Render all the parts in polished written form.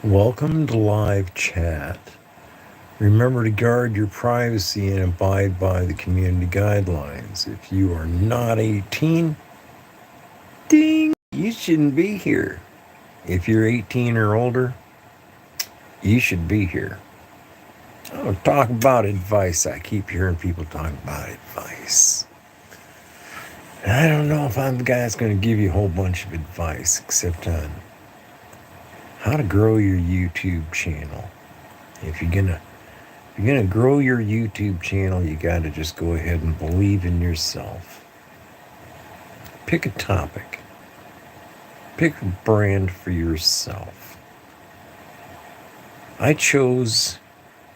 Welcome to live chat. Remember to guard your privacy and abide by the community guidelines. If you are not 18, ding, you shouldn't be here. If you're 18 or older, you should be here. Oh, talk about advice. I keep hearing people talk about advice. I don't know if I'm the guy that's going to give you a whole bunch of advice, except on how to grow your YouTube channel. If you're gonna grow your YouTube channel, you gotta just go ahead and believe in yourself. Pick a topic. Pick a brand for yourself. I chose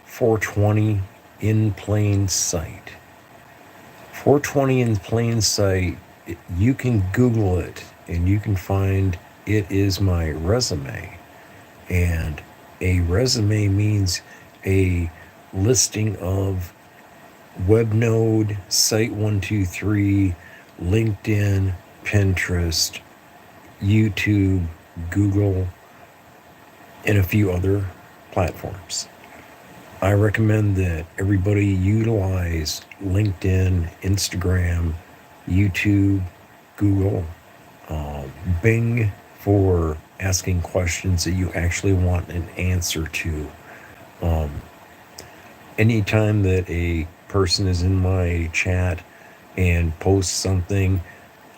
420 in plain sight. 420 in plain sight, you can Google it and you can find it is my resume. And a resume means a listing of Webnode, Site123, LinkedIn, Pinterest, YouTube, Google, and a few other platforms. I recommend that everybody utilize LinkedIn, Instagram, YouTube, Google, Bing for asking questions that you actually want an answer to. Anytime that a person is in my chat and posts something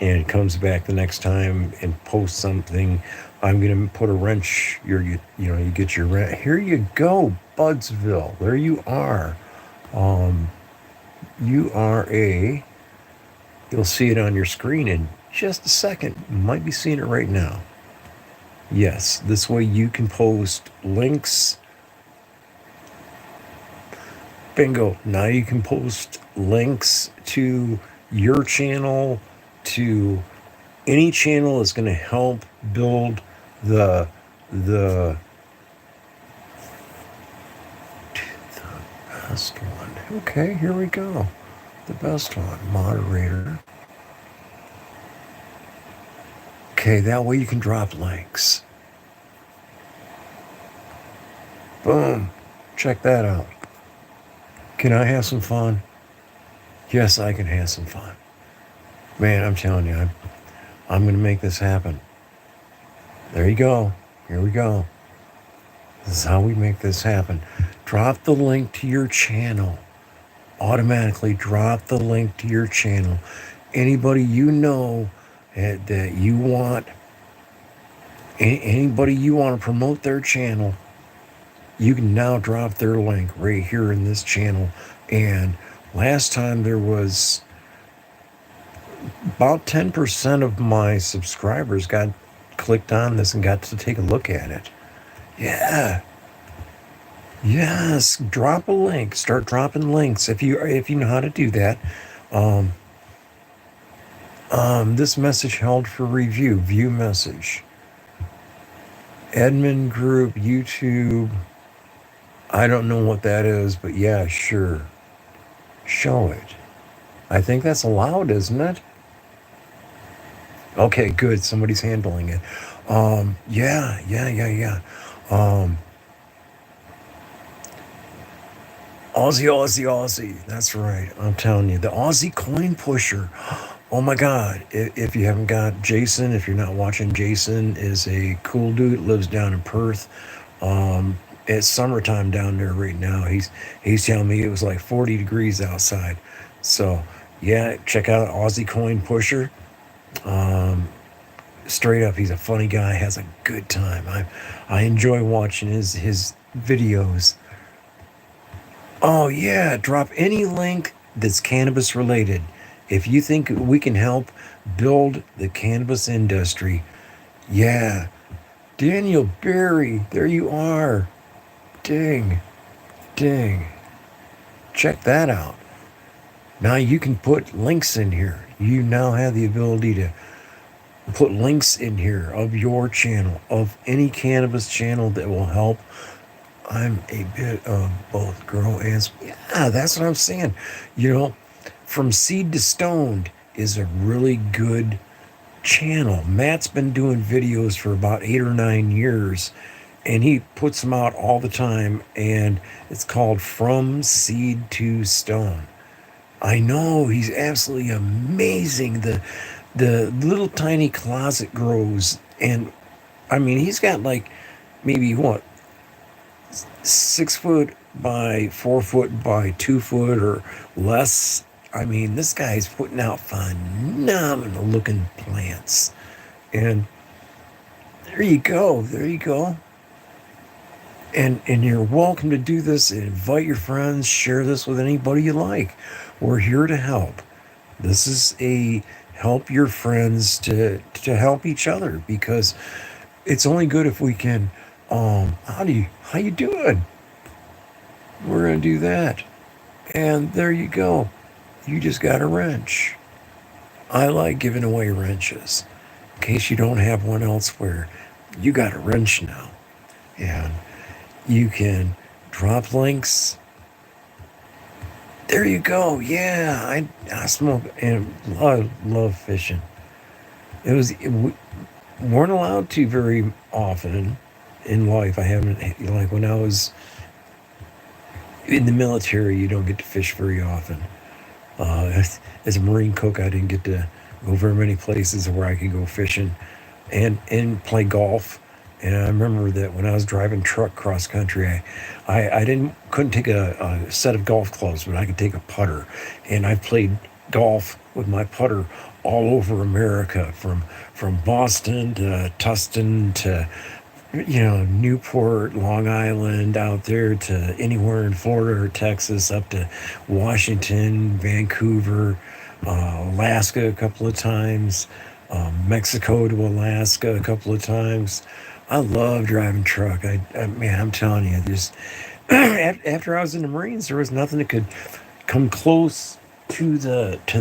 and comes back the next time and posts something, I'm going to put a wrench. You get your wrench. Here you go, Budsville. There you are. You'll see it on your screen in just a second. You might be seeing it right now. Yes, this way you can post links. Bingo. Now you can post links to your channel, to any channel that's going to help build the best one. Okay, here we go. The best one. Moderator. Okay, that way you can drop links. Boom. Check that out. Can I have some fun? Yes, I can have some fun. Man, I'm telling you, I'm going to make this happen. There you go. Here we go. This is how we make this happen. Drop the link to your channel. Automatically drop the link to your channel. Anybody you know that you want, anybody you want to promote their channel, you can now drop their link right here in this channel. And last time there was about 10% of my subscribers got clicked on this and got to take a look at it. Yeah. Yes, drop a link. Start dropping links if you know how to do that. This message held for review. View message. Admin group, YouTube. I don't know what that is, but yeah, sure. Show it. I think that's allowed, isn't it? Okay, good. Somebody's handling it. Yeah. Aussie. That's right. I'm telling you. The Aussie coin pusher. Oh my God. If you haven't got Jason, if you're not watching, Jason is a cool dude, lives down in Perth. It's summertime down there right now. He's telling me it was like 40 degrees outside. So yeah, check out Aussie Coin Pusher. Straight up, he's a funny guy, has a good time. I enjoy watching his videos. Oh yeah, drop any link that's cannabis related. If you think we can help build the cannabis industry, yeah. Daniel Berry, there you are. Ding. Check that out. Now you can put links in here. You now have the ability to put links in here of your channel, of any cannabis channel that will help. I'm a bit of both grow and... Yeah, that's what I'm saying. From Seed to Stoned is a really good channel. Matt's been doing videos for about 8 or 9 years, and he puts them out all the time, and it's called From Seed to Stone. I know, he's absolutely amazing. The little tiny closet grows, and I mean, he's got like maybe what, 6 foot by 4 foot by 2 foot or less. I mean, this guy's putting out phenomenal looking plants. And there you go. There you go. And you're welcome to do this. Invite your friends. Share this with anybody you like. We're here to help. This is a help your friends to help each other, because it's only good if we can. How you doing? We're gonna do that. And there you go. You just got a wrench. I like giving away wrenches. In case you don't have one elsewhere, you got a wrench now. And you can drop links. There you go. Yeah, I smoke and love fishing. We weren't allowed to very often in life. I haven't, like when I was in the military, you don't get to fish very often. As a Marine cook, I didn't get to go very many places where I could go fishing and play golf. And I remember that when I was driving truck cross country, I couldn't take a set of golf clubs, but I could take a putter. And I played golf with my putter all over America, from Boston to Tustin to Newport, Long Island, out there to anywhere in Florida or Texas, up to Washington, Vancouver, Alaska a couple of times, Mexico to Alaska a couple of times. I love driving truck. Man, I'm telling you, there's after I was in the Marines, there was nothing that could come close to the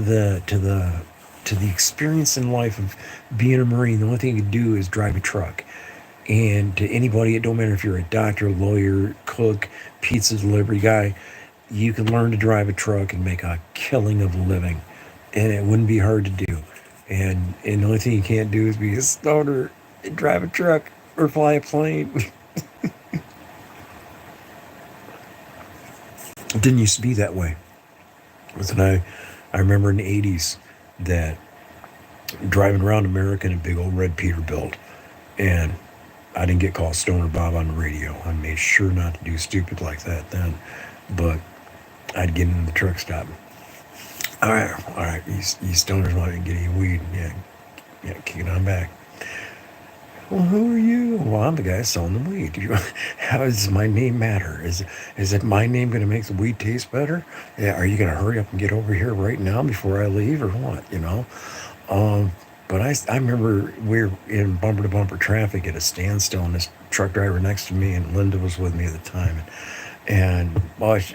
experience in life of being a Marine. The only thing you could do is drive a truck. And to anybody, it don't matter if you're a doctor, lawyer, cook, pizza delivery guy, you can learn to drive a truck and make a killing of a living. And it wouldn't be hard to do. And the only thing you can't do is be a stoner and drive a truck or fly a plane. It didn't used to be that way. Listen, I remember in the 80s that driving around America in a big old red Peterbilt, and I didn't get called Stoner Bob on the radio. I made sure not to do stupid like that then. But I'd get in the truck stop. All right, you stoners want to get any weed? Yeah, kick it on back. Well, who are you? Well, I'm the guy selling the weed. How does my name matter? Is it my name going to make the weed taste better? Yeah, are you going to hurry up and get over here right now before I leave, or what? But I remember we were in bumper to bumper traffic at a standstill, and this truck driver next to me, and Linda was with me at the time, and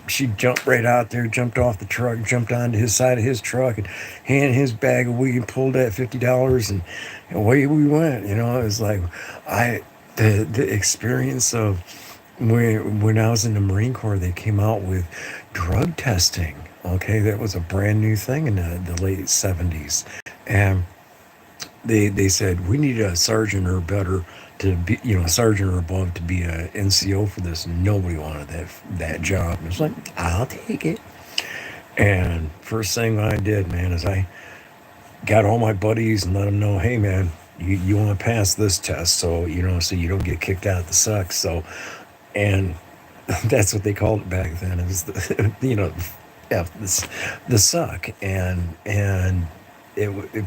she jumped right out there, jumped off the truck, jumped onto his side of his truck, and handed his bag of weed, and pulled that $50, and away we went. It was like the experience of when I was in the Marine Corps, they came out with drug testing. Okay, that was a brand new thing in the late 70s, and they said we need a sergeant or better to be, a sergeant or above to be a NCO for this. Nobody wanted that job. It was like, I'll take it. And first thing I did, man, is I got all my buddies and let them know, hey, man, you want to pass this test, so so you don't get kicked out of the suck. So, and that's what they called it back then. It was the suck, and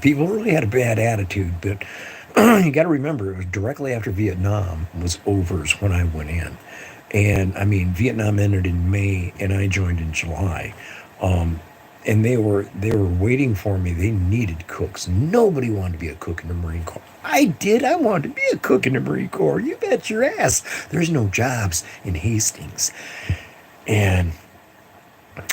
people really had a bad attitude, but you got to remember, it was directly after Vietnam was over when I went in. And I mean, Vietnam ended in May and I joined in July. And they were waiting for me. They needed cooks. Nobody wanted to be a cook in the Marine Corps. I did. I wanted to be a cook in the Marine Corps. You bet your ass. There's no jobs in Hastings. And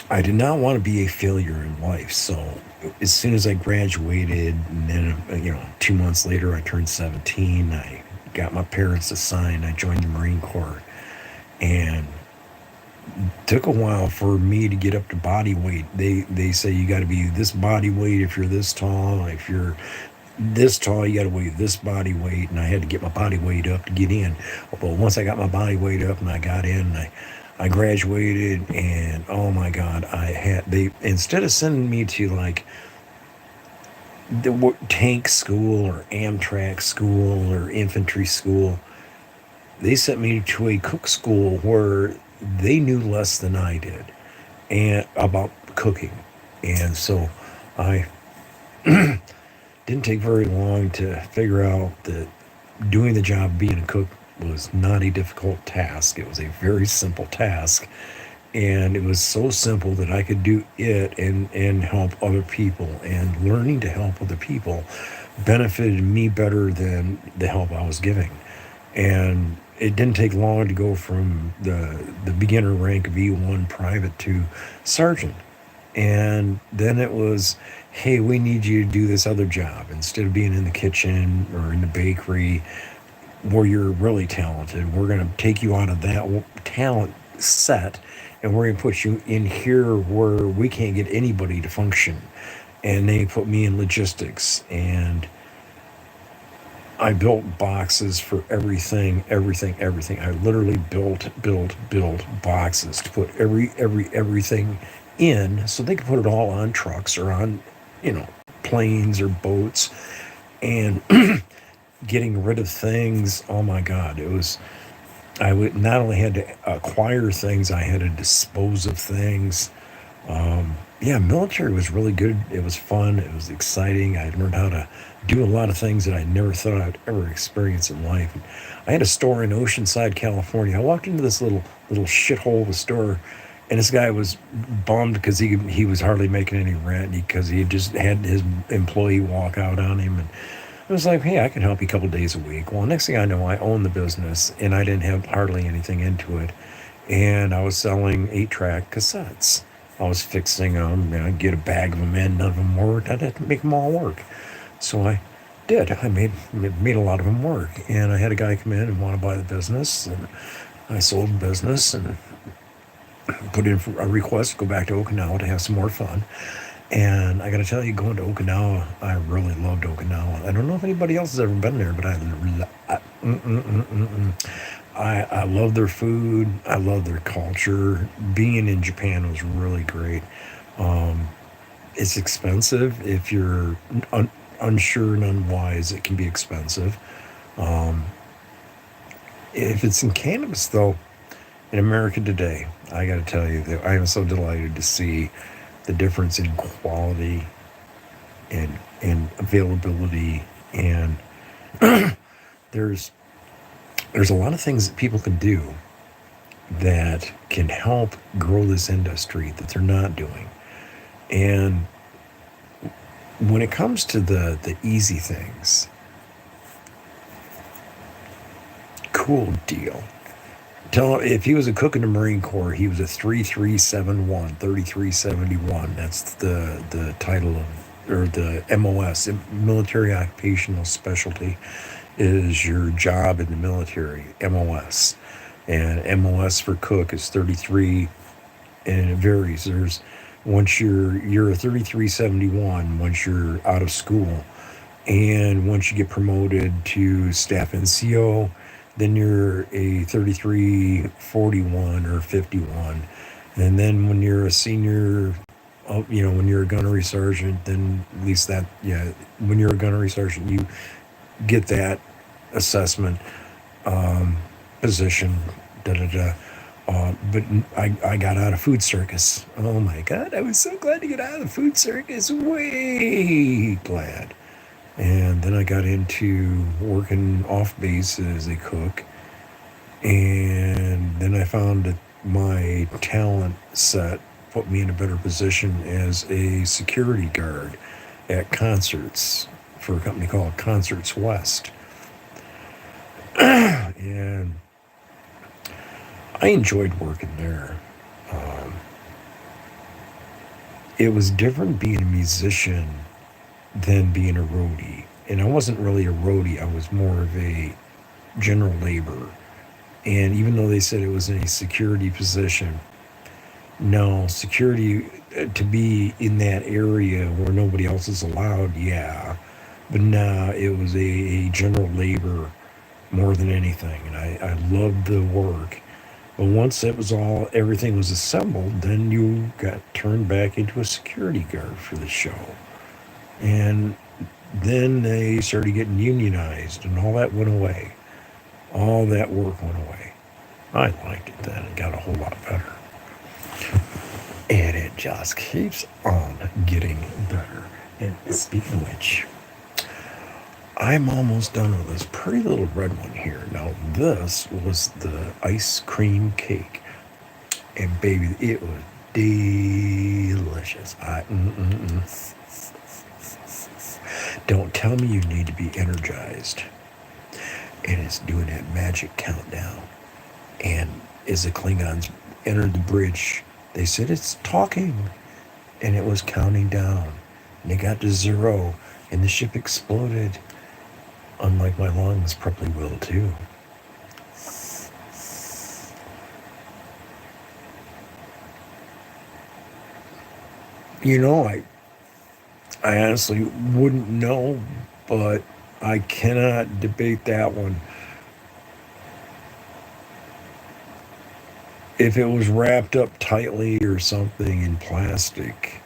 I did not want to be a failure in life. So as soon as I graduated, and then 2 months later I turned 17, I got my parents to sign. I joined the Marine Corps, and it took a while for me to get up to body weight. They say you got to be this body weight if you're this tall, if you're this tall, you got to weigh this body weight, and I had to get my body weight up to get in. But once I got my body weight up and I got in, I graduated, and oh my God, they instead of sending me to like the tank school or Amtrak school or infantry school, they sent me to a cook school where they knew less than I did and about cooking, and so I didn't take very long to figure out that doing the job of being a cook was not a difficult task. It was a very simple task. And it was so simple that I could do it and help other people. And learning to help other people benefited me better than the help I was giving. And it didn't take long to go from the beginner rank of E1 private to sergeant. And then it was, hey, we need you to do this other job. Instead of being in the kitchen or in the bakery where you're really talented, we're going to take you out of that talent set and we're going to put you in here where we can't get anybody to function. And they put me in logistics, and I built boxes for everything, everything, everything. I literally built boxes to put everything in so they could put it all on trucks or on, you know, planes or boats. And getting rid of things, oh my God, it was, I would not only had to acquire things, I had to dispose of things. Yeah, military was really good. It was fun. It was exciting. I learned how to do a lot of things that I never thought I'd ever experience in life. And I had a store in Oceanside, California. I walked into this little shithole of a store, and this guy was bummed because he was hardly making any rent because he had just had his employee walk out on him. And it was like, hey, I can help you a couple days a week. Well, next thing I know, I own the business, and I didn't have hardly anything into it. And I was selling 8-track cassettes. I was fixing them, and I'd get a bag of them in, none of them worked. I'd have to make them all work. So I did. I made a lot of them work. And I had a guy come in and want to buy the business, and I sold the business and put in for a request to go back to Okinawa to have some more fun. And I got to tell you, going to Okinawa, I really loved Okinawa. I don't know if anybody else has ever been there, but I love their food. I love their culture. Being in Japan was really great. It's expensive if you're unsure and unwise. It can be expensive. If it's in cannabis, though, in America today, I got to tell you that I am so delighted to see the difference in quality and availability, and there's a lot of things that people can do that can help grow this industry that they're not doing. And when it comes to the easy things, cool deal. Tell him if he was a cook in the Marine Corps, he was a 3371, 3371. That's the title of, or the MOS, Military Occupational Specialty, is your job in the military, MOS. And MOS for cook is 33, and it varies. There's once you're a 3371 once you're out of school, and once you get promoted to staff NCO, then you're a 3341 or 51. And then when you're a senior, when you're a gunnery sergeant, then at least that, yeah, when you're a gunnery sergeant, you get that assessment position, da da da. But I got out of food circus. Oh my God, I was so glad to get out of the food circus. Way glad. And then I got into working off base as a cook. And then I found that my talent set put me in a better position as a security guard at concerts for a company called Concerts West. And I enjoyed working there. It was different being a musician than being a roadie. And I wasn't really a roadie, I was more of a general labor. And even though they said it was in a security position, no, security, to be in that area where nobody else is allowed, yeah. But nah, it was a general labor more than anything. And I loved the work. But once it was all, everything was assembled, then you got turned back into a security guard for the show. And then they started getting unionized and all that went away. All that work went away. I liked it then. It got a whole lot better. And it just keeps on getting better. And speaking of which, I'm almost done with this pretty little red one here. Now, this was the ice cream cake. And baby, it was delicious. Don't tell me you need to be energized. And it's doing that magic countdown. And as the Klingons entered the bridge, they said it's talking. And it was counting down. And they got to 0. And the ship exploded. Unlike my lungs probably will too. You know, I honestly wouldn't know, but I cannot debate that one. If it was wrapped up tightly or something in plastic,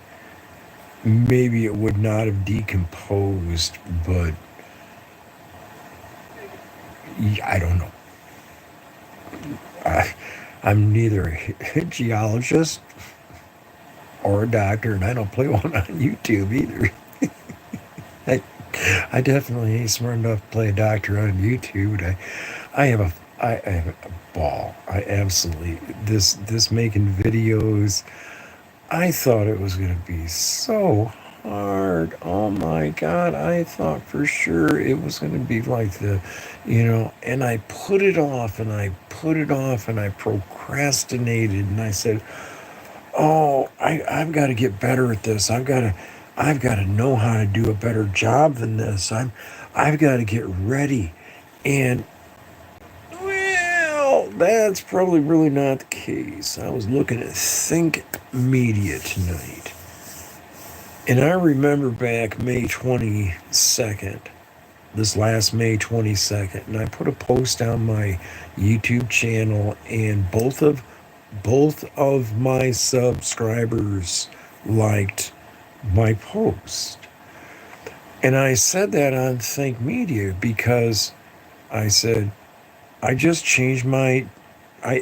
maybe it would not have decomposed, but I don't know. I'm neither a geologist or a doctor, and I don't play one on YouTube either. I, I definitely ain't smart enough to play a doctor on YouTube. I have a ball. I absolutely this making videos. I thought it was gonna be so hard. Oh my God! I thought for sure it was gonna be like and I put it off and I put it off and I procrastinated and I said, oh, I've got to get better at this. I've got to know how to do a better job than this. I've got to get ready. And well, that's probably really not the case. I was looking at Think Media tonight. And I remember back May 22nd, this last May 22nd, and I put a post on my YouTube channel, and both of my subscribers liked my post. And I said that on Think Media because I said, I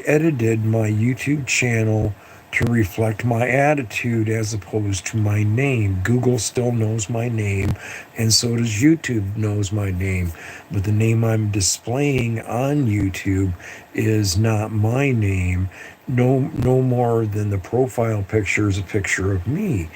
edited my YouTube channel to reflect my attitude as opposed to my name. Google still knows my name, and so does YouTube knows my name. But the name I'm displaying on YouTube is not my name. No more than the profile picture is a picture of me.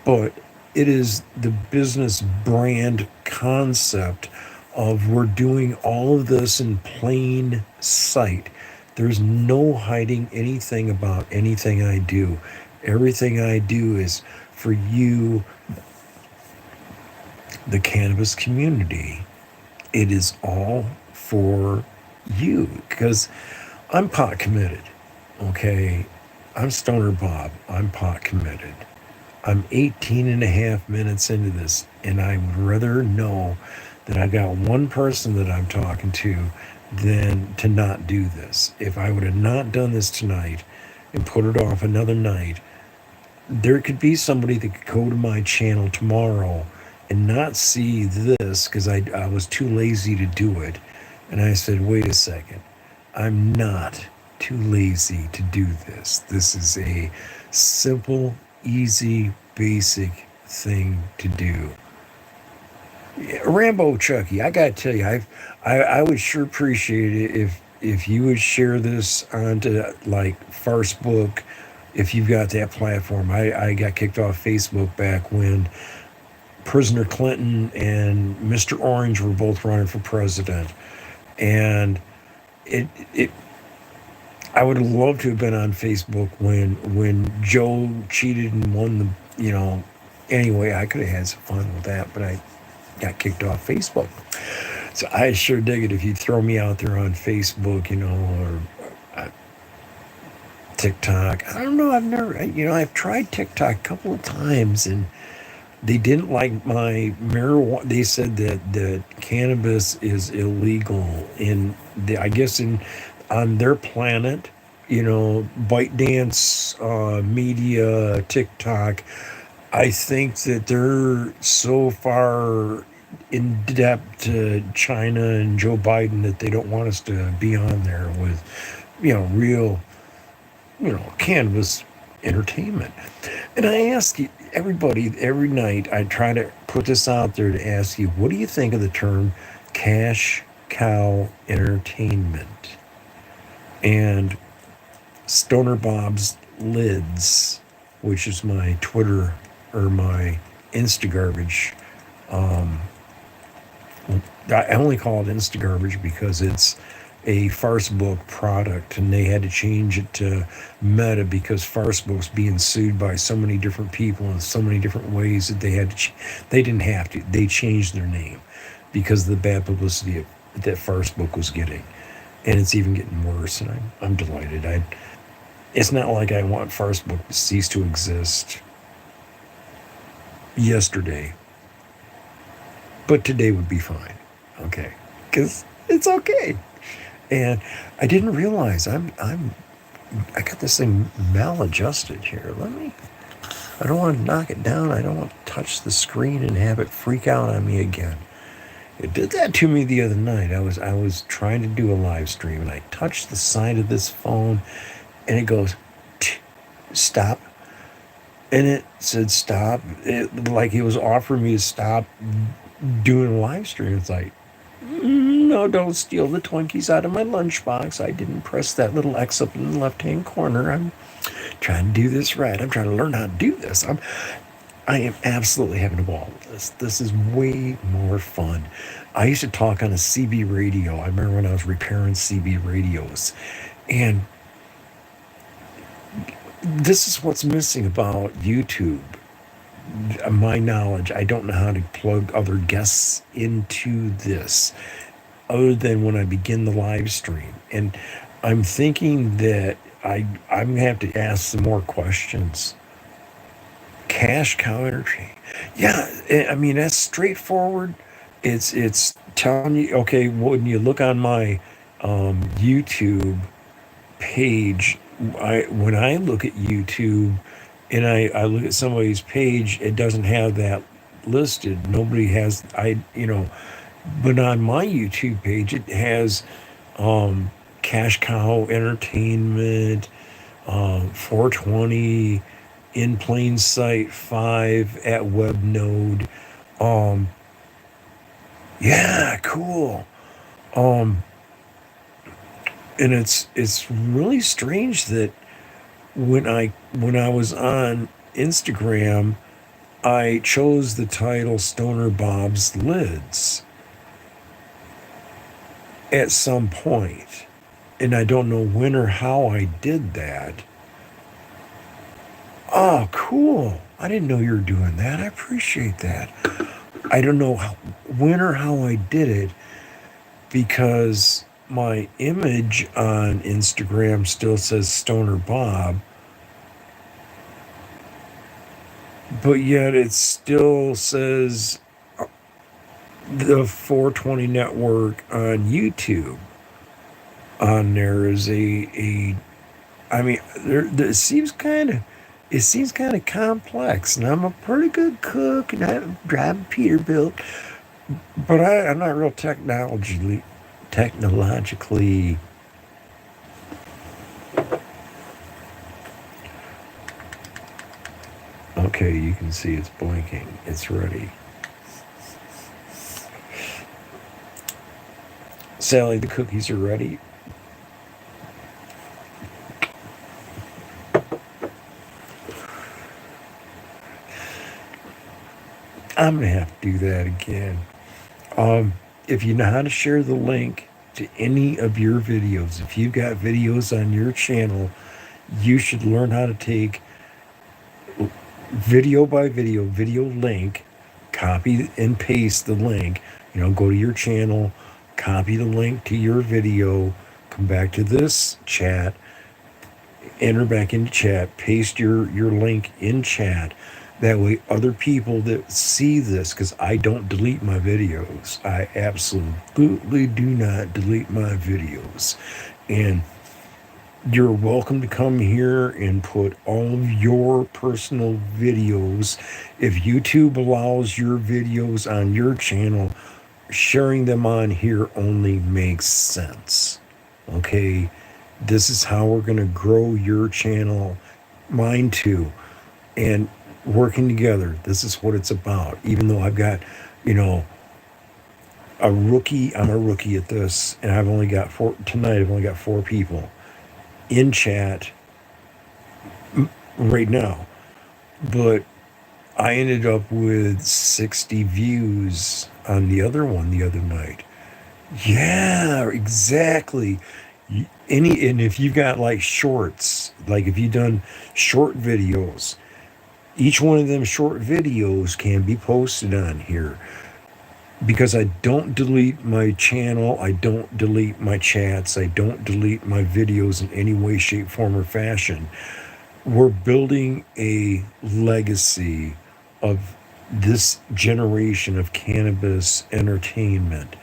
But it is the business brand concept of we're doing all of this in plain sight. There's no hiding anything about anything I do. Everything I do is for you, the cannabis community. It is all for you because I'm pot committed. Okay. I'm Stoner Bob. I'm pot committed. I'm 18 and a half minutes into this, and I would rather know that I got one person that I'm talking to than to not do this. If I would have not done this tonight and put it off another night, there could be somebody that could go to my channel tomorrow and not see this because I was too lazy to do it. And I said, wait a second, I'm not too lazy to do this. This is a simple, easy, basic thing to do. Rambo Chucky, I gotta tell you, I would sure appreciate it if you would share this onto like Facebook, if you've got that platform. I got kicked off Facebook back when Prisoner Clinton and Mr. Orange were both running for president, and it I would have loved to have been on Facebook when Joe cheated and won the. Anyway, I could have had some fun with that, but I got kicked off Facebook. So I sure dig it if you throw me out there on Facebook, or TikTok. I don't know. I've tried TikTok a couple of times, and They didn't like my marijuana. They said that cannabis is illegal I guess on their planet. ByteDance, media, TikTok. I think that they're so far in depth to China and Joe Biden that they don't want us to be on there with, real, cannabis entertainment. And I ask you, everybody, every night, I try to put this out there to ask you, what do you think of the term cash cow entertainment? And Stoner Bob's Lids, which is my Twitter or my Instagarbage. I only call it Instagarbage because it's a Farcebook product, and they had to change it to Meta because Farcebook's being sued by so many different people in so many different ways that they didn't have to. They changed their name because of the bad publicity that Farcebook was getting, and it's even getting worse. And I'm delighted. It's not like I want Farcebook to cease to exist yesterday, but today would be fine. Okay, because it's okay. And I didn't realize I got this thing maladjusted here. I don't want to knock it down. I don't want to touch the screen and have it freak out on me again. It did that to me the other night. I was trying to do a live stream, and I touched the side of this phone, and it goes, stop. And it said stop. Like it was offering me to stop doing a live stream. It's like, no, don't steal the Twinkies out of my lunchbox. I didn't press that little X up in the left-hand corner. I'm trying to do this right. I'm trying to learn how to do this. I am absolutely having a ball with this. This is way more fun. I used to talk on a CB radio. I remember when I was repairing CB radios. And this is what's missing about YouTube. My knowledge, I don't know how to plug other guests into this other than when I begin the live stream. And I'm thinking that I'm going to have to ask some more questions. Cash cow energy. Yeah, I mean, that's straightforward. It's telling you, okay, when you look on my YouTube page, when I look at YouTube and I look at somebody's page, it doesn't have that listed. Nobody has, but on my YouTube page, it has Cash Cow Entertainment, 420, In Plain Sight 5 at Webnode. Yeah, cool. And it's really strange that when I was on Instagram, I chose the title Stoner Bob's Lids at some point, and I don't know when or how I did that. Oh, cool. I didn't know you were doing that. I appreciate that. I don't know when or how I did it because my image on Instagram still says Stoner Bob, but yet it still says the 420 Network on YouTube. On there is I mean, there seems kind of. It seems kind of complex, and I'm a pretty good cook, and I drive a Peterbilt, but I'm not real technologically. Okay, you can see it's blinking. It's ready. Sally, the cookies are ready. I'm going to have to do that again. If you know how to share the link to any of your videos, if you've got videos on your channel, you should learn how to take video by video link, copy and paste the link. Go to your channel, copy the link to your video, come back to this chat, enter back into chat, paste your link in chat, That way, other people that see this, because I don't delete my videos, I absolutely do not delete my videos. And you're welcome to come here and put all of your personal videos. If YouTube allows your videos on your channel, sharing them on here only makes sense. Okay? This is how we're going to grow your channel, mine too. And working together, this is what it's about. Even though I've got, you know, I'm a rookie at this, and I've only got tonight, I've only got 4 people in chat right now. But I ended up with 60 views on the other one the other night. Yeah, exactly. And if you've got like shorts, like if you've done short videos, each one of them short videos can be posted on here. Because I don't delete my channel, I don't delete my chats, I don't delete my videos in any way, shape, form, or fashion. We're building a legacy of this generation of cannabis entertainment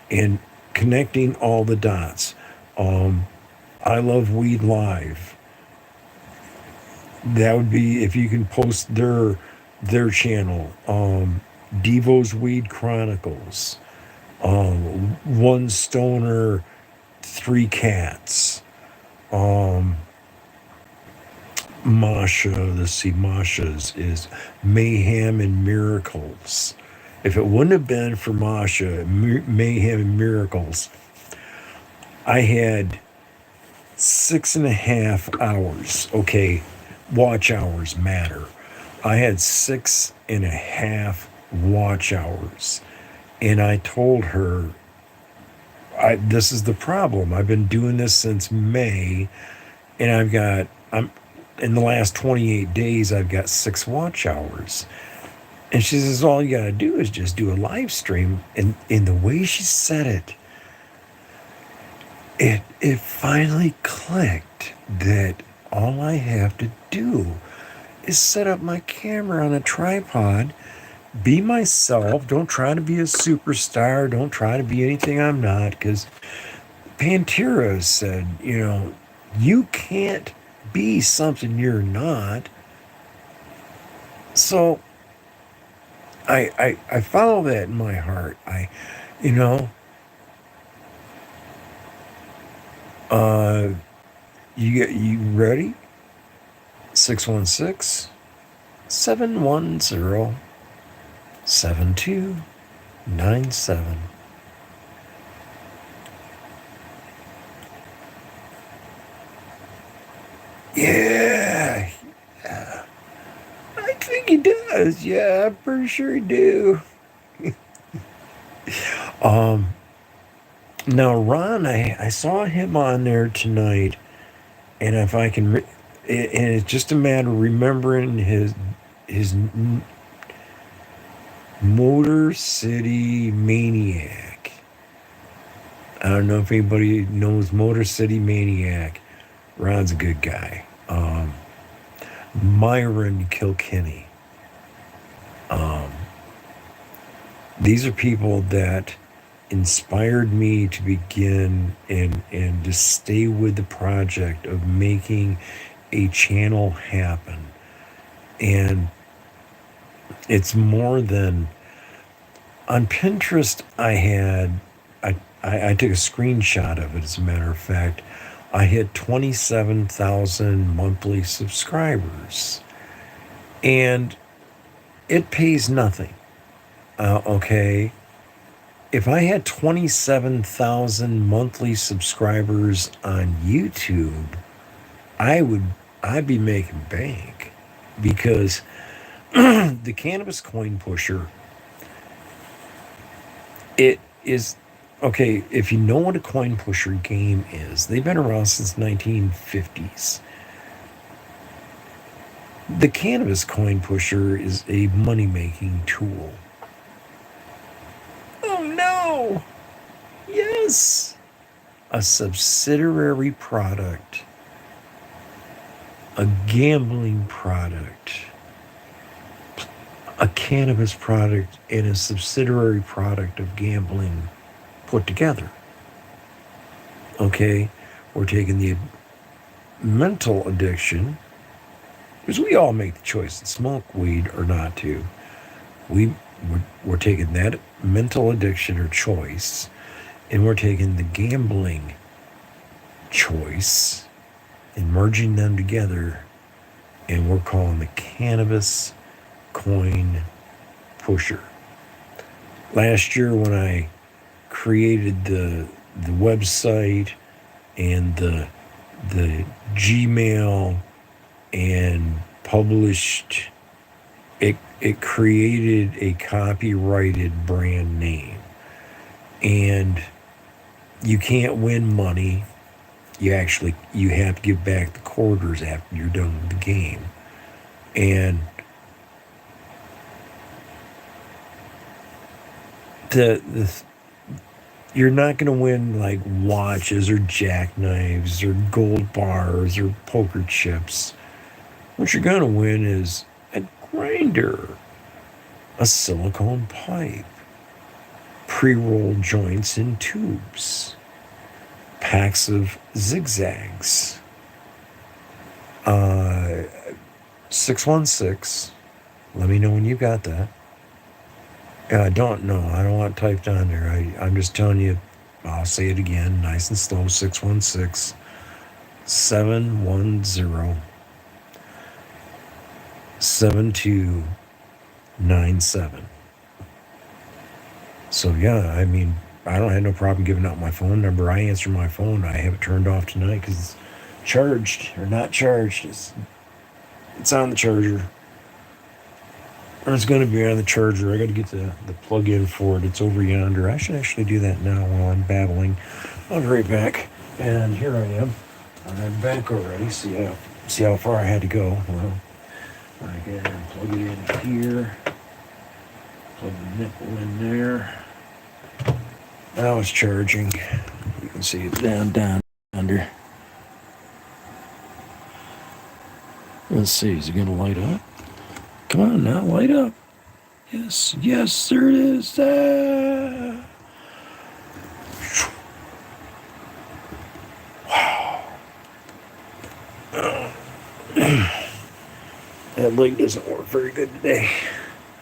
and connecting all the dots. I Love Weed Live. That would be if you can post their channel. Devo's Weed Chronicles. One Stoner, Three Cats. Masha, let's see, Masha's is Mayhem and Miracles. If it wouldn't have been for Masha, Mayhem and Miracles, I had 6.5 hours. Okay, watch hours matter. I had 6.5 watch hours. And I told her, this is the problem. I've been doing this since May, and I'm in the last 28 days, I've got 6 watch hours. And she says, all you got to do is just do a live stream. And in the way she said it finally clicked that all I have to do is set up my camera on a tripod, be myself, don't try to be a superstar, don't try to be anything I'm not, because Pantera said, you can't be something you're not. So I follow that in my heart. You ready? 616-710-7297. Yeah. I think he does. Yeah, I'm pretty sure he do. Now Ron, I saw him on there tonight, and if I can, and it's just a matter of remembering his Motor City Maniac. I don't know if anybody knows Motor City Maniac. Ron's a good guy. Myron Kilkenny. These are people that inspired me to begin and to stay with the project of making a channel happen. And it's more than on Pinterest. I took a screenshot of it, as a matter of fact. I hit 27,000 monthly subscribers, and it pays nothing. Okay, if I had 27,000 monthly subscribers on YouTube, I'd be making bank, because the Cannabis Coin Pusher, it is okay. If you know what a coin pusher game is, they've been around since 1950s. The Cannabis Coin Pusher is a money-making tool. Oh no! Yes! A subsidiary product, a gambling product, a cannabis product and a subsidiary product of gambling put together. Okay, we're taking the mental addiction, because we all make the choice to smoke weed or not to. We're taking that mental addiction or choice, and we're taking the gambling choice and merging them together, and we're calling the cannabis coin pusher. Last year when I created the website and the Gmail and published it created a copyrighted brand name. And you can't win money. You have to give back the quarters after you're done with the game. And you're not going to win like watches or jackknives or gold bars or poker chips. What you're going to win is a grinder, a silicone pipe, pre-rolled joints in tubes, packs of zigzags, 616. Let me know when you got that. I don't know. I don't want it typed on there. I'm just telling you. I'll say it again, nice and slow. 616 710 7297. So yeah, I mean, I don't have no problem giving out my phone number. I answer my phone. I have it turned off tonight because it's charged or not charged. It's on the charger. Or it's going to be on the charger. I got to get the plug-in for it. It's over yonder. I should actually do that now while I'm babbling. I'll be right back. And here I am. I'm back already. See how far I had to go. Well, I can plug it in here. Plug the nipple in there. Now it's charging. You can see it down under. Let's see. Is it going to light up? Come on now, light up. Yes, there it is. Wow. That light doesn't work very good today.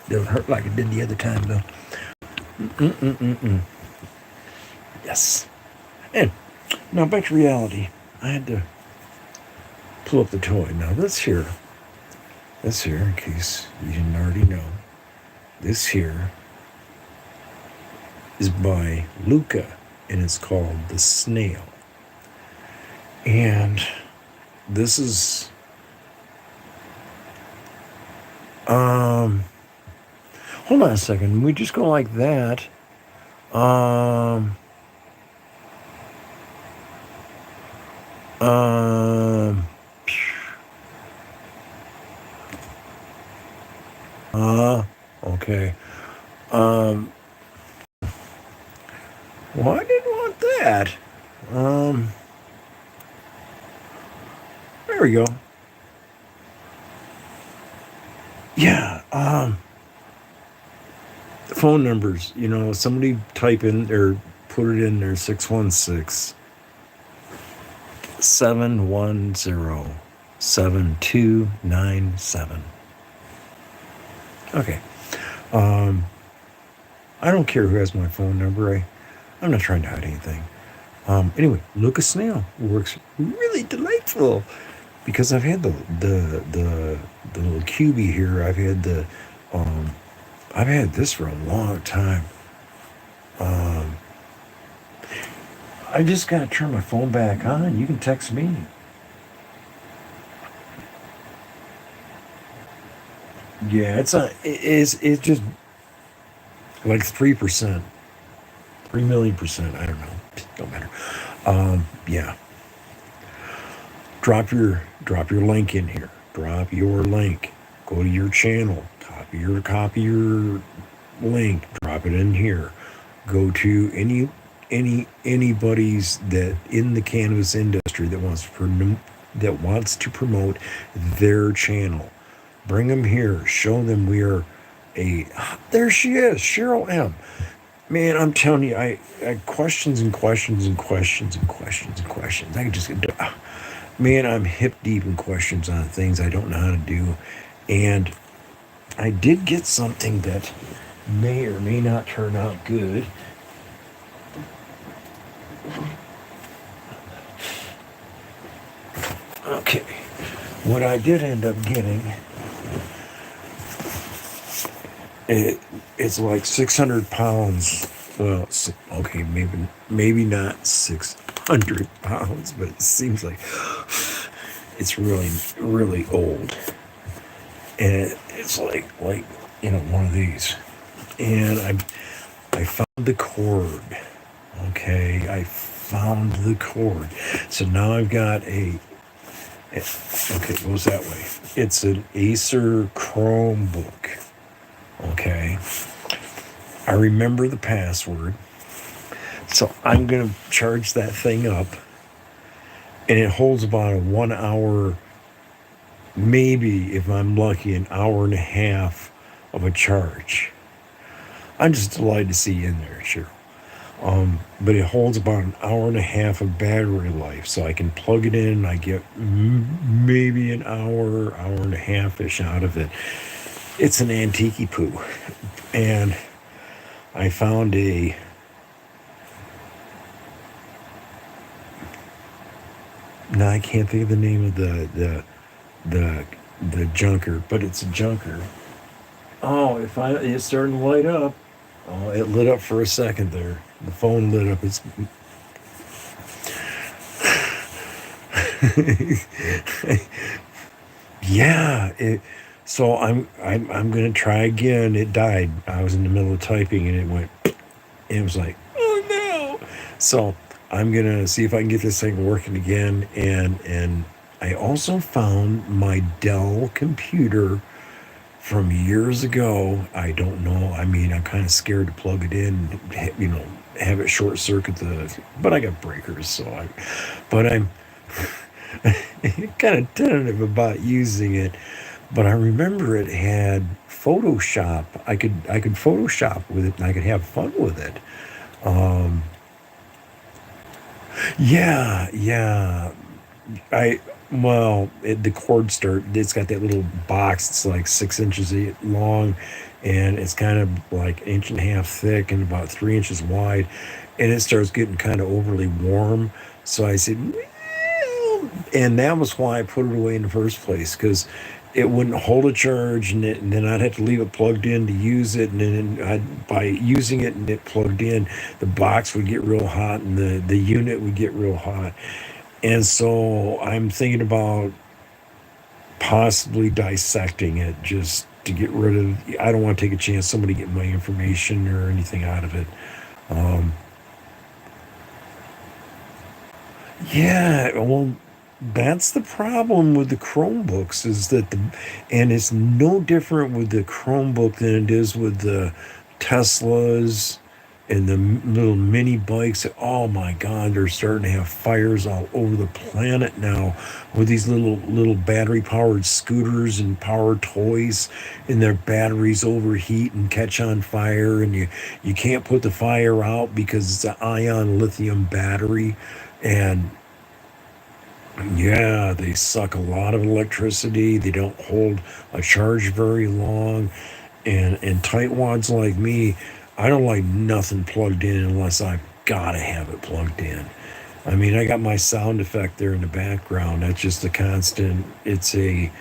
Doesn't hurt like it did the other time, though. Yes. And now back to reality. I had to pull up the toy. Now this here, in case you didn't already know, this here is by Luca, and it's called The Snail. And this is, hold on a second. We just go like that. Okay. Well, I didn't want that. There we go. Yeah, the phone numbers, somebody type in or put it in there, 616 710 7297. Okay. I don't care who has my phone number. I'm not trying to hide anything. Anyway, Luca Snail works really delightful because I've had the little QB here. I've had this for a long time. I just gotta turn my phone back on. You can text me. Yeah, it's just like 3%, 3,000,000%. I don't know. Don't matter. Yeah. Drop your link in here. Drop your link. Go to your channel. Copy your link. Drop it in here. Go to anybody's that in the cannabis industry that wants to promote their channel. Bring them here. Show them we are a, there she is, Cheryl M. Man, I'm telling you, I questions and questions and questions and questions and questions. I could just, man, I'm hip deep in questions on things I don't know how to do. And I did get something that may or may not turn out good. Okay, what I did end up getting, it's like 600 pounds. Well, okay, maybe not 600 pounds, but it seems like it's really, really old. And it's like one of these. And I found the cord. Okay, I found the cord. So now I've got okay, it goes that way. It's an Acer Chromebook. Okay, I remember the password. So I'm going to charge that thing up. And it holds about a 1 hour, maybe if I'm lucky, an hour and a half of a charge. I'm just delighted to see you in there, Cheryl. But it holds about an hour and a half of battery life, so I can plug it in. I get maybe an hour and a half-ish out of it. It's an antique poo. And I found now I can't think of the name of the junker, but it's a junker. Oh, it's starting to light up. Oh, it lit up for a second there. The phone lit up. It's yeah. So I'm gonna try again. It died. I was in the middle of typing and it went. And it was like, oh no. So I'm gonna see if I can get this thing working again. And I also found my Dell computer from years ago. I don't know. I mean, I'm kind of scared to plug it in, have it short circuit but I got breakers, but I'm kind of tentative about using it. But I remember it had Photoshop. I could Photoshop with it and I could have fun with it. Um, yeah. The cord it's got that little box. It's like 6 inches long, and it's kind of like an inch and a half thick and about 3 inches wide, and it starts getting kind of overly warm. So I said, well, and that was why I put it away in the first place, because it wouldn't hold a charge, and then I'd have to leave it plugged in to use it, and then by using it and it plugged in, the box would get real hot, and the unit would get real hot. And so I'm thinking about possibly dissecting it just to get rid of. I don't want to take a chance somebody get my information or anything out of it. Um, yeah, well, that's the problem with the Chromebooks, is that and it's no different with the Chromebook than it is with the Teslas and the little mini bikes. Oh my God, they're starting to have fires all over the planet now with these little battery powered scooters and power toys, and their batteries overheat and catch on fire, and you can't put the fire out because it's an ion lithium battery. And yeah, they suck a lot of electricity. They don't hold a charge very long. And tightwads like me, I don't like nothing plugged in unless I've got to have it plugged in. I mean, I got my sound effect there in the background. That's just a constant. It's a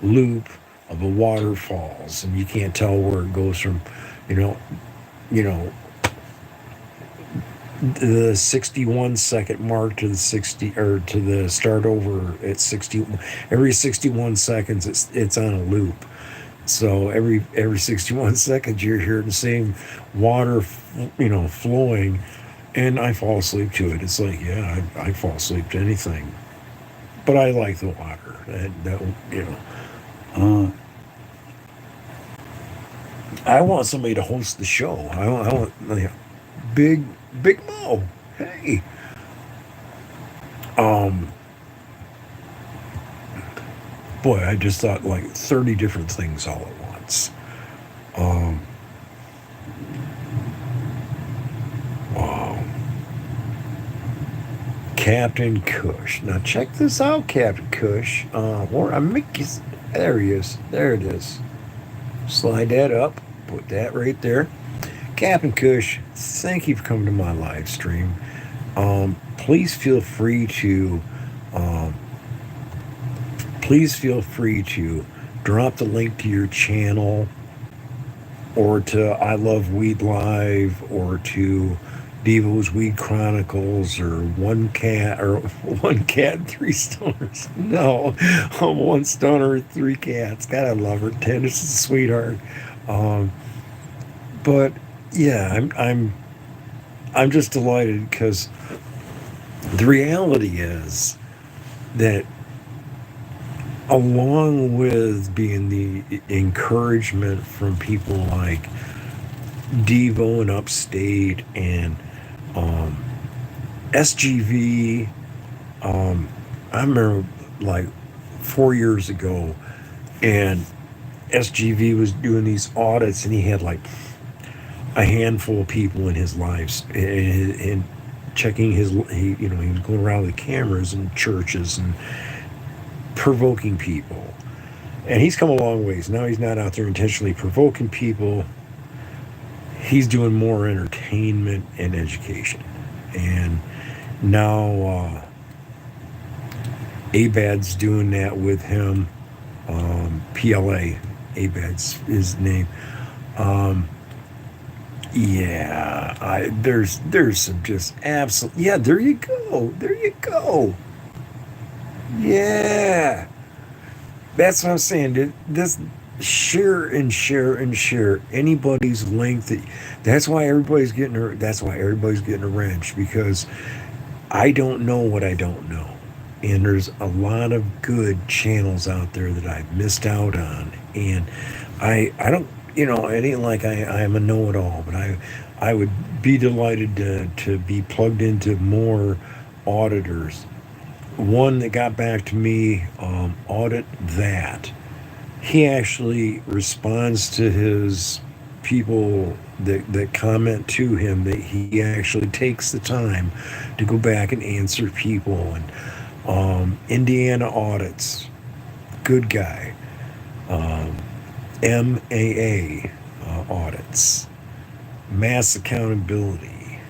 loop of a waterfalls, and you can't tell where it goes from, you know, you know, the 61-second mark to the 60, or to the start over at 60. Every 61 seconds, it's on a loop. So every 61 seconds, you're hearing the same water, flowing, and I fall asleep to it. It's like, yeah, I fall asleep to anything, but I like the water. Uh, I want somebody to host the show. I want Big Mo. Hey, um, boy, I just thought like 30 different things all at once. Captain Kush. Now check this out, Captain Kush. Or I make you, there he is. There it is. Slide that up. Put that right there. Captain Kush, thank you for coming to my live stream. Please feel free to um, please feel free to drop the link to your channel or to I Love Weed Live or to Devo's Weed Chronicles or one cat, three stoners. No, one stoner, three cats. God, I love her. Tennis is a sweetheart. Um, but yeah, I'm just delighted because the reality is that along with being the encouragement from people like Devo and Upstate and um, SGV, I remember like 4 years ago, and SGV was doing these audits, and he had like a handful of people in his lives, and checking he was going around with cameras in churches and provoking people. And he's come a long ways. Now he's not out there intentionally provoking people. He's doing more entertainment and education. And now Abad's doing that with him. PLA, Abad's his name. Um, yeah, there's some just absolute. Yeah, there you go. There you go. Yeah, that's what I'm saying. This share and share and share anybody's link that's why everybody's getting a wrench, because I don't know what I don't know. And there's a lot of good channels out there that I've missed out on. And I don't, it ain't like I'm a know-it-all, but I would be delighted to be plugged into more auditors. One that got back to me, Audit That. He actually responds to his people that comment to him, that he actually takes the time to go back and answer people. And Indiana Audits, good guy. Um, MAA Audits, Mass Accountability.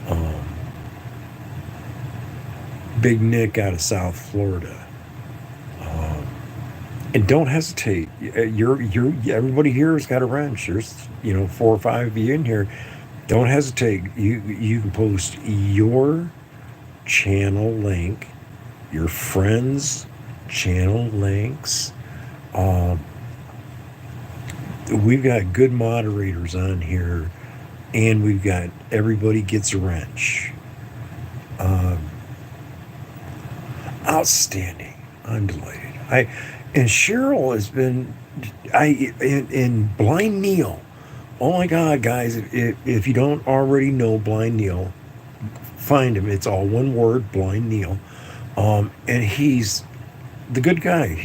Um, Big Nick out of South Florida. Um, and don't hesitate. Everybody here has got a wrench. There's 4 or 5 of you in here. Don't hesitate. You can post your channel link, your friends' channel links. Um, we've got good moderators on here, and we've got everybody gets a wrench. Um, Outstanding. I'm delighted. And Cheryl has been in Blind Neil. Oh my God, guys! If you don't already know Blind Neil, find him. It's all one word, Blind Neil. And he's the good guy.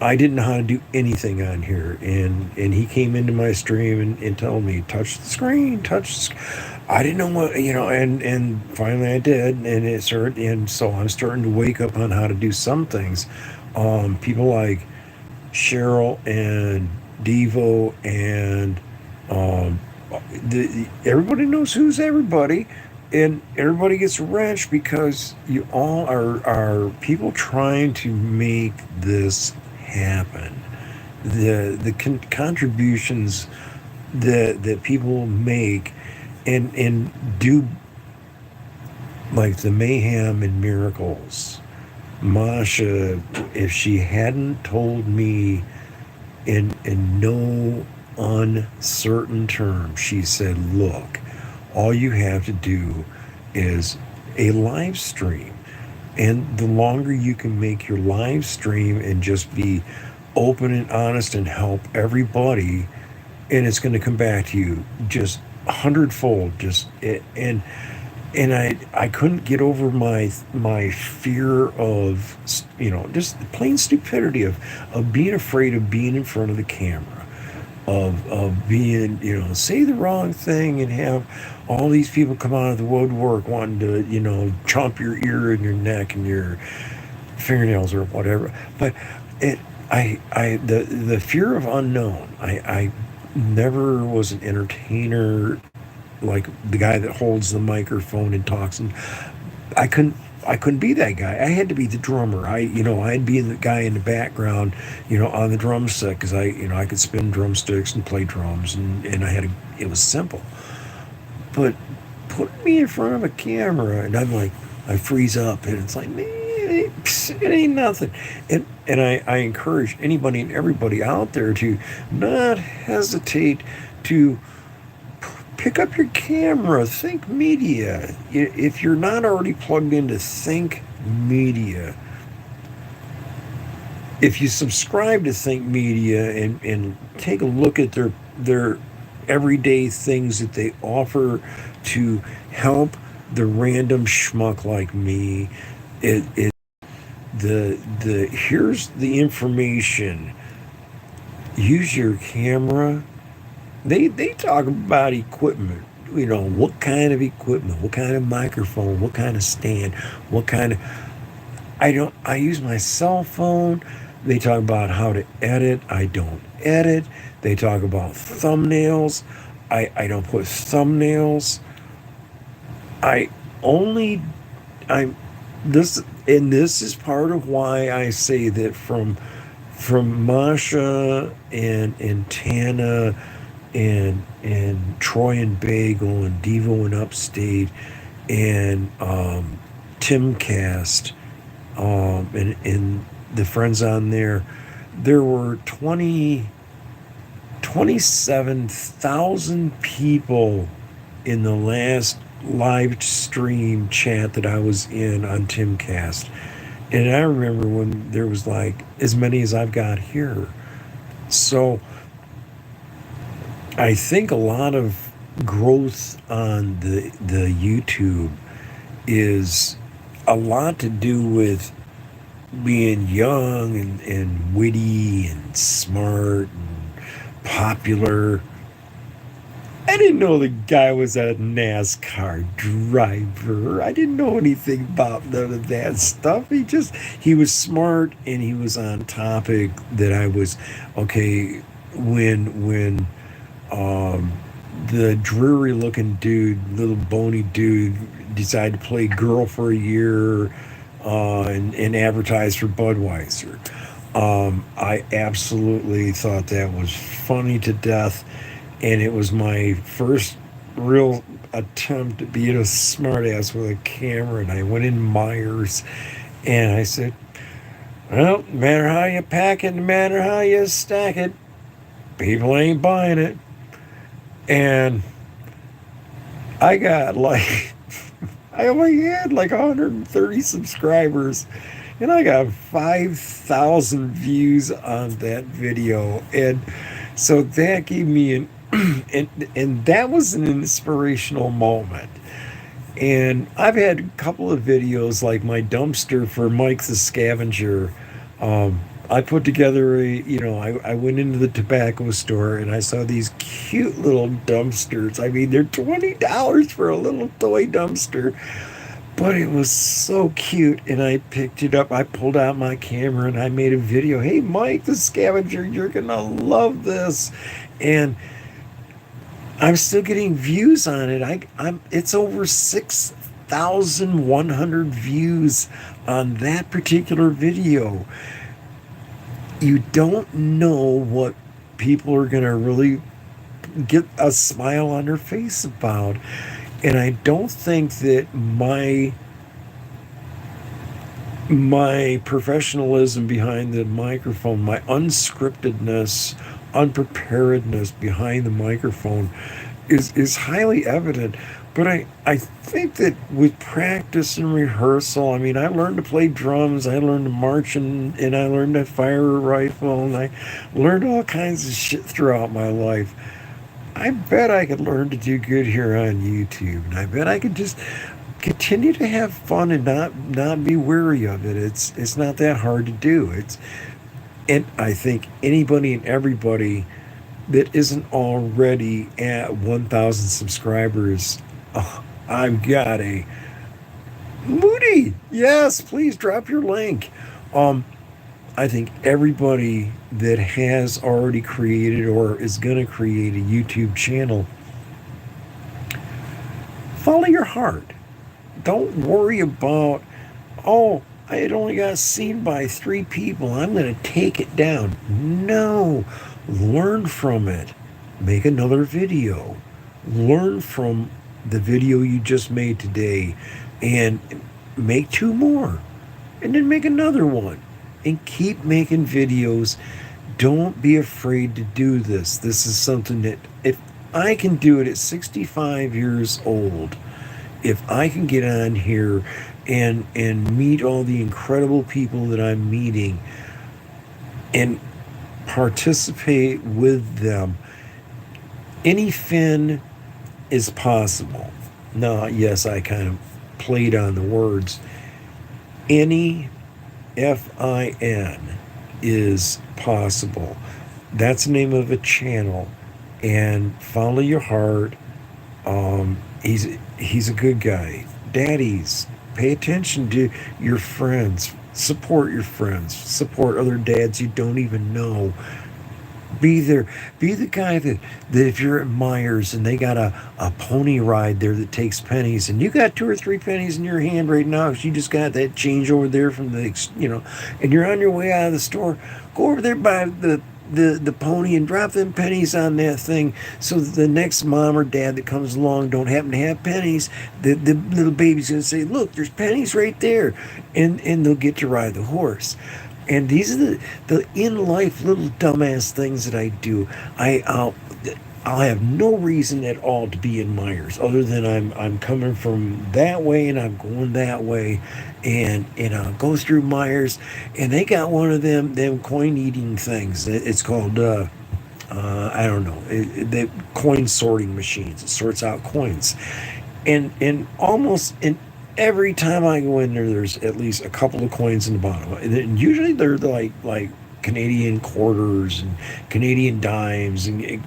I didn't know how to do anything on here, and he came into my stream and told me, touch the screen, touch the I didn't know what, and finally I did, and it started, and so I'm starting to wake up on how to do some things. People like Cheryl and Devo and um, everybody knows who's everybody, and everybody gets wrenched because you all are people trying to make this happen. The contributions that people make and do, like the mayhem and miracles. Masha, if she hadn't told me in no uncertain terms, she said, look, all you have to do is a live stream. And the longer you can make your live stream and just be open and honest and help everybody, and it's going to come back to you just 100-fold. And I couldn't get over my fear of just plain stupidity of being afraid of being in front of the camera. of being, say the wrong thing and have all these people come out of the woodwork wanting to, chomp your ear and your neck and your fingernails or whatever. But it, the fear of unknown. I never was an entertainer like the guy that holds the microphone and talks, and I couldn't. I couldn't be that guy. I had to be the drummer. I'd be the guy in the background, on the drum set because I could spin drumsticks and play drums, and it was simple. But put me in front of a camera, and I'm like, I freeze up, and it's like, man, it ain't nothing. And I encourage anybody and everybody out there to not hesitate to pick up your camera, Think Media. If you're not already plugged into Think Media, if you subscribe to Think Media and take a look at their everyday things that they offer to help the random schmuck like me, it the here's the information. Use your camera. They talk about equipment. What kind of equipment, what kind of microphone, what kind of stand, what kind of I use my cell phone. They talk about how to edit. I don't edit. They talk about thumbnails. I don't put thumbnails. I only I'm this and this is part of why I say that from Masha and Tana and Troy and Bagel and Devo and Upstate and Timcast and the friends on there. There were 27,000 people in the last live stream chat that I was in on Timcast. And I remember when there was like as many as I've got here. So I think a lot of growth on the YouTube is a lot to do with being young and witty and smart and popular. I didn't know the guy was a NASCAR driver. I didn't know anything about none of that stuff. He was smart and he was on topic that I was okay when um the dreary looking dude, little bony dude, decided to play girl for a year and advertise for Budweiser. I absolutely thought that was funny to death, and it was my first real attempt at being a smartass with a camera. And I went in Myers, and I said, "Well, no matter how you pack it, no matter how you stack it, people ain't buying it." And I got like I only had like 130 subscribers, and I got 5,000 views on that video. And so that gave me an and that was an inspirational moment. And I've had a couple of videos like my dumpster for Mike the Scavenger. I put together I went into the tobacco store and I saw these cute little dumpsters. I mean, they're $20 for a little toy dumpster, but it was so cute. And I picked it up. I pulled out my camera and I made a video. Hey, Mike the Scavenger, you're going to love this. And I'm still getting views on it. It's over 6,100 views on that particular video. You don't know what people are going to really get a smile on their face about. And I don't think that my professionalism behind the microphone, my unscriptedness, unpreparedness behind the microphone is highly evident. But I think that with practice and rehearsal, I mean, I learned to play drums, I learned to march, and I learned to fire a rifle, and I learned all kinds of shit throughout my life. I bet I could learn to do good here on YouTube, and I bet I could just continue to have fun and not be weary of it. It's not that hard to do. And I think anybody and everybody that isn't already at 1,000 subscribers. Oh, I've got a Moody. Yes, please drop your link. Um, I think everybody that has already created or is going to create a YouTube channel, follow your heart. Don't worry about, oh, it only got seen by 3 people. I'm going to take it down. No, learn from it. Make another video. Learn from the video you just made today and make 2 more. And then make another one. And keep making videos. Don't be afraid to do this. This is something that if I can do it at 65 years old, if I can get on here and meet all the incredible people that I'm meeting and participate with them, anything is possible. Now, yes, I kind of played on the words. Any FIN is possible. That's the name of a channel. And follow your heart. He's a good guy. Daddies, pay attention to your friends. Support your friends. Support other dads you don't even know. Be there. Be the guy that if you're at Myers and they got a pony ride there that takes pennies and you got 2 or 3 pennies in your hand right now because you just got that change over there from and you're on your way out of the store, go over there by the pony and drop them pennies on that thing so that the next mom or dad that comes along don't happen to have pennies. The little baby's going to say, look, there's pennies right there. And they'll get to ride the horse. And these are the in life little dumbass things that I do. I'll have no reason at all to be in Myers other than I'm coming from that way and I'm going that way, and I'll go through Myers and they got one of them coin eating things. It's called I don't know, the coin sorting machines. It sorts out coins, and almost in every time I go in there, there's at least a couple of coins in the bottom, and usually they're like Canadian quarters and Canadian dimes and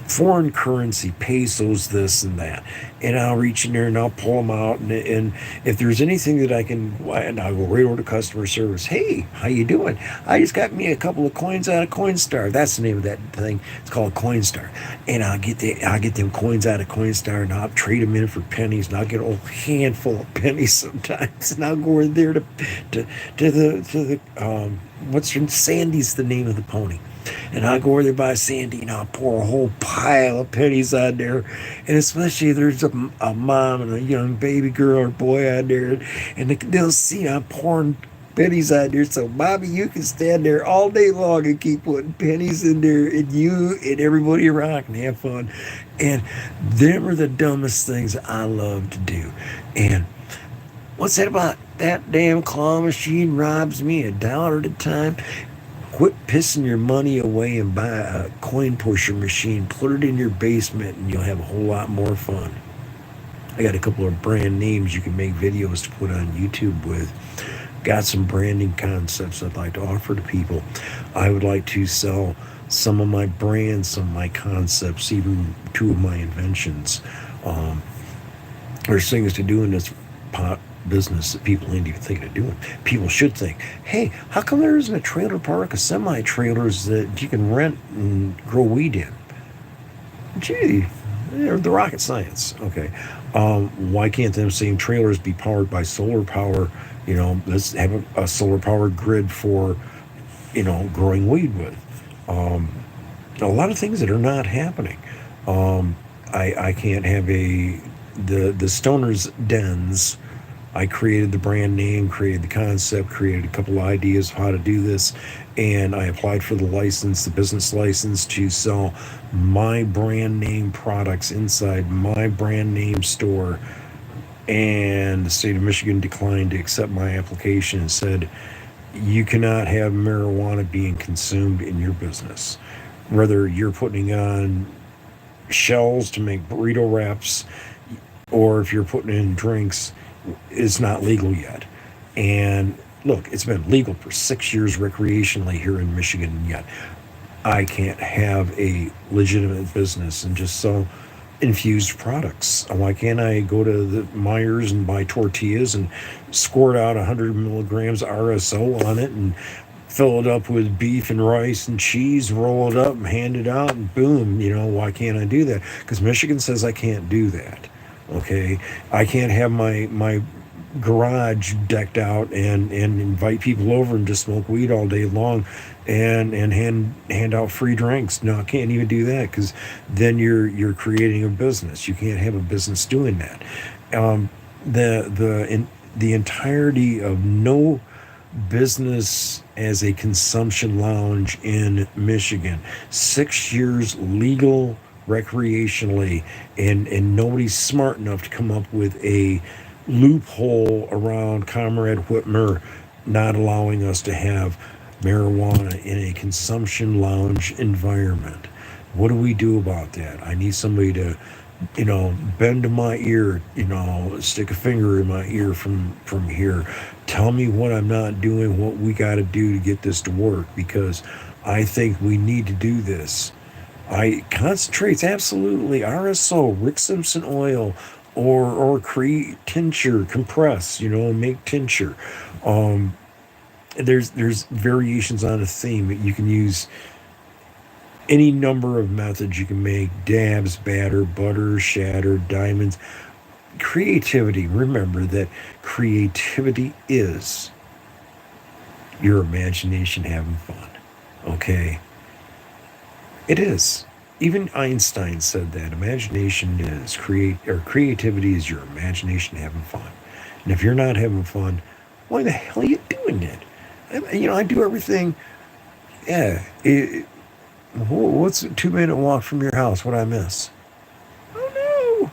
foreign currency, pesos, this and that. And I'll reach in there and I'll pull them out, and if there's anything that I can, and I'll go right over to customer service. Hey, how you doing? I just got me a couple of coins out of Coinstar. That's the name of that thing. It's called Coinstar. And I'll get them coins out of Coinstar and I'll trade them in for pennies, and I'll get a whole handful of pennies sometimes, and I'll go in there to the what's your Sandy's the name of the pony. And I'll go over there by Sandy and I'll pour a whole pile of pennies on there. And especially if there's a mom and a young baby girl or boy on there, and they'll see I'm pouring pennies on there. So, Bobby, you can stand there all day long and keep putting pennies in there, and you and everybody around can have fun. And them are the dumbest things I love to do. And what's that about? That damn claw machine robs me $1 at a time. Quit pissing your money away and buy a coin pusher machine. Put it in your basement and you'll have a whole lot more fun. I got a couple of brand names you can make videos to put on YouTube with. Got some branding concepts I'd like to offer to people. I would like to sell some of my brands, some of my concepts, even 2 of my inventions. There's things to do in this business that people ain't even thinking of doing. People should think, hey, how come there isn't a trailer park of semi-trailers that you can rent and grow weed in? Gee, the rocket science. Okay. Why can't them same trailers be powered by solar power? Let's have a solar powered grid for, growing weed with. A lot of things that are not happening. I can't have the Stoner's Dens. I created the brand name, created the concept, created a couple of ideas of how to do this, and I applied for the license, the business license, to sell my brand name products inside my brand name store. And the state of Michigan declined to accept my application and said, you cannot have marijuana being consumed in your business. Whether you're putting on shells to make burrito wraps or if you're putting in drinks, it's not legal yet. And look, it's been legal for 6 years recreationally here in Michigan yet. I can't have a legitimate business and just sell infused products. Why can't I go to the Myers and buy tortillas and squirt out 100 milligrams RSO on it and fill it up with beef and rice and cheese, roll it up and hand it out, and boom, why can't I do that? Because Michigan says I can't do that. Okay, I can't have my garage decked out and invite people over and just smoke weed all day long and hand out free drinks. No, I can't even do that, because then you're creating a business. You can't have a business doing that. The entirety of no business as a consumption lounge in Michigan, 6 years legal recreationally, and nobody's smart enough to come up with a loophole around Comrade Whitmer not allowing us to have marijuana in a consumption lounge environment. What do we do about that? I need somebody to, bend to my ear, stick a finger in my ear from here. Tell me what I'm not doing, what we got to do to get this to work, because I think we need to do this. I concentrates, absolutely, RSO, Rick Simpson oil, or create tincture, compress, and make tincture. There's variations on a theme. You can use any number of methods. You can make dabs, batter, butter, shatter, diamonds. Creativity. Remember that creativity is your imagination having fun. Okay? It is. Even Einstein said that imagination is creativity is your imagination having fun. And if you're not having fun, why the hell are you doing it? I do everything. Yeah. What's a 2-minute walk from your house? What I miss? Oh no!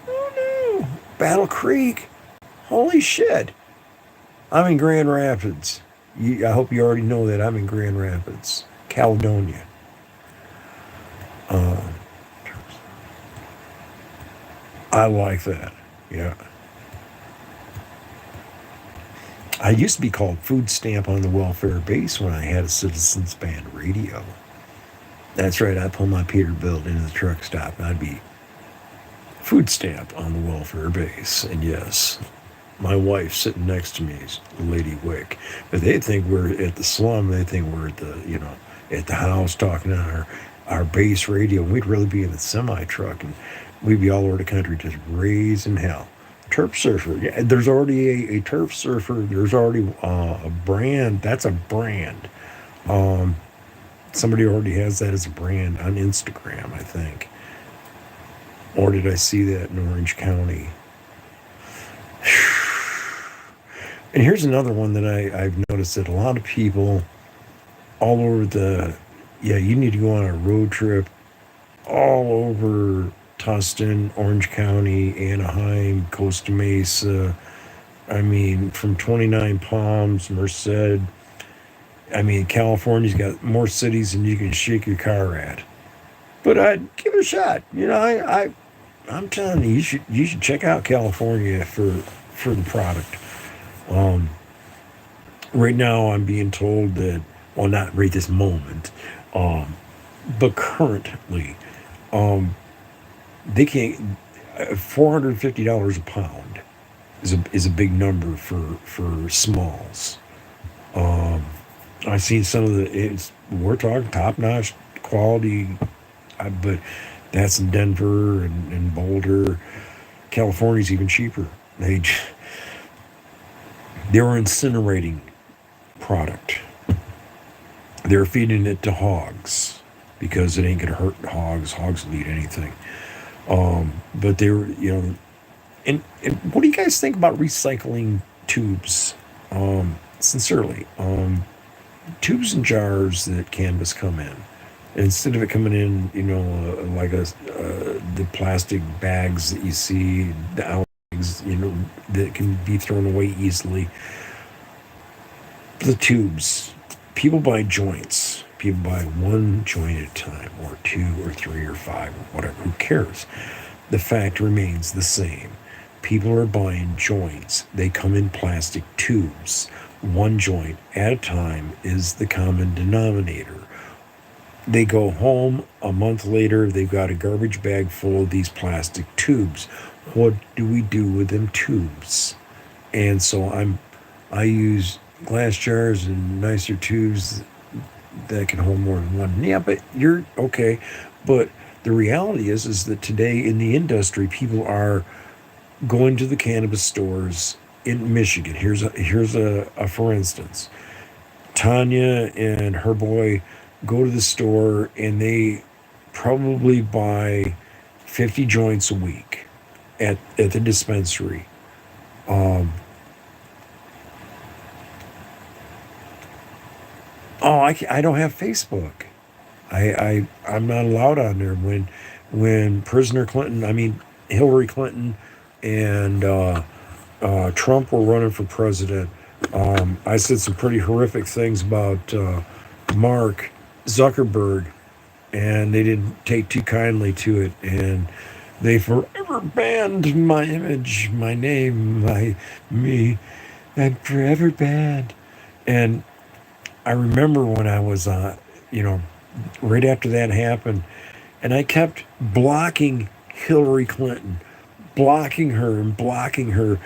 Oh no! Battle Creek. Holy shit! I'm in Grand Rapids. I hope you already know that I'm in Grand Rapids, Caledonia. Uh, I like that. Yeah. I used to be called Food Stamp on the Welfare Base when I had a Citizens Band radio. That's right, I'd pull my Peterbilt into the truck stop and I'd be Food Stamp on the Welfare Base. And yes, my wife sitting next to me is Lady Wick. But they think we're at the slum. They think we're at at the house talking on our base radio. We'd really be in the semi truck, and we'd be all over the country just raising hell. Turf Surfer. Yeah, there's already a Turf Surfer. There's already a brand. That's a brand. Somebody already has that as a brand on Instagram, I think. Or did I see that in Orange County? And here's another one that I've noticed that a lot of people all over you need to go on a road trip all over Tustin, Orange County, Anaheim, Costa Mesa. I mean, from 29 Palms, Merced. I mean, California's got more cities than you can shake your car at. But I'd give it a shot. I'm telling you, you should check out California for the product. Um, right now, I'm being told that, well, not right this moment, but currently, they can't. $450 a pound is a big number for smalls. Um, I've seen some of we're talking top notch quality, but that's in Denver and Boulder. California's even cheaper. They were incinerating product. They're feeding it to hogs because it ain't gonna hurt hogs. Hogs will eat anything. But they were, and what do you guys think about recycling tubes? Sincerely, tubes and jars that cannabis come in, instead of it coming in, like the plastic bags that you see, the bags, that can be thrown away easily. The tubes, people buy joints. People buy one joint at a time, or two, or three, or five, or whatever. Who cares? The fact remains the same. People are buying joints. They come in plastic tubes. One joint at a time is the common denominator. They go home a month later, they've got a garbage bag full of these plastic tubes. What do we do with them tubes? And so I use glass jars and nicer tubes that can hold more than one. Yeah, but you're okay. But the reality is that today in the industry, people are going to the cannabis stores in Michigan. Here's a for instance. Tanya and her boy go to the store and they probably buy 50 joints a week at the dispensary. Um, I don't have Facebook. I'm not allowed on there. When prisoner Clinton, I mean Hillary Clinton, and Trump were running for president, I said some pretty horrific things about Mark Zuckerberg, and they didn't take too kindly to it, and they forever banned my image, my name, me, and forever banned. And I remember when I was, you know, right after that happened, and I kept blocking Hillary Clinton, blocking her and blocking her.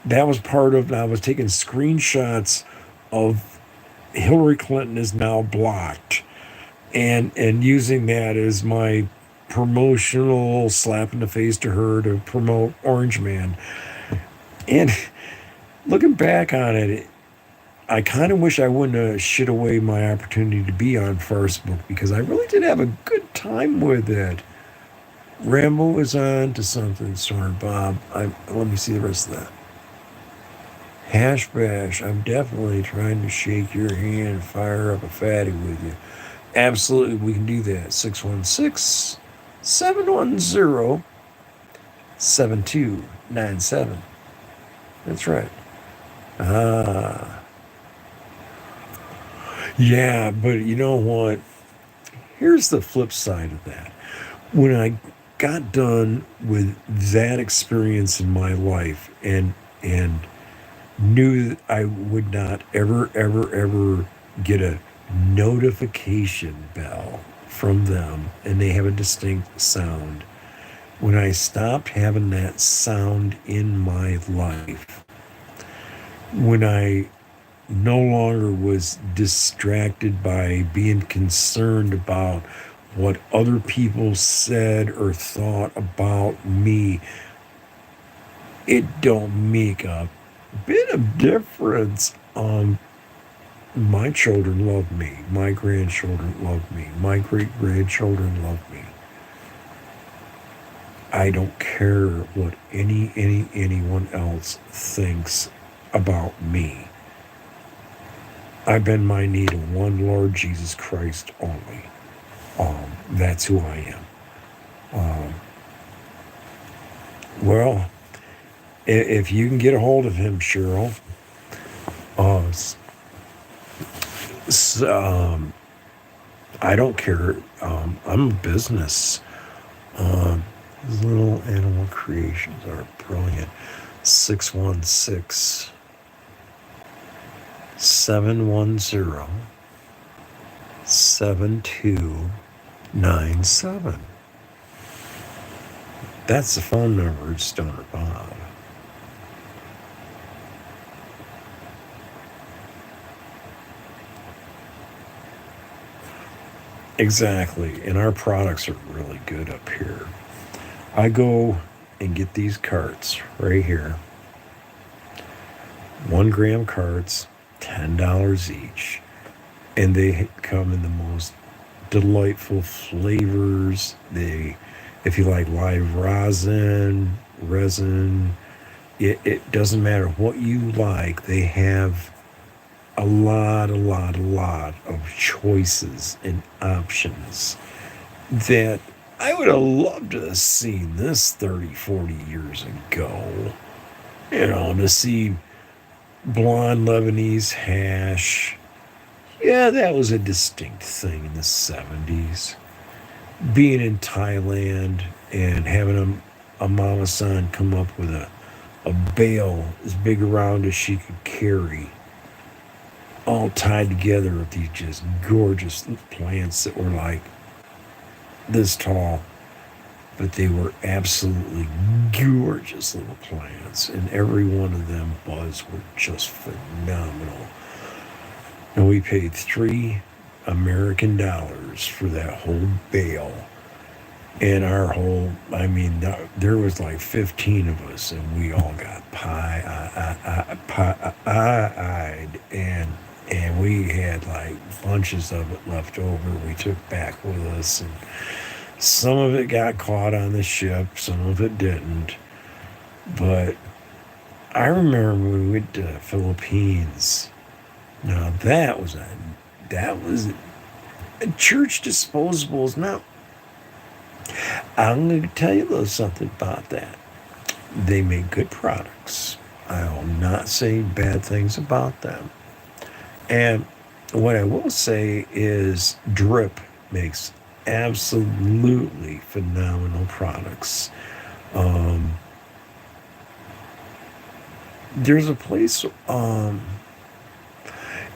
That was part of, I was taking screenshots of Hillary Clinton is now blocked, and using that as my promotional slap in the face to her to promote Orange Man. And looking back on it, I kind of wish I wouldn't have shit away my opportunity to be on Facebook because I really did have a good time with it. Rambo was on to something, Storm Bob. Let me see the rest of that. Hash Bash, I'm definitely trying to shake your hand and fire up a fatty with you. Absolutely, we can do that. 616 710 7297. That's right. Ah. Yeah, but you know what? Here's the flip side of that. When I got done with that experience in my life and knew that I would not ever get a notification bell from them and they have a distinct sound. When I stopped having that sound in my life, when I no longer was distracted by being concerned about what other people said or thought about me, it don't make a bit of difference. My children love me. My grandchildren love me. My great grandchildren love me. I don't care what anyone else thinks about me. I bend my knee to one Lord Jesus Christ only. That's who I am. Well, if you can get a hold of him, Cheryl, uh, I don't care. I'm a business. These little animal creations are brilliant. 616 710 7297. That's the phone number at Stoner Bob. Exactly. And our products are really good up here. I go and get these carts right here. 1 gram carts, $10 each. And they come in the most delightful flavors. If you like live resin, it doesn't matter what you like. They have a lot of choices and options that I would have loved to have seen this 30, 40 years ago. To see blonde Lebanese hash. Yeah, that was a distinct thing in the 70s. Being in Thailand and having a mama san come up with a bale as big around as she could carry. all tied together with these just gorgeous plants that were like this tall, but they were absolutely gorgeous little plants, and every one of them buds were just phenomenal. And we paid $3 American for that whole bale. And our whole, I mean, there was like 15 of us, and we all got pie-eyed, and we had like bunches of it left over. We took back with us, and some of it got caught on the ship, some of it didn't. But I remember when we went to the Philippines. Now that was church disposables. Now I'm going to tell you a little something about that. They make good products. I will not say bad things about them. And what I will say is Drip makes absolutely phenomenal products. There's a place,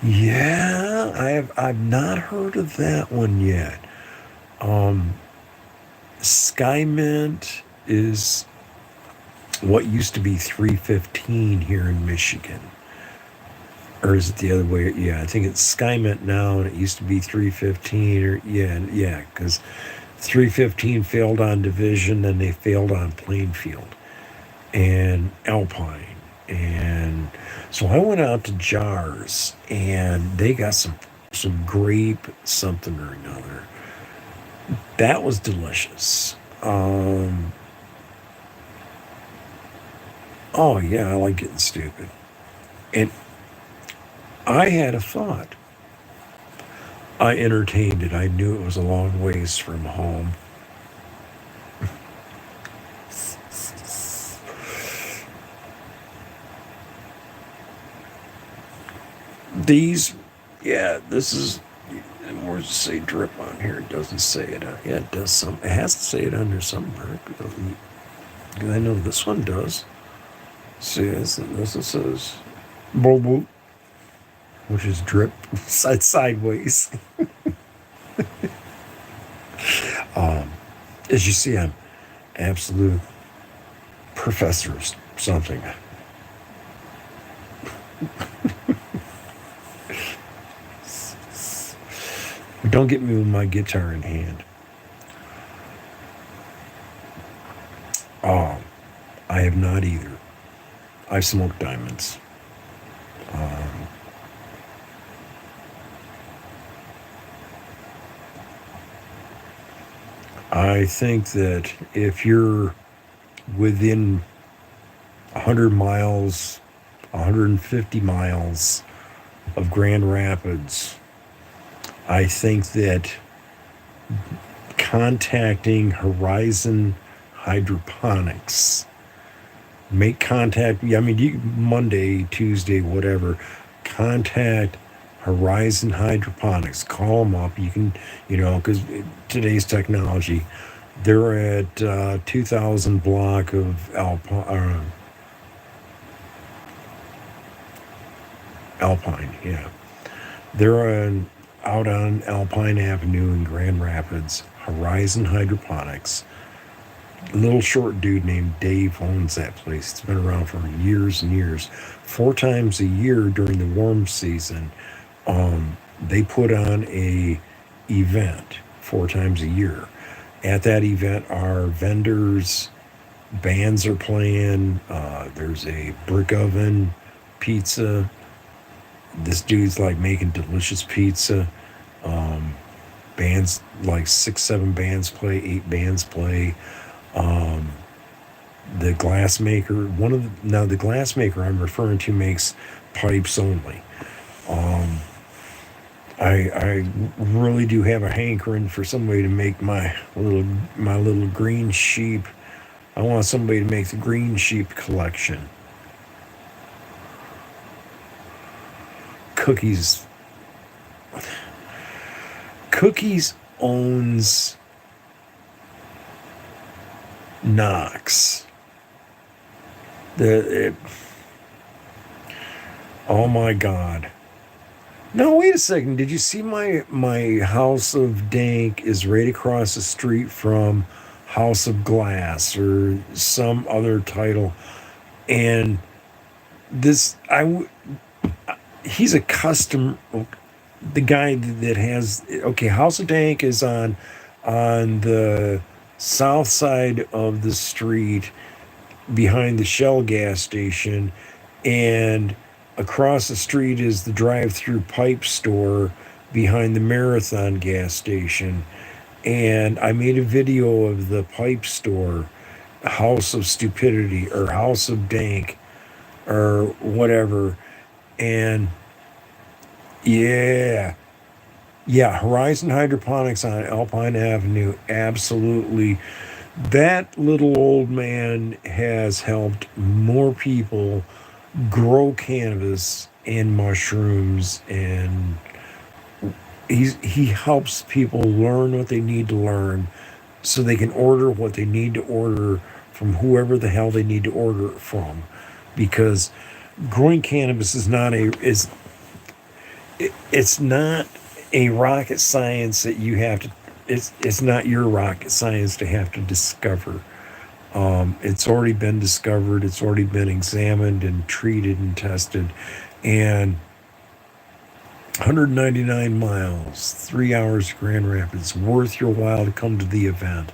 yeah, I've not heard of that one yet. Sky Mint is what used to be 315 here in Michigan. Or is it the other way? Yeah, I think it's Sky Mint now, and it used to be 315. Or yeah, because 315 failed on Division, and they failed on Plainfield and Alpine. And so I went out to Jars, and they got some grape something or another. That was delicious. Oh yeah, I like getting stupid. And I had a thought. I entertained it. I knew it was a long ways from home. These, yeah, this is, where does it say Drip on here? It doesn't say it. Yeah, it does some. It has to say it under somewhere. Because I know this one does. See, this says Bobo, which is Drip sideways. As you see, I'm absolute professor of something. Don't get me with my guitar in hand. I have not either. I smoke diamonds. I think that if you're within 100 miles, 150 miles of Grand Rapids, I think that contacting Horizon Hydroponics, make contact. I mean, Monday, Tuesday, whatever, contact Horizon Hydroponics. Call them up. You can, because today's technology, they're at 2000 block of Alpine. Yeah, they're out on Alpine Avenue in Grand Rapids. Horizon Hydroponics. A little short dude named Dave owns that place. It's been around for years and years. 4 times a year during the warm season, they put on a event 4 times a year. At that event are vendors, bands are playing, there's a brick oven, pizza. This dude's like making delicious pizza. Bands, like 6-7 bands play, 8 bands play. The glass maker, the glass maker I'm referring to makes pipes only. I really do have a hankering for somebody to make my little green sheep. I want somebody to make the green sheep collection. Cookies owns Knox. Oh my God. No, wait a second. Did you see my House of Dank is right across the street from House of Glass or some other title, and this he's a custom. The guy that has okay, House of Dank is on the south side of the street behind the Shell gas station, and across the street is the drive-through pipe store behind the Marathon gas station. And I made a video of the pipe store, House of Stupidity or House of Dank or whatever. And yeah, yeah, Horizon Hydroponics on Alpine Avenue, absolutely. That little old man has helped more people grow cannabis and mushrooms, and he helps people learn what they need to learn so they can order what they need to order from whoever the hell they need to order it from, because growing cannabis is not a is it's not a rocket science that you have to it's not your rocket science to have to discover. It's already been discovered, it's already been examined and treated and tested, and 199 miles, 3 hours to Grand Rapids, worth your while to come to the event.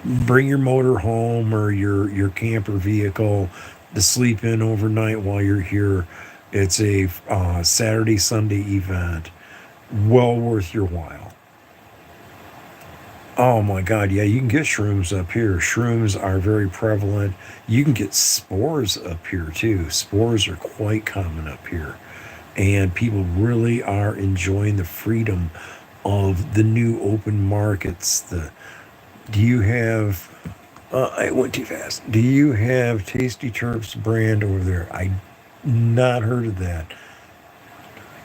Bring your motor home or your camper vehicle to sleep in overnight while you're here. It's a Saturday, Sunday event. Well worth your while. Oh my God, yeah, you can get shrooms up here. Shrooms are very prevalent. You can get spores up here too. Spores are quite common up here. And people really are enjoying the freedom of the new open markets. Do you have, I went too fast. Do you have Tasty Terps brand over there? I not heard of that.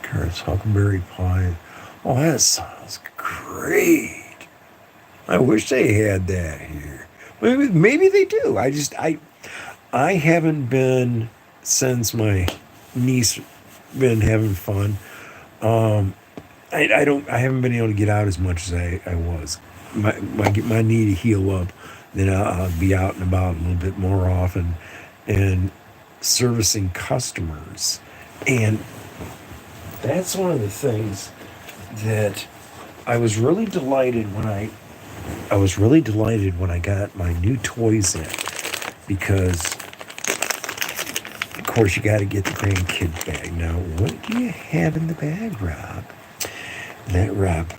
Carrots, huckleberry pie. Oh, that sounds great. I wish they had that here. Maybe they do. I haven't been since my niece been having fun. Um, I haven't been able to get out as much as I was. My knee to heal up, then I'll be out and about a little bit more often, and servicing customers, and that's one of the things that I was really delighted when I got my new toys in, because of course you got to get the grandkid bag. Now, what do you have in the bag, Rob? Let Rob.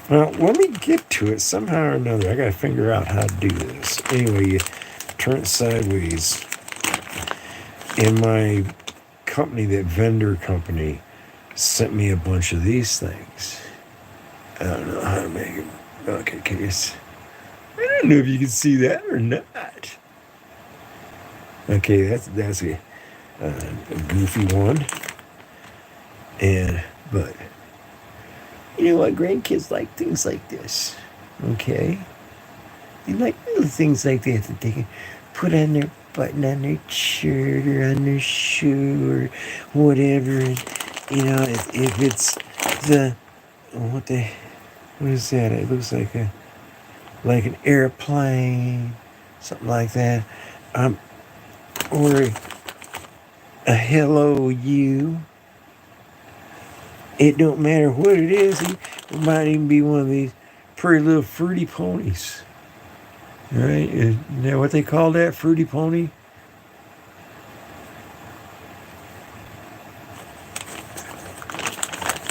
Well, let me get to it somehow or another. I got to figure out how to do this. Anyway, you turn it sideways. In my company, that vendor company, sent me a bunch of these things. I don't know how to make them. Okay, I don't know if you can see that or not. Okay, that's a goofy one. But you know what? Grandkids like things like this. Okay, they like little things like that that they can put on their button on their shirt or on their shoe or whatever. And, if it's what is that? It looks like an airplane, something like that. Or a hello you. It don't matter what it is. It might even be one of these pretty little fruity ponies. Right? Is that what they call that? Fruity pony?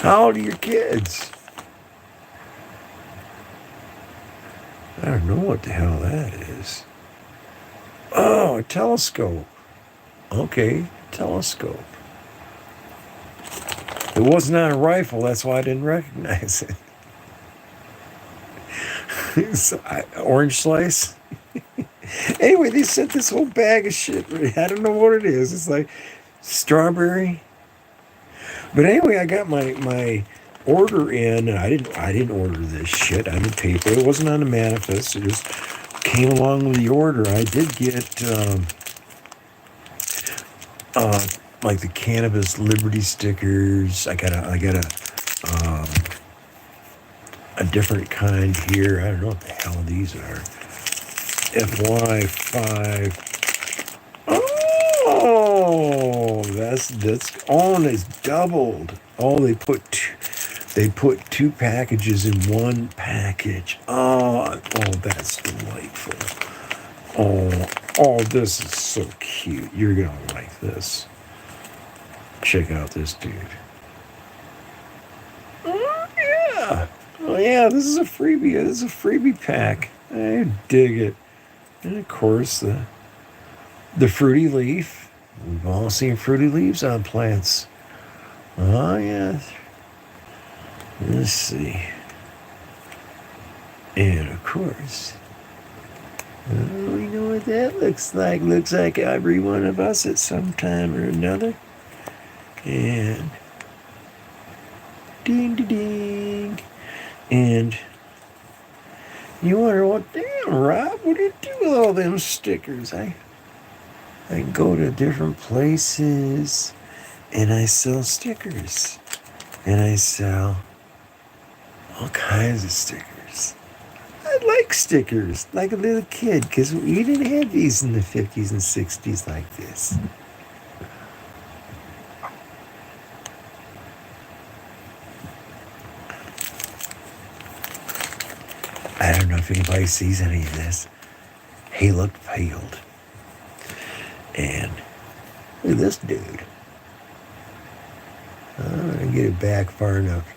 How old are your kids? I don't know what the hell that is. Oh, a telescope. Okay, telescope. It was not a rifle, that's why I didn't recognize it. Orange slice. Anyway, they sent this whole bag of shit. I don't know what it is. It's like strawberry. But anyway, I got my order in, and I didn't order this shit. I didn't pay for it. It wasn't on the manifest. It just came along with the order. I did get like the Cannabis Liberty stickers. I got um, a different kind here. I don't know what the hell these are. FY5. Oh, that's on is doubled. Oh, they put two packages in one package. Oh, that's delightful. Oh, this is so cute. You're gonna like this. Check out this dude. Oh yeah. Oh yeah, this is a freebie. This is a freebie pack. I dig it. And of course the fruity leaf. We've all seen fruity leaves on plants. Oh yeah. Let's see. And of course, we know what that looks like. Looks like every one of us at some time or another. And ding ding ding. And you wonder what, damn, Rob, what do you do with all them stickers? I go to different places and I sell stickers. And I sell all kinds of stickers. I like stickers like a little kid because we didn't have these in the 50s and 60s like this. I don't know if anybody sees any of this. He looked paled. And look at this dude. I'm going to get it back far enough.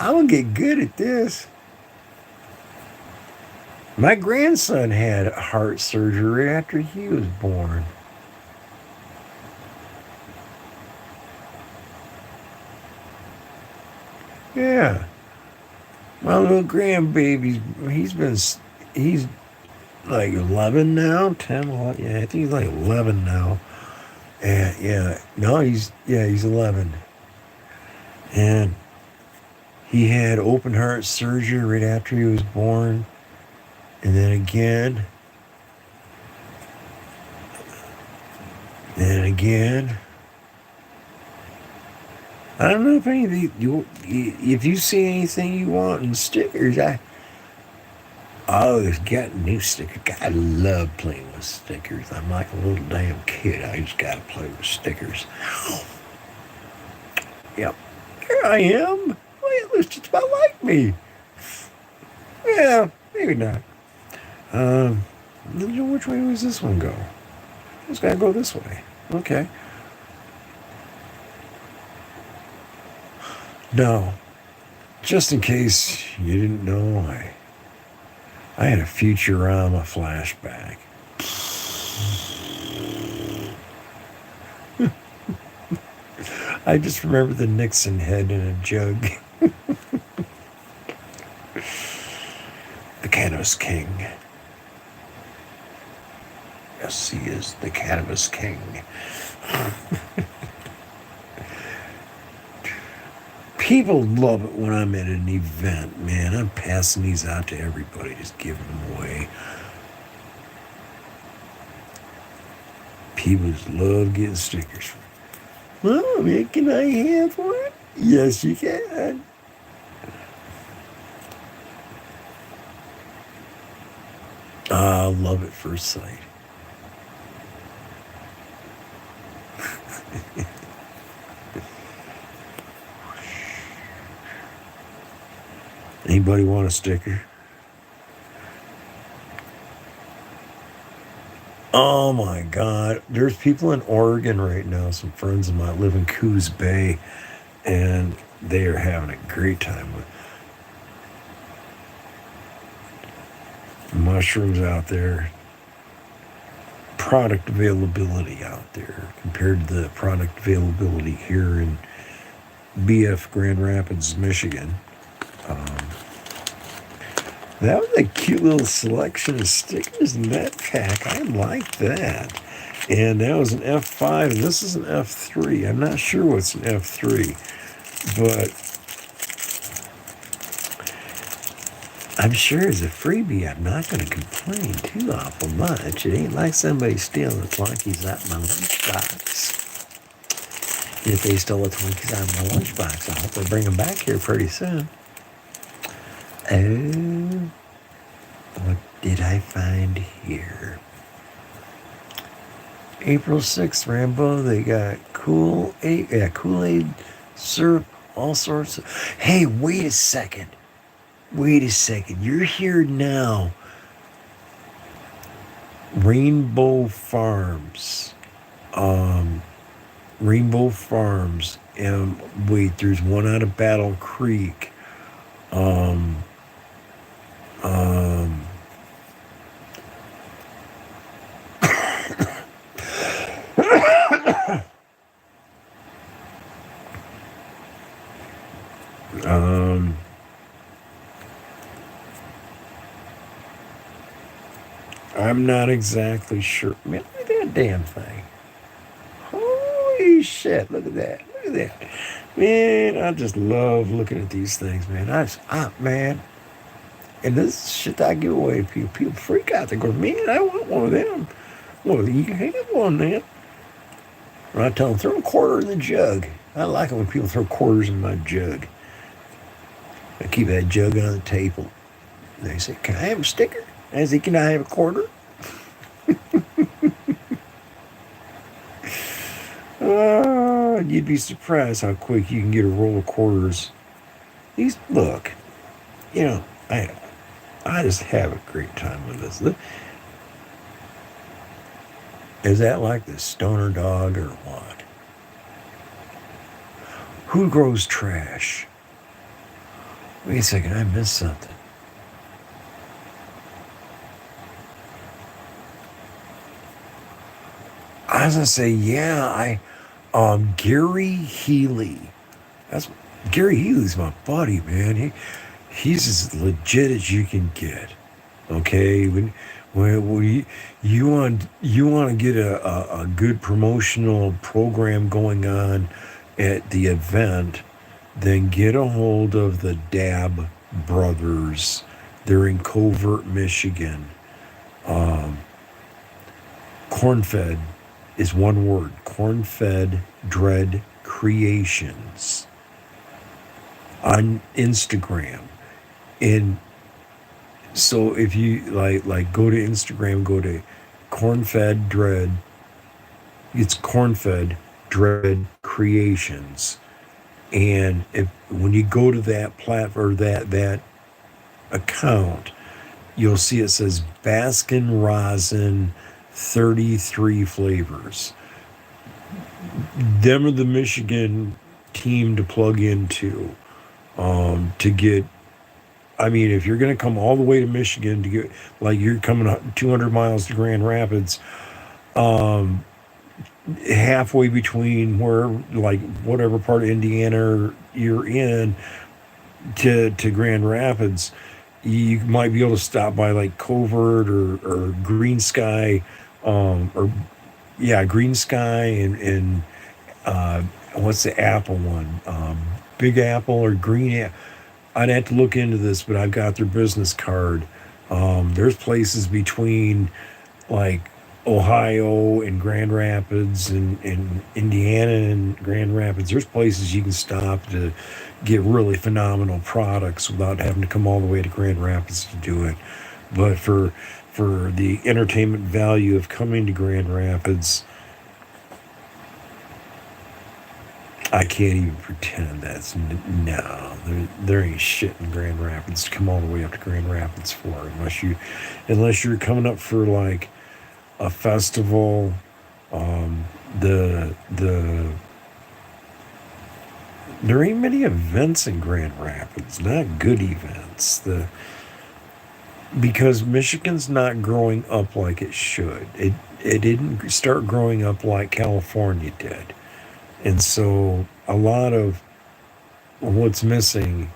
I'm going to get good at this. My grandson had heart surgery after he was born. Yeah. My little grandbaby, he's like 11 now, 10, 11, yeah, I think he's like 11 now. And yeah, no, he's 11. And he had open heart surgery right after he was born. And then again. And again. I don't know if any of if you see anything you want in stickers, I always got new stickers. I love playing with stickers. I'm like a little damn kid. I just gotta play with stickers. Yep. Here I am. Well, it looks just about like me. Yeah, maybe not. Which way does this one go? It's gotta go this way. Okay. No, just in case you didn't know, I had a Futurama flashback. I just remember the Nixon head in a jug. The Cannabis King. Yes, he is the Cannabis King. People love it when I'm at an event, man. I'm passing these out to everybody, just giving them away. People just love getting stickers. Well, man, can I have one? Yes, you can. I love at first sight. Anybody want a sticker? Oh my God. There's people in Oregon right now, some friends of mine live in Coos Bay, and they are having a great time with mushrooms out there. Product availability out there compared to the product availability here in BF Grand Rapids, Michigan. That was a cute little selection of stickers in that pack. I like that. And that was an F5, and this is an F3. I'm not sure what's an F3, but I'm sure as a freebie, I'm not going to complain too awful much. It ain't like somebody stealing the flunkies out my lunchbox. If they stole a Twinkies out of my lunchbox, I hope they bring them back here pretty soon. Oh, what did I find here? April 6th, Rambo. They got Kool-Aid, syrup, all sorts of. Hey, wait a second. You're here now. Rainbow Farms. Rainbow Farms. And wait, there's one out of Battle Creek. Um, um, um, I'm not exactly sure. Man, look at that damn thing. Holy shit, look at that. Look at that. Man, I just love looking at these things, man. Man. And this is shit that I give away to people. People freak out. They go, man, I want one of them. Well, you can have one, man. And I tell them, throw a quarter in the jug. I like it when people throw quarters in my jug. I keep that jug on the table. And they say, can I have a sticker? I say, can I have a quarter? You'd be surprised how quick you can get a roll of quarters. Look, I just have a great time with this. Is that like the stoner dog or what? Who grows trash? Wait a second, I missed something. I was gonna say, Gary Healy. Gary Healy's my buddy, man. He's as legit as you can get. Okay, when you want to get a good promotional program going on at the event, then get a hold of the Dab brothers. They're in Covert, Michigan. Cornfed is one word. Cornfed Dread Creations on Instagram. And so if you like go to Instagram, go to Cornfed Dread. It's Cornfed Dread Creations. And when you go to that platform, that account, you'll see it says Baskin Rosin 33 flavors. Them are the Michigan team to plug into to get. I mean, if you're going to come all the way to Michigan to get, like you're coming 200 miles to Grand Rapids, halfway between where, like, whatever part of Indiana you're in to Grand Rapids, you might be able to stop by like Covert or Green Sky, Green Sky and what's the Apple one? Big Apple or Green Apple. I'd have to look into this, but I've got their business card. There's places between like Ohio and Grand Rapids and Indiana and Grand Rapids. There's places you can stop to get really phenomenal products without having to come all the way to Grand Rapids to do it. But for the entertainment value of coming to Grand Rapids, I can't even pretend that's there ain't shit in Grand Rapids to come all the way up to Grand Rapids for, unless you're coming up for like a festival. There ain't many events in Grand Rapids, not good events. Because Michigan's not growing up like it should. It didn't start growing up like California did. And so a lot of what's missing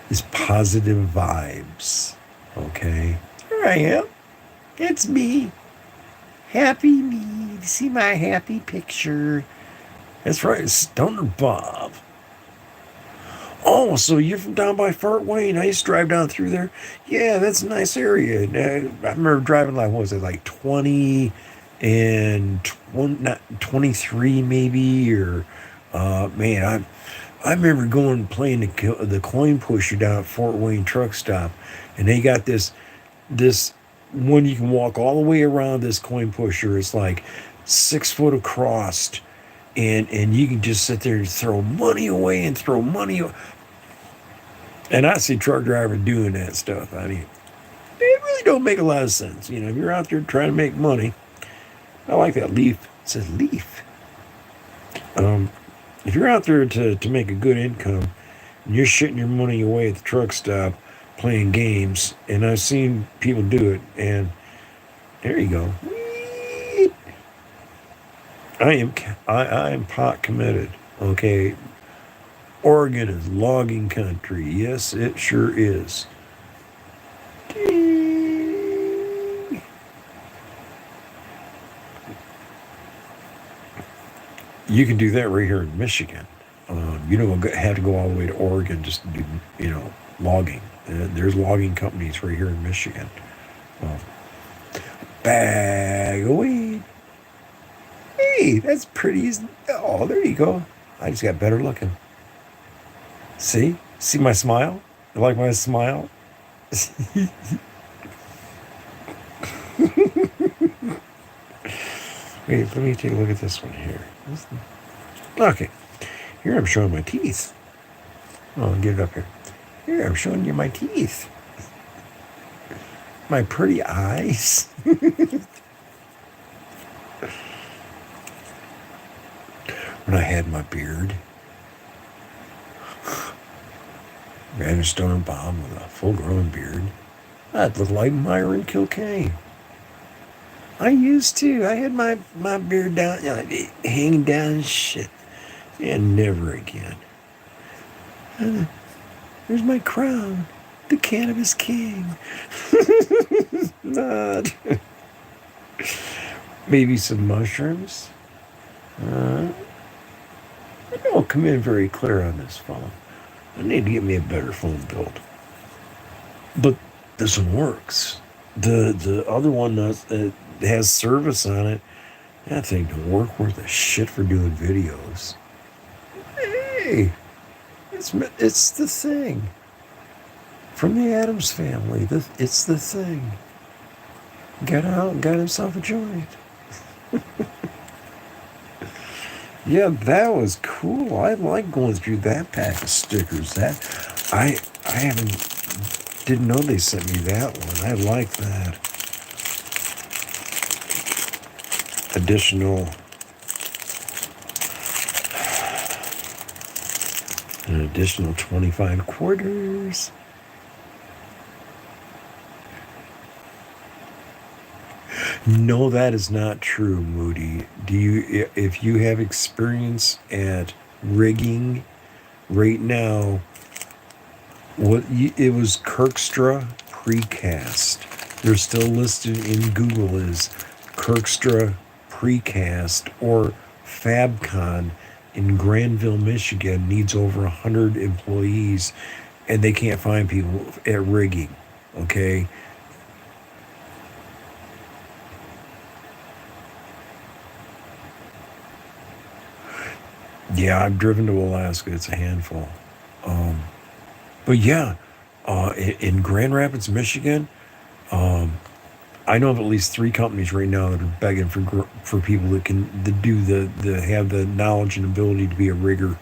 is positive vibes. Okay? Here I am. It's me. Happy me. See my happy picture. That's right, Stoner Bob. Oh, so you're from down by Fort Wayne. I used to drive down through there. Yeah, that's a nice area. I remember driving like 20 and 23 maybe, or man, I remember going and playing the coin pusher down at Fort Wayne truck stop, and they got this one you can walk all the way around this coin pusher. It's like 6 foot across, and you can just sit there and throw money away and throw money. And I see truck drivers doing that stuff. I mean, it really don't make a lot of sense. You know, if you're out there trying to make money, I like that leaf. It says leaf. If you're out there to make a good income, and you're shitting your money away at the truck stop playing games, and I've seen people do it, and there you go. I am pot committed. Okay, Oregon is logging country. Yes, it sure is. You can do that right here in Michigan. You don't have to go all the way to Oregon just to do, logging. There's logging companies right here in Michigan. Bag of weed. Hey, that's pretty. Oh, there you go. I just got better looking. See? See my smile? You like my smile? Wait, let me take a look at this one here. Okay. Here I'm showing my teeth. Oh, get it up here. Here I'm showing you my teeth. My pretty eyes. When I had my beard. Brandon Stoner Bob with a full-grown beard. I'd look like Myron Kilkenny. I used to. I had my beard down, hanging down and shit. And never again. There's my crown. The Cannabis King. Not. Maybe some mushrooms. I don't come in very clear on this phone. I need to get me a better phone build. But this one works. The other one that has service on it, that thing don't work worth a shit for doing videos. Hey, it's the thing. From the Addams Family, it's the thing. Got out and got himself a joint. Yeah, that was cool. I like going through that pack of stickers. That I didn't know they sent me that one. I like that. An additional 25 quarters. No, that is not true, Moody. If you have experience at rigging right now, it was Kirkstra Precast. They're still listed in Google as Kirkstra Precast, or Fabcon in Granville, Michigan, needs over 100 employees, and they can't find people at rigging. Okay. Yeah, I've driven to Alaska. It's a handful. But yeah, in Grand Rapids, Michigan, I know of at least 3 companies right now that are begging for people that can have the knowledge and ability to be a rigger.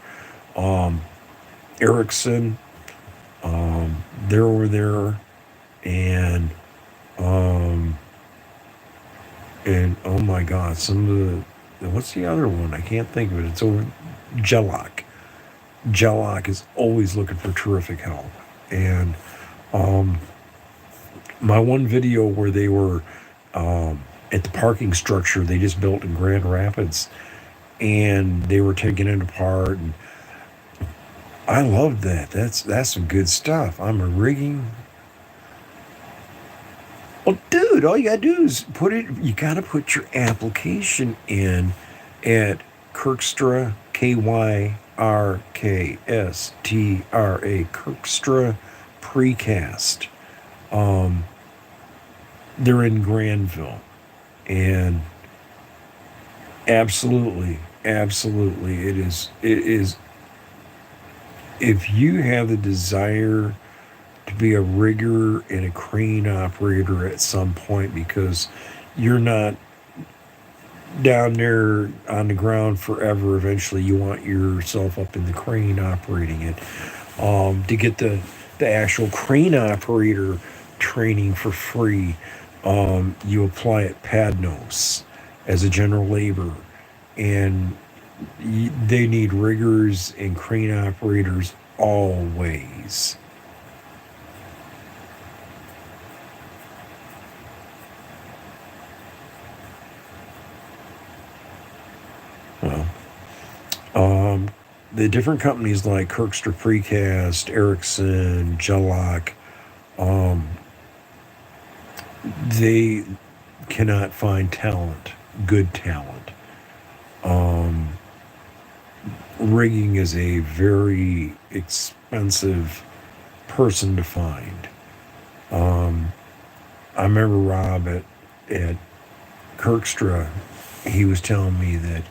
Erickson, they're over there, and oh my God, some of what's the other one? I can't think of it. It's over Gellock. Gellock is always looking for terrific help, and my one video where they were at the parking structure they just built in Grand Rapids, and they were taking it apart, and I loved that. That's some good stuff. I'm a rigging. Well, dude, all you gotta do is you gotta put your application in at Kirkstra, Kyrkstra, Kirkstra Precast. They're in Granville, and Absolutely, absolutely. It is. If you have the desire to be a rigger and a crane operator at some point, because you're not down there on the ground forever, eventually you want yourself up in the crane operating it. To get the actual crane operator training for free, you apply at Padnos as a general labor, and they need riggers and crane operators always. Well, um, the different companies like Kirkstra Precast, Erickson, Jellock, um, they cannot find talent, good talent. Um, Rigging is a very expensive person to find. Um, I remember Rob at Kirkstra, he was telling me that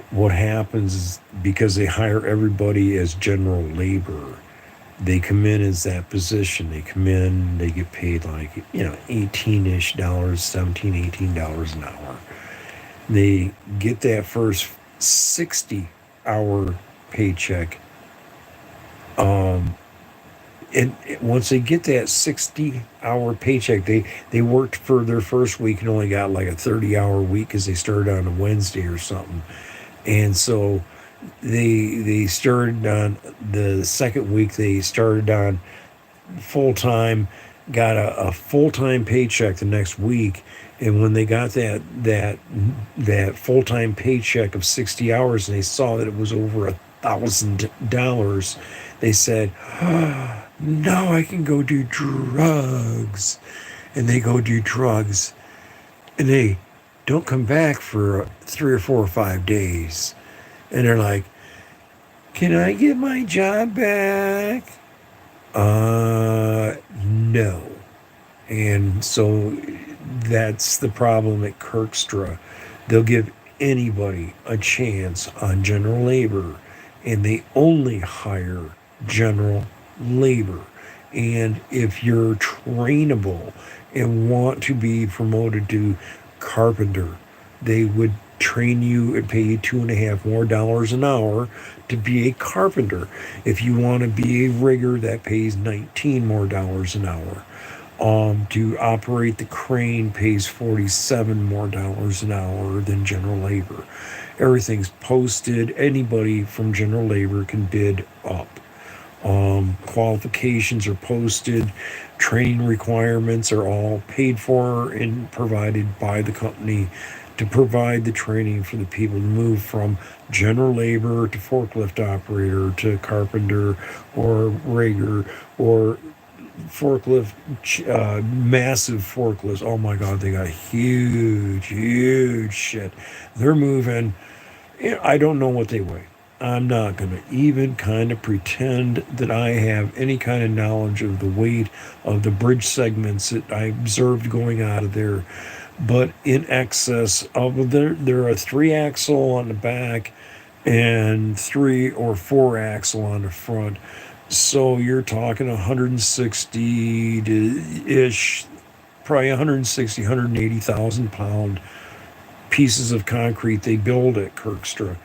what happens is because they hire everybody as general labor, they come in as that position. They come in, they get paid like, 18-ish dollars, 17, $18 an hour. They get that first 60-hour paycheck. Um, and once they get that 60-hour paycheck, they worked for their first week and only got like a 30-hour week because they started on a Wednesday or something. And so they started on the second week, they started on full time, got a full time paycheck the next week. And when they got that full time paycheck of 60 hours, and they saw that it was over $1,000, they said, oh, now I can go do drugs. And they go do drugs, and they don't come back for 3 or 4 or 5 days. And they're like, can I get my job back? No. And so that's the problem at Kirkstra. They'll give anybody a chance on general labor, and they only hire general labor. And if you're trainable and want to be promoted to carpenter, they would train you and pay you $2.50 more an hour to be a carpenter. If you want to be a rigger, that pays $19 more an hour. To operate the crane pays $47 more an hour than general labor. Everything's posted. Anybody from general labor can bid up. Qualifications are posted. Training requirements are all paid for and provided by the company to provide the training for the people to move from general labor to forklift operator to carpenter or rigger or forklift, massive forklifts. Oh my God, they got huge, huge shit. They're moving. I don't know what they weigh. I'm not going to even kind of pretend that I have any kind of knowledge of the weight of the bridge segments that I observed going out of there. But in excess of, there are 3 axle on the back and 3 or 4 axle on the front. So you're talking 160 to ish, probably 160, 180,000 pound pieces of concrete they build at Kirkstra.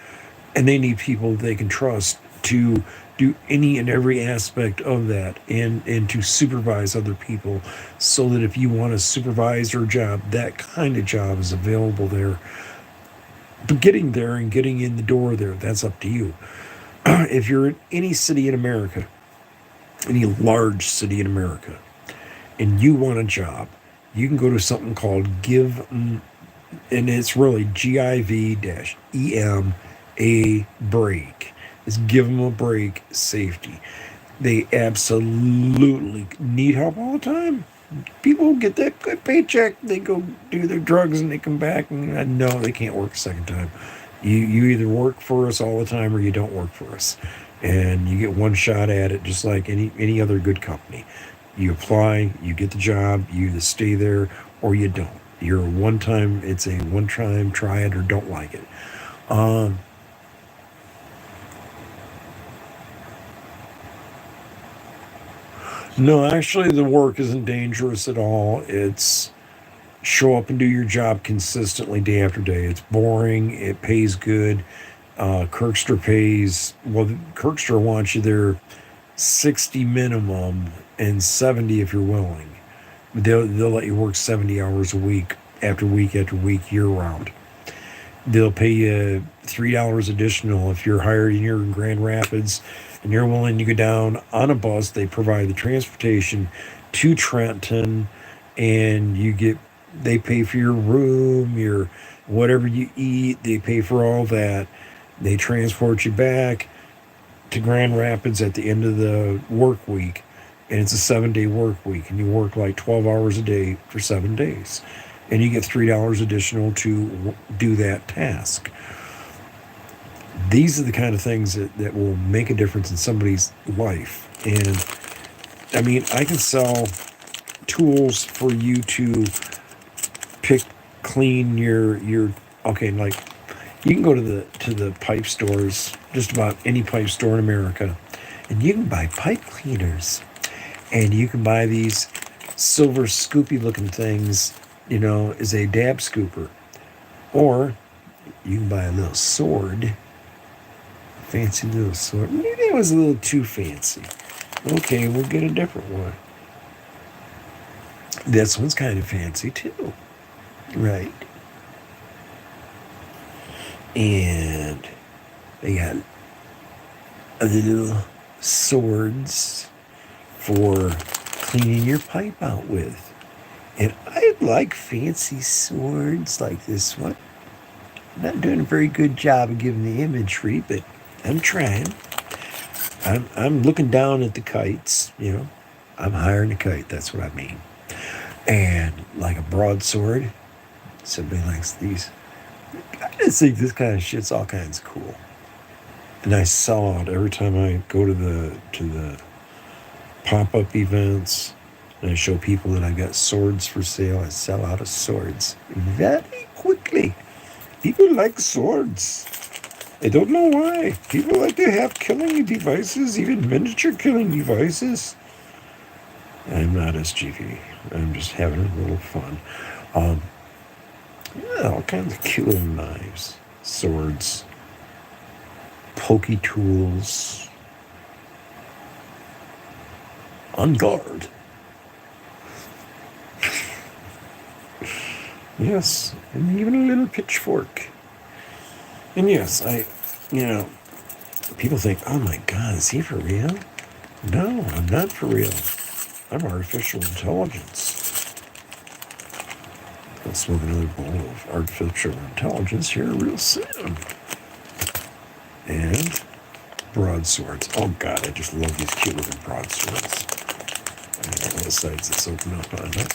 And they need people they can trust to do any and every aspect of that, and to supervise other people, so that if you want a supervisor job, that kind of job is available there. But getting there and getting in the door there, that's up to you. If you're in any city in America, any large city in America, and you want a job, you can go to something called Give, and it's really GIV-EM a break. Is give them a break safety. They absolutely need help all the time. People get that good paycheck, they go do their drugs, and they come back, and no, they can't work a second time. You either work for us all the time or you don't work for us, and you get one shot at it, just like any other good company. You apply, you get the job, you either stay there or you don't. It's a one-time, try it or don't like it. Um, no, actually, the work isn't dangerous at all. It's show up and do your job consistently day after day. It's boring. It pays good. Kirkster pays, well, Kirkster wants you there 60 minimum and 70 if you're willing. They'll let you work 70 hours a week after week, year round. They'll pay you $3 additional if you're hired and you're in Grand Rapids and you're willing to go down on a bus. They provide the transportation to Trenton, and they pay for your room, your whatever you eat. They pay for all that. They transport you back to Grand Rapids at the end of the work week, and it's a 7-day work week, and you work like 12 hours a day for 7 days, and you get $3 additional to do that task. These are the kind of things that will make a difference in somebody's life. And I mean, I can sell tools for you to pick, clean your okay, like you can go to the pipe stores, just about any pipe store in America, and you can buy pipe cleaners, and you can buy these silver scoopy looking things, as a dab scooper, or you can buy a little sword, fancy little sword. Maybe it was a little too fancy. Okay, we'll get a different one. This one's kind of fancy too, right? And they got little swords for cleaning your pipe out with. And I like fancy swords like this one. I'm not doing a very good job of giving the imagery, but I'm trying. I'm looking down at the kites, I'm hiring a kite, that's what I mean. And like a broadsword, somebody likes these. I just think this kind of shit's all kinds of cool. And I sell out every time I go to the pop-up events, and I show people that I've got swords for sale. I sell out of swords very quickly. People like swords. I don't know why. People like to have killing devices, even miniature killing devices. I'm not SGV. I'm just having a little fun. All kinds of killing knives, swords, pokey tools, on guard. Yes, and even a little pitchfork. And yes, people think, oh my God, is he for real? No, I'm not for real. I'm artificial intelligence. I'll smoke another bowl of artificial intelligence here real soon. And broadswords. Oh God, I just love these cute little broadswords. I don't know the sides that's open up on it,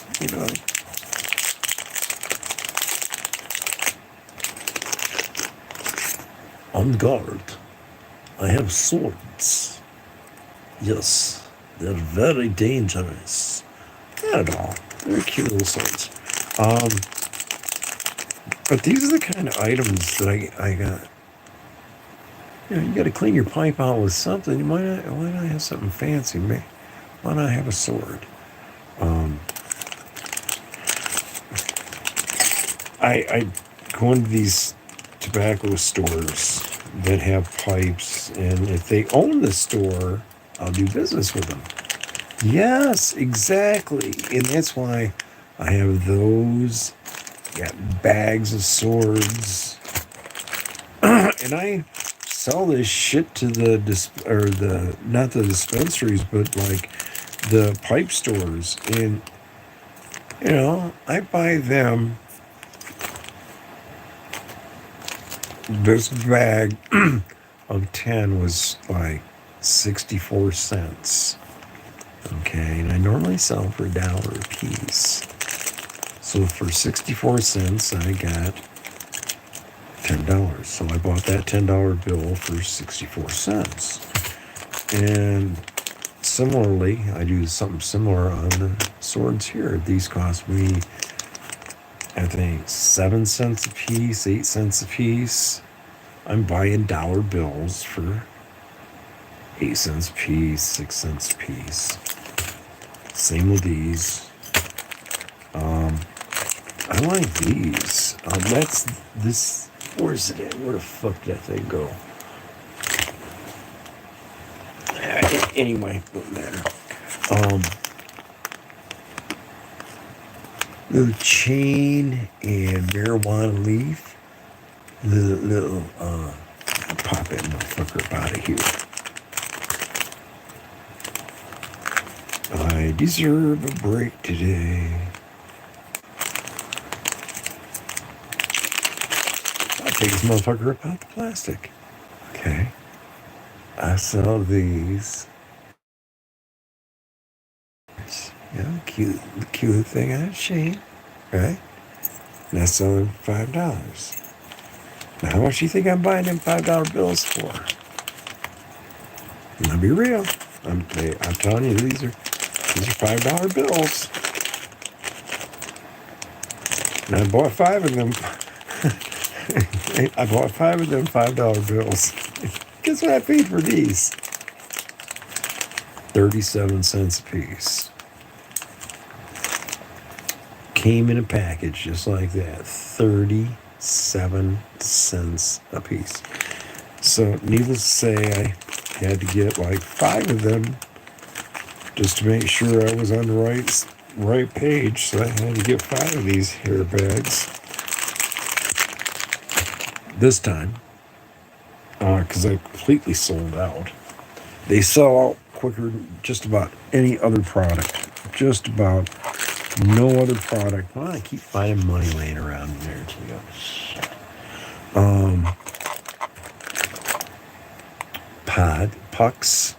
On guard, I have swords. Yes, they're very dangerous. Not at all. They're cute little swords. But these are the kind of items that I got. You got to clean your pipe out with something. Why not have something fancy, man? Why not have a sword? I go into these tobacco stores that have pipes, and if they own the store, I'll do business with them. Yes, exactly. And that's why I have those. Got bags of swords. And I sell this shit to not the dispensaries, but like the pipe stores. And, I buy them. This bag of 10 was like 64 cents. Okay, and I normally sell for $1 a piece. So for 64 cents, I got $10. So I bought that $10 bill for 64 cents. And similarly, I do something similar on the swords here. These cost me I think 7 cents a piece, 8 cents a piece. I'm buying dollar bills for 8 cents a piece, 6 cents a piece. Same with these. I like these. That's this. Where's it at? Where the fuck did that thing go? Anyway, don't matter. Little chain and marijuana leaf. Little pop that motherfucker up out of here. I deserve a break today. I'll take this motherfucker up out the plastic. Okay. I saw these. Yeah, cute thing out of shade, right? And I saw them for $5. Now, how much do you think I'm buying them $5 bills for? I'll be real. I'm telling you, these are $5 bills. And I bought 5 of them. I bought 5 of them $5 bills. Guess what I paid for these? 37 cents a piece. Came in a package just like that. 37 cents a piece. So needless to say, I had to get like 5 of them just to make sure I was on the right page. So I had to get 5 of these hair bags. This time, because I completely sold out. They sell out quicker than just about any other product. Just about no other product. Well, I keep finding money laying around in there too. Pucks.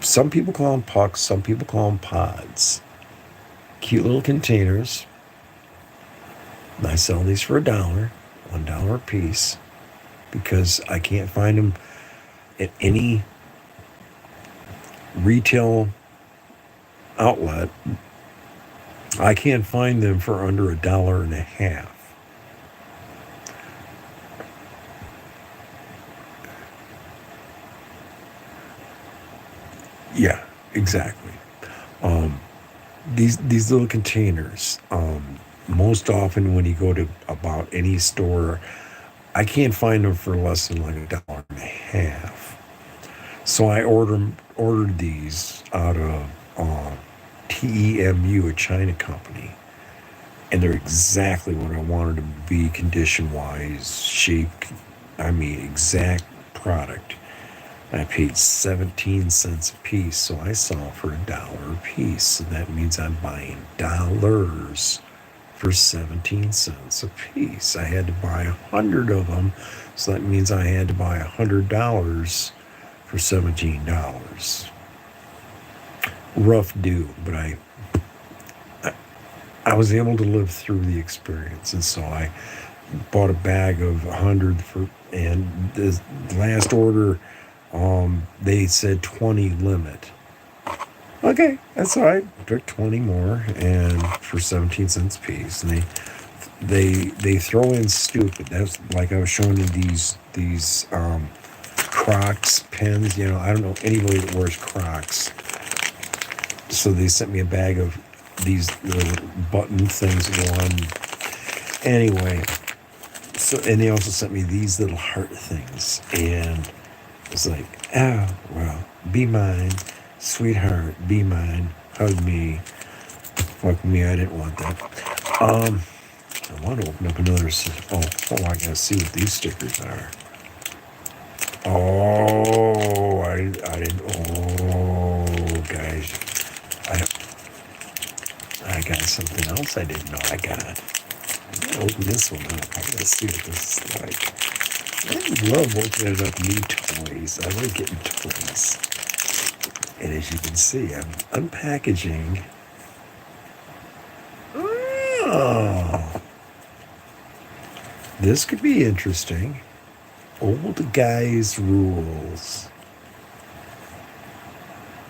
Some people call them pucks. Some people call them pods. Cute little containers. I sell these for $1 a piece, because I can't find them at any retail outlet. I can't find them for under $1.50. Yeah, exactly. These little containers. Most often when you go to about any store, I can't find them for less than like $1.50. So I ordered these out of TEMU, a China company, and they're exactly what I wanted them to be, condition-wise, shape. I mean, exact product. I paid 17 cents a piece, so I saw for $1 a piece. So that means I'm buying dollars for 17 cents a piece. I had to buy 100 of them, so that means I had to buy $100 for $17. Rough do, but I was able to live through the experience, and so I bought a bag of 100 and the last order, they said 20 limit. Okay, that's all right. Took 20 more, and for 17 cents a piece. And they throw in stupid. That's like I was showing you these Crocs pens. You know, I don't know anybody that wears Crocs. So they sent me a bag of these little button things. Anyway, so, and they also sent me these little heart things, and it's like, oh well, be mine, sweetheart, be mine, hug me, fuck me. I didn't want that. I want to open up another. Oh, I gotta see what these stickers are. Oh, I didn't. Oh, guys, I got something else I didn't know I got. I'm gonna open this one up. I gotta see what this is like. I love opening up new toys. I love getting toys. And as you can see, I'm unpackaging. Oh, this could be interesting. Old Guys Rules.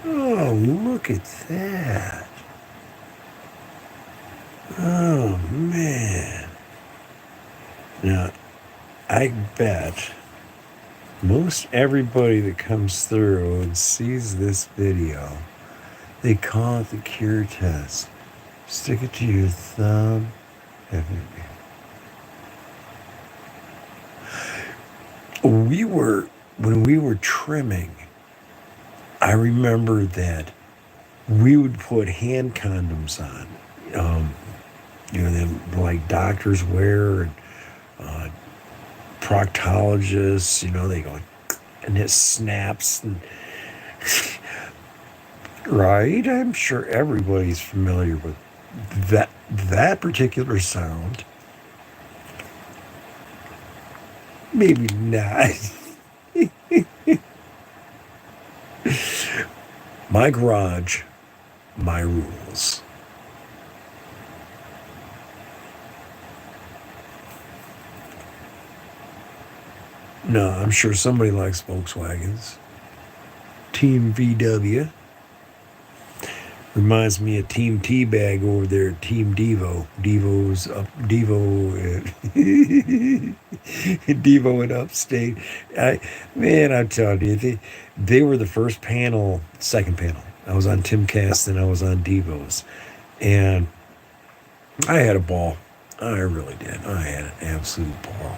Oh, look at that. Oh, man. Now, I bet most everybody that comes through and sees this video, they call it the cure test. Stick it to your thumb. When we were trimming, I remember that we would put hand condoms on. Them like doctors wear and proctologists, they go, and it snaps. And right? I'm sure everybody's familiar with that particular sound. Maybe not. My garage, my rules. No, I'm sure somebody likes Volkswagens. Team VW. Reminds me of Team Teabag over there at Team Devo. Devo's up, Devo in Upstate. I'm telling you, they were the first panel, second panel. I was on Timcast and I was on Devo's. And I had a ball. I really did. I had an absolute ball.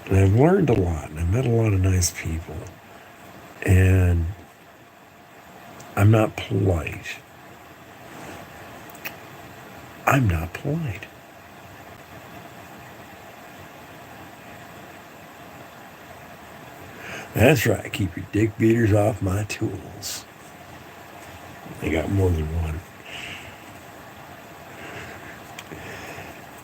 And I've learned a lot, and I met a lot of nice people. And I'm not polite. I'm not polite. That's right. Keep your dick beaters off my tools. They got more than one.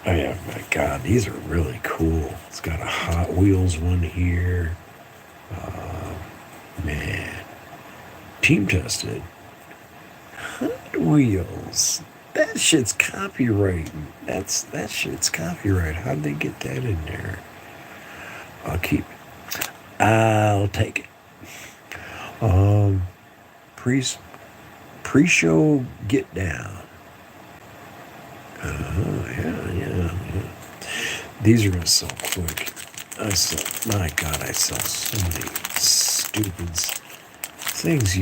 Oh yeah, my God, these are really cool. It's got a Hot Wheels one here. Man. Team tested. Hot Wheels. That shit's copyright. That shit's copyright. How'd they get that in there? I'll keep it. I'll take it. Pre-show get down. Yeah. These are gonna sell quick. I sell so many stupid things.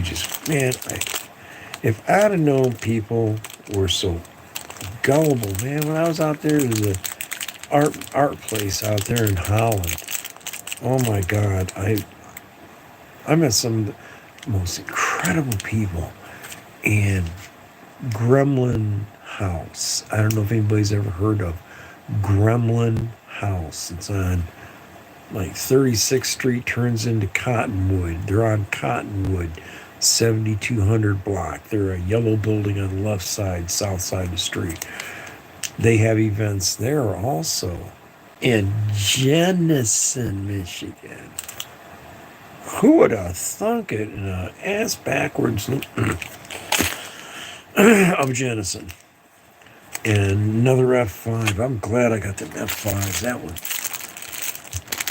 If I'd have known people were so gullible, man. When I was out there, there's a art place out there in Holland. Oh my God, I met some of the most incredible people. And Gremlin House. I don't know if anybody's ever heard of Gremlin House. It's on like 36th Street, turns into Cottonwood. They're on Cottonwood, 7200 block. They're a yellow building on the left side, south side of the street. They have events there also in Jenison, Michigan. Who would have thunk it? Ass backwards of Jenison. And another F5. I'm glad I got them F5s. That one.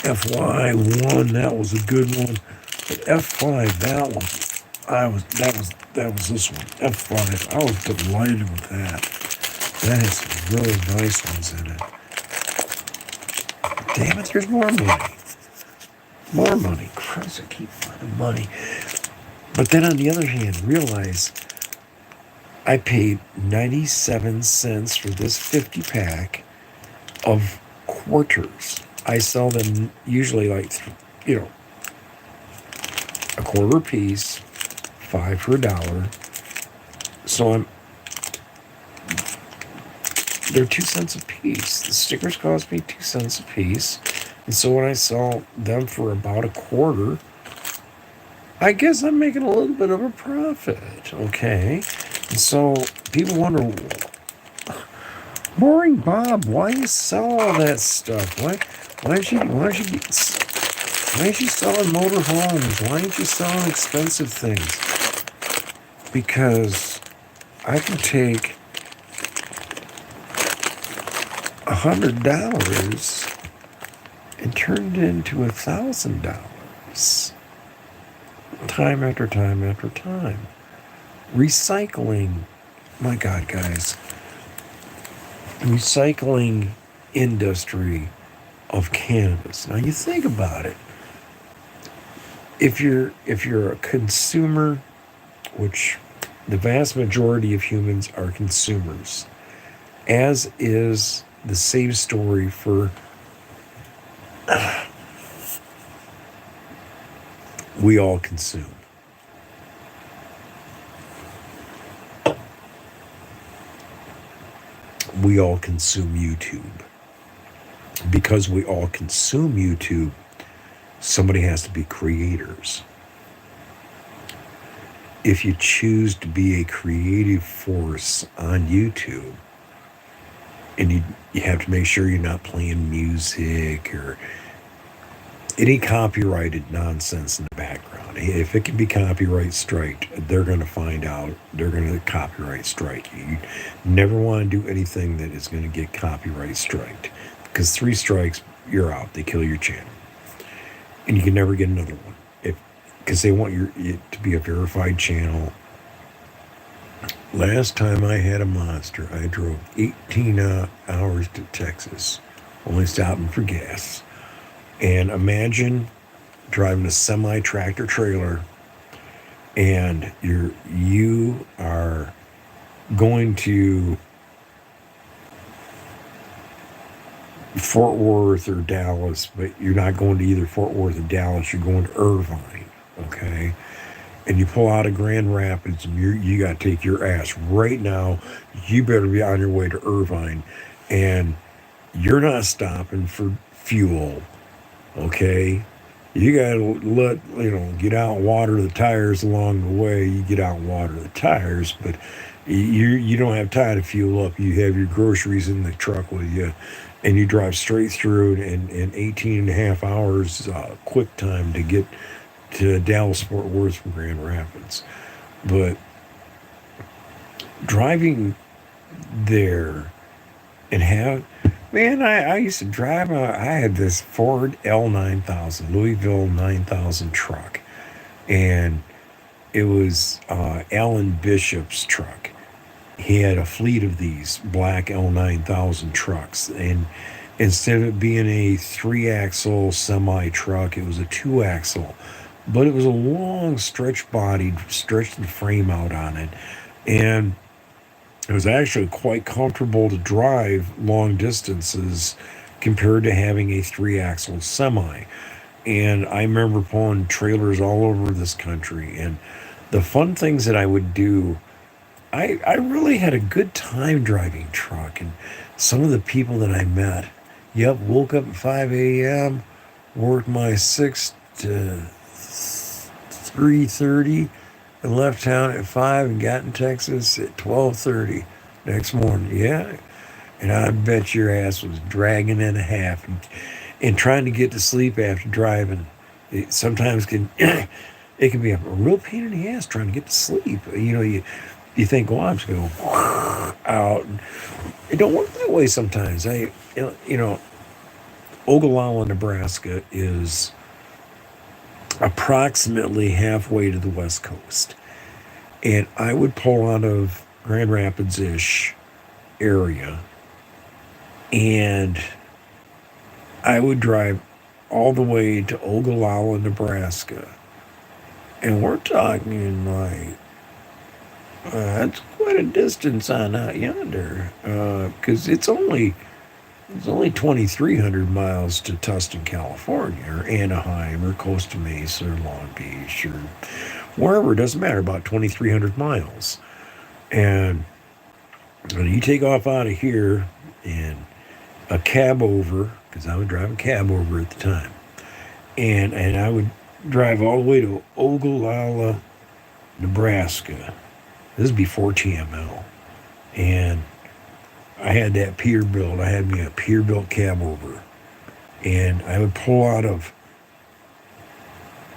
FY1, that was a good one. But F5, that was this one. F5. I was delighted with that. That has some really nice ones in it. Damn it, there's more money. More money. Christ, I keep finding money. But then on the other hand, realize I paid 97 cents for this 50 pack of quarters. I sell them usually like, a quarter piece, 5 for $1. So they're 2 cents a piece. The stickers cost me 2 cents a piece. And so when I sell them for about a quarter, I guess I'm making a little bit of a profit. Okay. And so people wonder, Boring Bob, why you sell all that stuff? Why is she selling motorhomes? Why aren't you selling expensive things? Because I can take $100 and turn it into $1,000. Time after time after time. Recycling. My God, guys. recycling industry of cannabis. Now you think about it. If you're a consumer, which the vast majority of humans are consumers, as is the same story for we all consume. We all consume YouTube. Because we all consume YouTube, somebody has to be creators. If you choose to be a creative force on YouTube, and you have to make sure you're not playing music or any copyrighted nonsense in the background. If it can be copyright striked, they're going to find out. They're going to copyright strike you. You never want to do anything that is going to get copyright striked, because 3 strikes, you're out. They kill your channel, and you can never get another one. Because they want it to be a verified channel. Last time I had a monster, I drove 18 hours to Texas, only stopping for gas. And imagine driving a semi-tractor trailer, and you are going to Fort Worth or Dallas, but you're not going to either Fort Worth or Dallas. You're going to Irvine, okay? And you pull out of Grand Rapids, and you got to take your ass right now. You better be on your way to Irvine, and you're not stopping for fuel, okay? You got to get out and water the tires along the way. You get out and water the tires, but you don't have time to fuel up. You have your groceries in the truck with you, and you drive straight through in 18 and a half hours, quick time to get to Dallas, Fort Worth from Grand Rapids. But driving there and I used to drive, I had this Ford L9000, Louisville 9000 truck. And it was Alan Bishop's truck. He had a fleet of these black L9000 trucks. And instead of it being a 3-axle semi-truck, it was a 2-axle. But it was a long stretched the frame out on it. And it was actually quite comfortable to drive long distances compared to having a 3-axle semi. And I remember pulling trailers all over this country. And the fun things that I would do, I really had a good time driving truck. And some of the people that I met, woke up at 5 a.m., worked my 6 to 3:30, and left town at 5 and got in Texas at 12:30 next morning. Yeah. And I bet your ass was dragging in a half and trying to get to sleep after driving. It sometimes can it can be a real pain in the ass trying to get to sleep. You think, well, I'm just going to go out. It don't work that way sometimes. Ogallala, Nebraska is approximately halfway to the West Coast. And I would pull out of Grand Rapids-ish area, and I would drive all the way to Ogallala, Nebraska. And we're talking like, that's quite a distance on out yonder, because it's only 2,300 miles to Tustin, California, or Anaheim, or Costa Mesa, or Long Beach, or wherever. It doesn't matter, about 2,300 miles. And when you take off out of here and a cab over, because I would drive a cab over at the time, and I would drive all the way to Ogallala, Nebraska. This is before TML. And I had that Peterbilt. I had me a Peterbilt cab over. And I would pull out of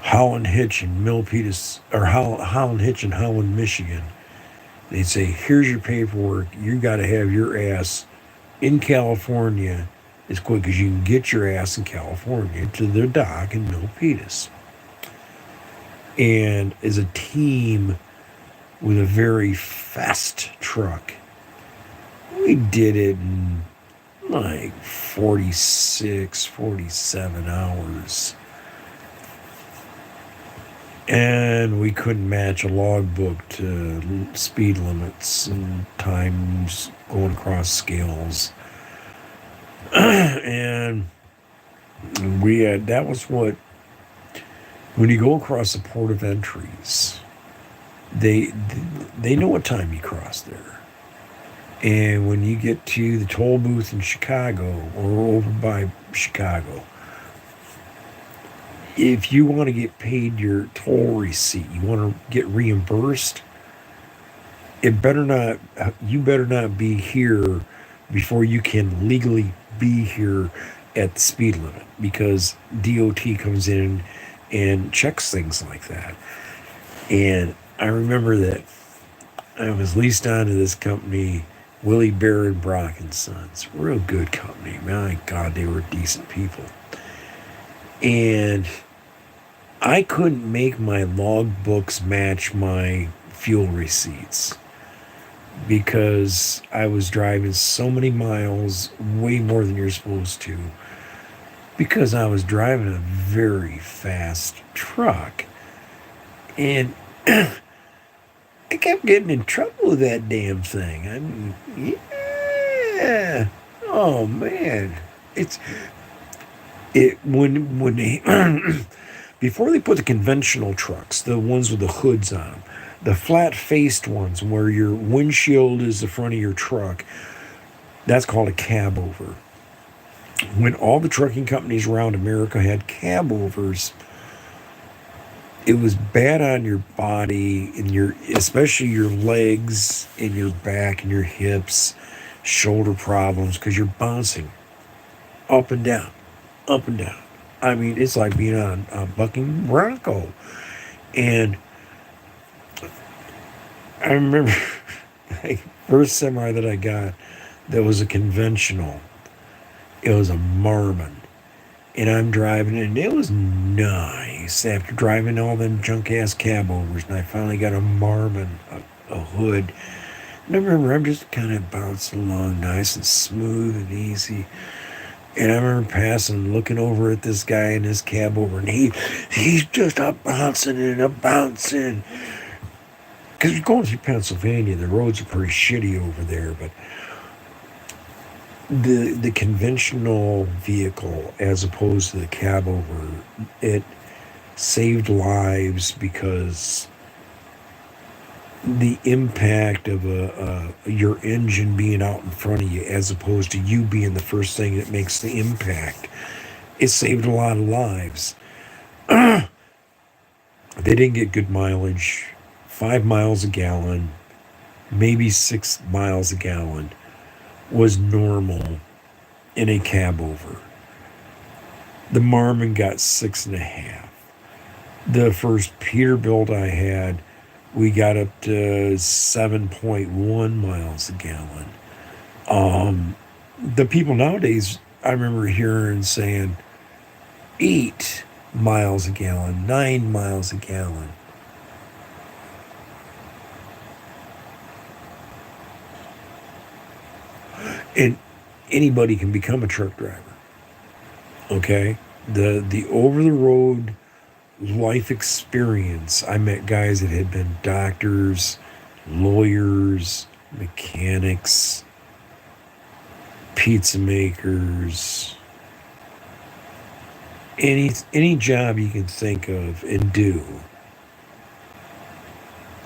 Howland Hitch in Milpitas, or Howland Hitch in Howland, Michigan. They'd say, here's your paperwork. You got to have your ass in California as quick as you can get your ass in California to their dock in Milpitas. And as a team with a very fast truck, We did it in like 46, 47 hours. And we couldn't match a logbook to speed limits and times going across scales. And that was what, when you go across the port of entries, they know what time you cross there. And when you get to the toll booth in Chicago or over by Chicago, if you want to get paid your toll receipt, you want to get reimbursed, you better not be here before you can legally be here at the speed limit, because DOT comes in and checks things like that. And I remember that I was leased onto this company, Willie Bear and Brock and Sons. Real good company. My God, they were decent people. And I couldn't make my logbooks match my fuel receipts because I was driving so many miles, way more than you're supposed to, because I was driving a very fast truck. And I kept getting in trouble with that damn thing. I mean, yeah. Oh man. When they before they put the conventional trucks, the ones with the hoods on them, the flat-faced ones where your windshield is the front of your truck, that's called a cab over. When all the trucking companies around America had cab overs, it was bad on your body and especially your legs and your back and your hips, shoulder problems, because you're bouncing up and down, up and down. I mean, it's like being on a bucking bronco. And I remember the first semi that I got that was a conventional. It was a Marmon. And I'm driving it, and it was nice after driving all them junk-ass cab overs. And I finally got a Marmon, a hood. And I remember I'm just kind of bouncing along nice and smooth and easy. And I remember passing, looking over at this guy in his cab over, and he's just a bouncing and a bouncing. Because you're going through Pennsylvania, the roads are pretty shitty over there, but the conventional vehicle, as opposed to the cab over, it saved lives because the impact of your engine being out in front of you, as opposed to you being the first thing that makes the impact, it saved a lot of lives. They didn't get good mileage. 5 miles a gallon, maybe 6 miles a gallon was normal in a cab over. The Marmon got 6.5. The first Peterbilt I had, we got up to 7.1 miles a gallon. The people nowadays, I remember hearing saying 8 miles a gallon, 9 miles a gallon. And anybody can become a truck driver. Okay? The over-the-road life experience, I met guys that had been doctors, lawyers, mechanics, pizza makers, any job you can think of and do.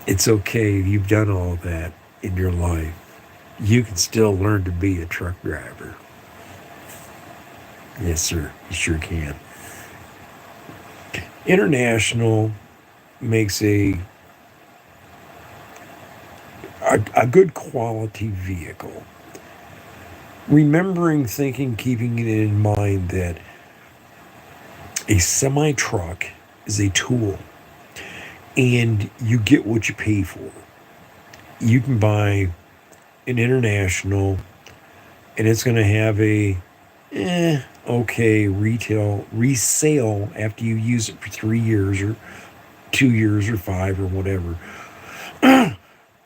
It's okay if you've done all that in your life. You can still learn to be a truck driver. Yes, sir. You sure can. International makes a good quality vehicle. Remembering, thinking, keeping it in mind that a semi-truck is a tool and you get what you pay for. You can buy an International and it's going to have a okay resale after you use it for 3 years or 2 years or 5 or whatever.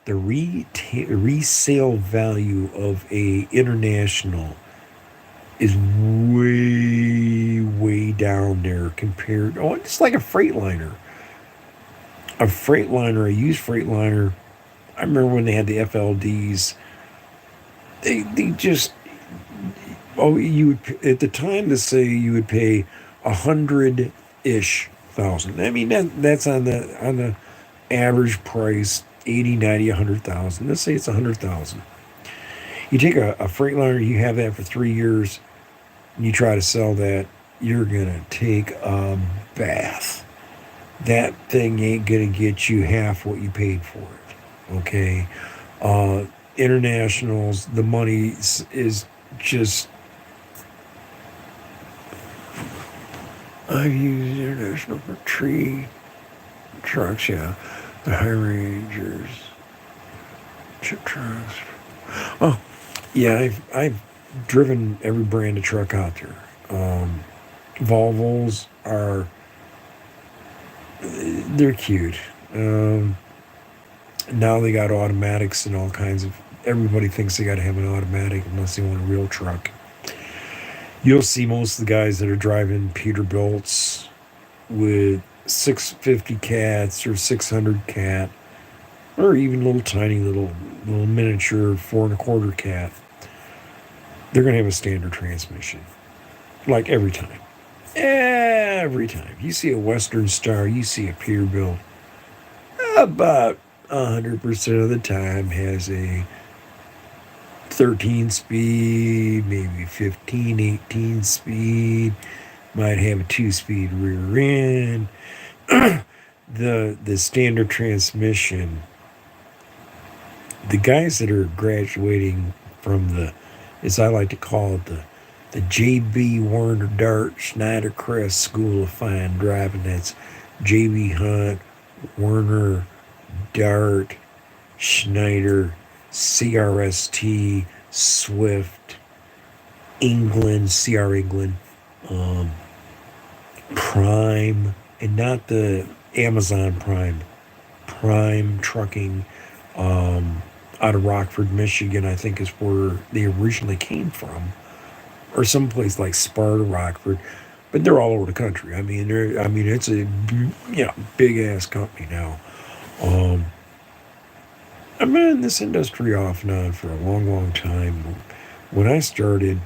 the resale value of a International is way down there compared. Oh, it's like a Freightliner. A Freightliner, a used Freightliner. I remember when they had the FLDs. They just, oh, you would, at the time, to say you would pay 100-ish thousand. I mean, that's on the average price, 80, 90, 100,000. Let's say it's 100,000. You take a Freightliner, you have that for 3 years, and you try to sell that, you're gonna take a bath. That thing ain't gonna get you half what you paid for it. Okay, uh, Internationals, the money is just. I've used International for tree trucks, yeah, the High Rangers, chip trucks. Oh, yeah, I've driven every brand of truck out there. Volvos are, they're cute. Now they got automatics and all kinds of. Everybody thinks they got to have an automatic unless they want a real truck. You'll see most of the guys that are driving Peterbilts with 650 cats or 600 cat, or even little tiny little miniature 4.25 cat. They're gonna have a standard transmission, like every time. Every time you see a Western Star, you see a Peterbilt, about 100% of the time has a 13 speed, maybe 15, 18 speed, might have a 2-speed rear end. The standard transmission, the guys that are graduating from the, as I like to call it, the J.B. Warner Dart Schneider Crest School of Fine Driving. That's J.B. Hunt, Werner, Dart, Schneider, CRST, Swift, England, CR England, Prime, and not the Amazon Prime, Prime Trucking, out of Rockford, Michigan, I think is where they originally came from, or someplace like Sparta, Rockford, but they're all over the country. It's a big ass company now. Um, I've been in this industry off and on for a long, long time. When I started,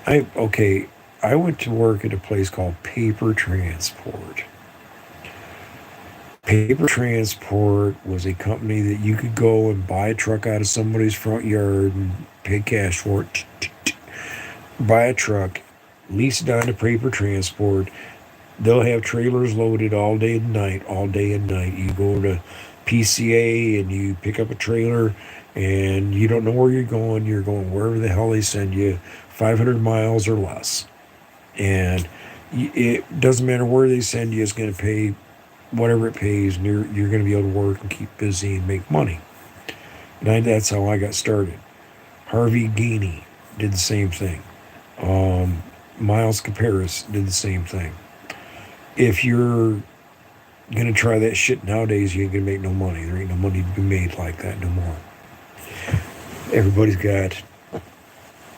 I went to work at a place called Paper Transport. Paper Transport was a company that you could go and buy a truck out of somebody's front yard and pay cash for it. Buy a truck, lease it on to Paper Transport. They'll have trailers loaded all day and night, all day and night. You go to PCA and you pick up a trailer and you don't know where you're going. You're going wherever the hell they send you, 500 miles or less. And it doesn't matter where they send you, it's going to pay whatever it pays, and you're going to be able to work and keep busy and make money. And that's how I got started. Harvey Gainey did the same thing. Miles Caparis did the same thing. If you're going to try that shit nowadays, you ain't going to make no money. There ain't no money to be made like that no more. Everybody's got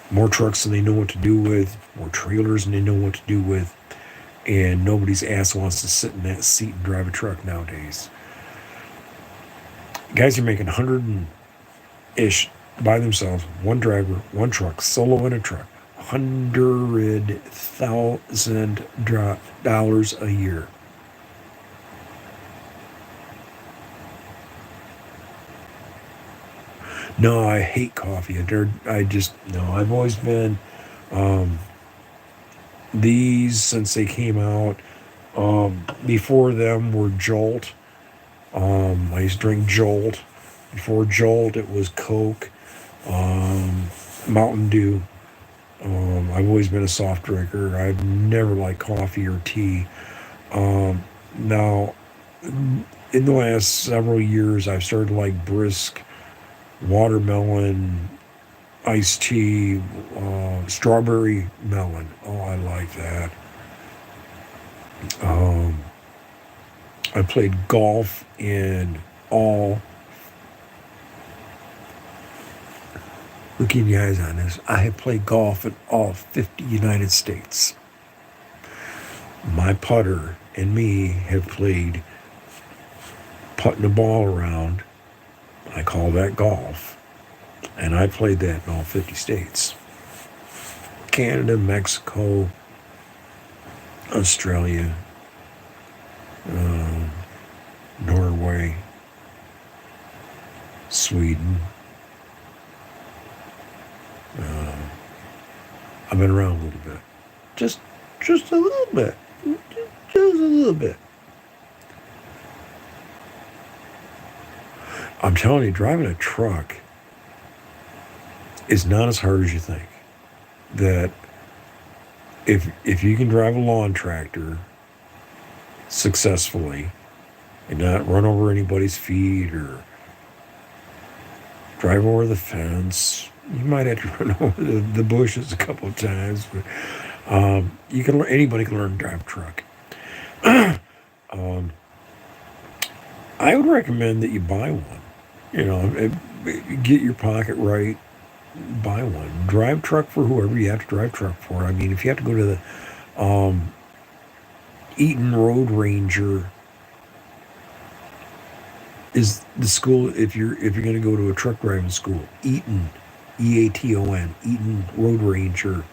more trucks than they know what to do with, more trailers than they know what to do with, and nobody's ass wants to sit in that seat and drive a truck nowadays. Guys are making 100-ish by themselves, one driver, one truck, solo in a truck, $100,000 a year. No, I hate coffee. I've always been, these, since they came out, before them were Jolt. I used to drink Jolt. Before Jolt, it was Coke, Mountain Dew. I've always been a soft drinker. I've never liked coffee or tea. Now, in the last several years, I've started to like brisk watermelon, iced tea, strawberry melon. Oh, I like that. I played golf in all look you guys on this. I have played golf in all 50 United States. My putter and me have played putting the ball around. I call that golf. And I played that in all 50 states. Canada, Mexico, Australia, Norway, Sweden. I've been around a little bit. Just a little bit. Just a little bit. I'm telling you, driving a truck is not as hard as you think. That if you can drive a lawn tractor successfully and not run over anybody's feet or drive over the fence, you might have to run over the bushes a couple of times, but you can. Anybody can learn to drive a truck. I would recommend that you buy one. You know, get your pocket right, buy one. Drive truck for whoever you have to drive truck for. I mean, if you have to go to the Eaton Road Ranger is the school. If you're going to go to a truck driving school, Eaton, Eaton, Eaton Road Ranger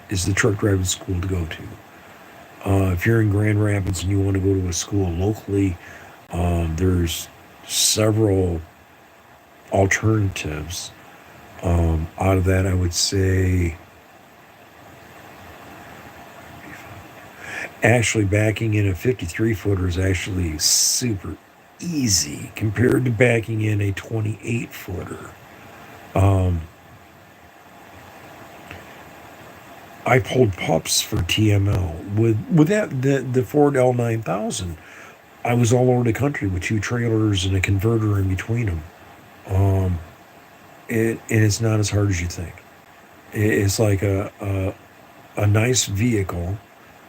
is the truck driving school to go to. If you're in Grand Rapids and you want to go to a school locally, there's several alternatives. Out of that, I would say actually backing in a 53 footer is actually super easy compared to backing in a 28 footer. I pulled pups for TML with that the Ford L9000. I was all over the country with 2 trailers and a converter in between them. And it's not as hard as you think. It's like a nice vehicle.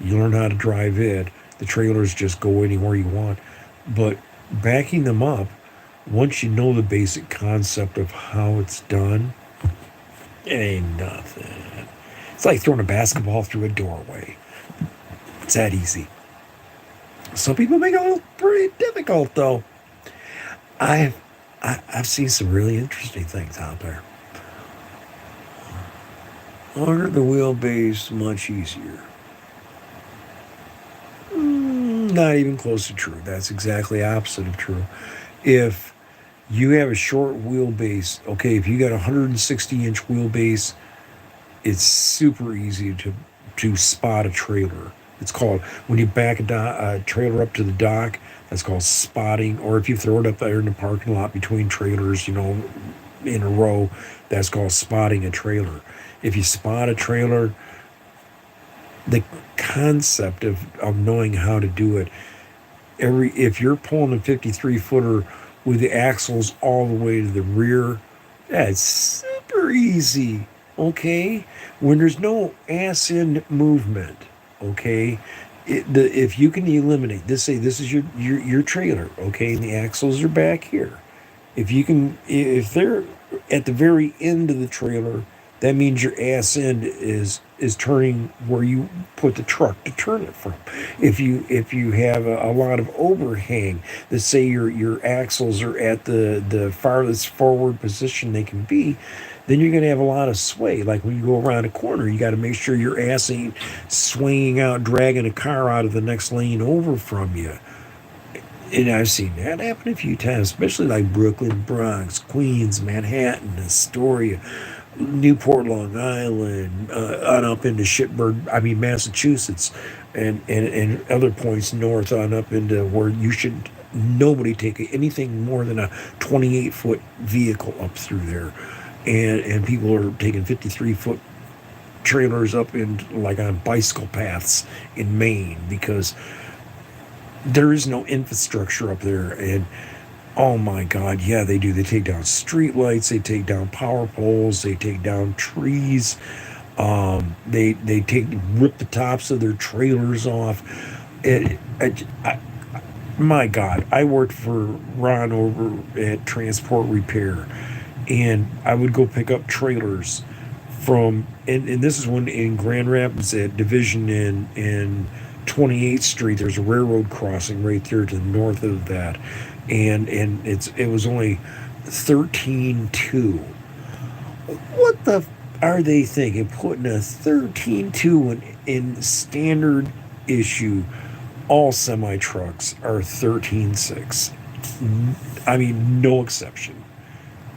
You learn how to drive it. The trailers just go anywhere you want. But backing them up, once you know the basic concept of how it's done, it ain't nothing. It's like throwing a basketball through a doorway. It's that easy. Some people make it a little pretty difficult, though. I've seen some really interesting things out there. Under the wheelbase, much easier. Not even close to true. That's exactly opposite of true. If you have a short wheelbase, okay, if you got a 160-inch wheelbase, it's super easy to spot a trailer. It's called, when you back a trailer up to the dock, that's called spotting. Or if you throw it up there in the parking lot between trailers, in a row, that's called spotting a trailer. If you spot a trailer, the concept of knowing how to do it, if you're pulling a 53 footer with the axles all the way to the rear, that's super easy. Okay, when there's no ass end movement, okay, if you can eliminate this, say this is your trailer, okay, and the axles are back here. If they're at the very end of the trailer, that means your ass end is turning where you put the truck to turn it from. If you have a lot of overhang, let's say your axles are at the farthest forward position they can be, then you're going to have a lot of sway. Like when you go around a corner, you got to make sure your ass ain't swinging out, dragging a car out of the next lane over from you. And I've seen that happen a few times, especially like Brooklyn, Bronx, Queens, Manhattan, Astoria, Newport, Long Island, on up into Massachusetts, and other points north on up into where nobody take anything more than a 28-foot vehicle up through there. And people are taking 53-foot trailers up on bicycle paths in Maine because there is no infrastructure up there. And oh my God, yeah, they do. They take down street lights, they take down power poles, they take down trees, they rip the tops of their trailers off. My God, I worked for Ron over at Transport Repair. and I would go pick up trailers from, and this is when in Grand Rapids at Division and 28th Street, there's a railroad crossing right there to the north of that, and it was only 13.2. What the are they thinking? Putting a 13.2 in standard issue. All semi trucks are 13.6. I mean, no exception.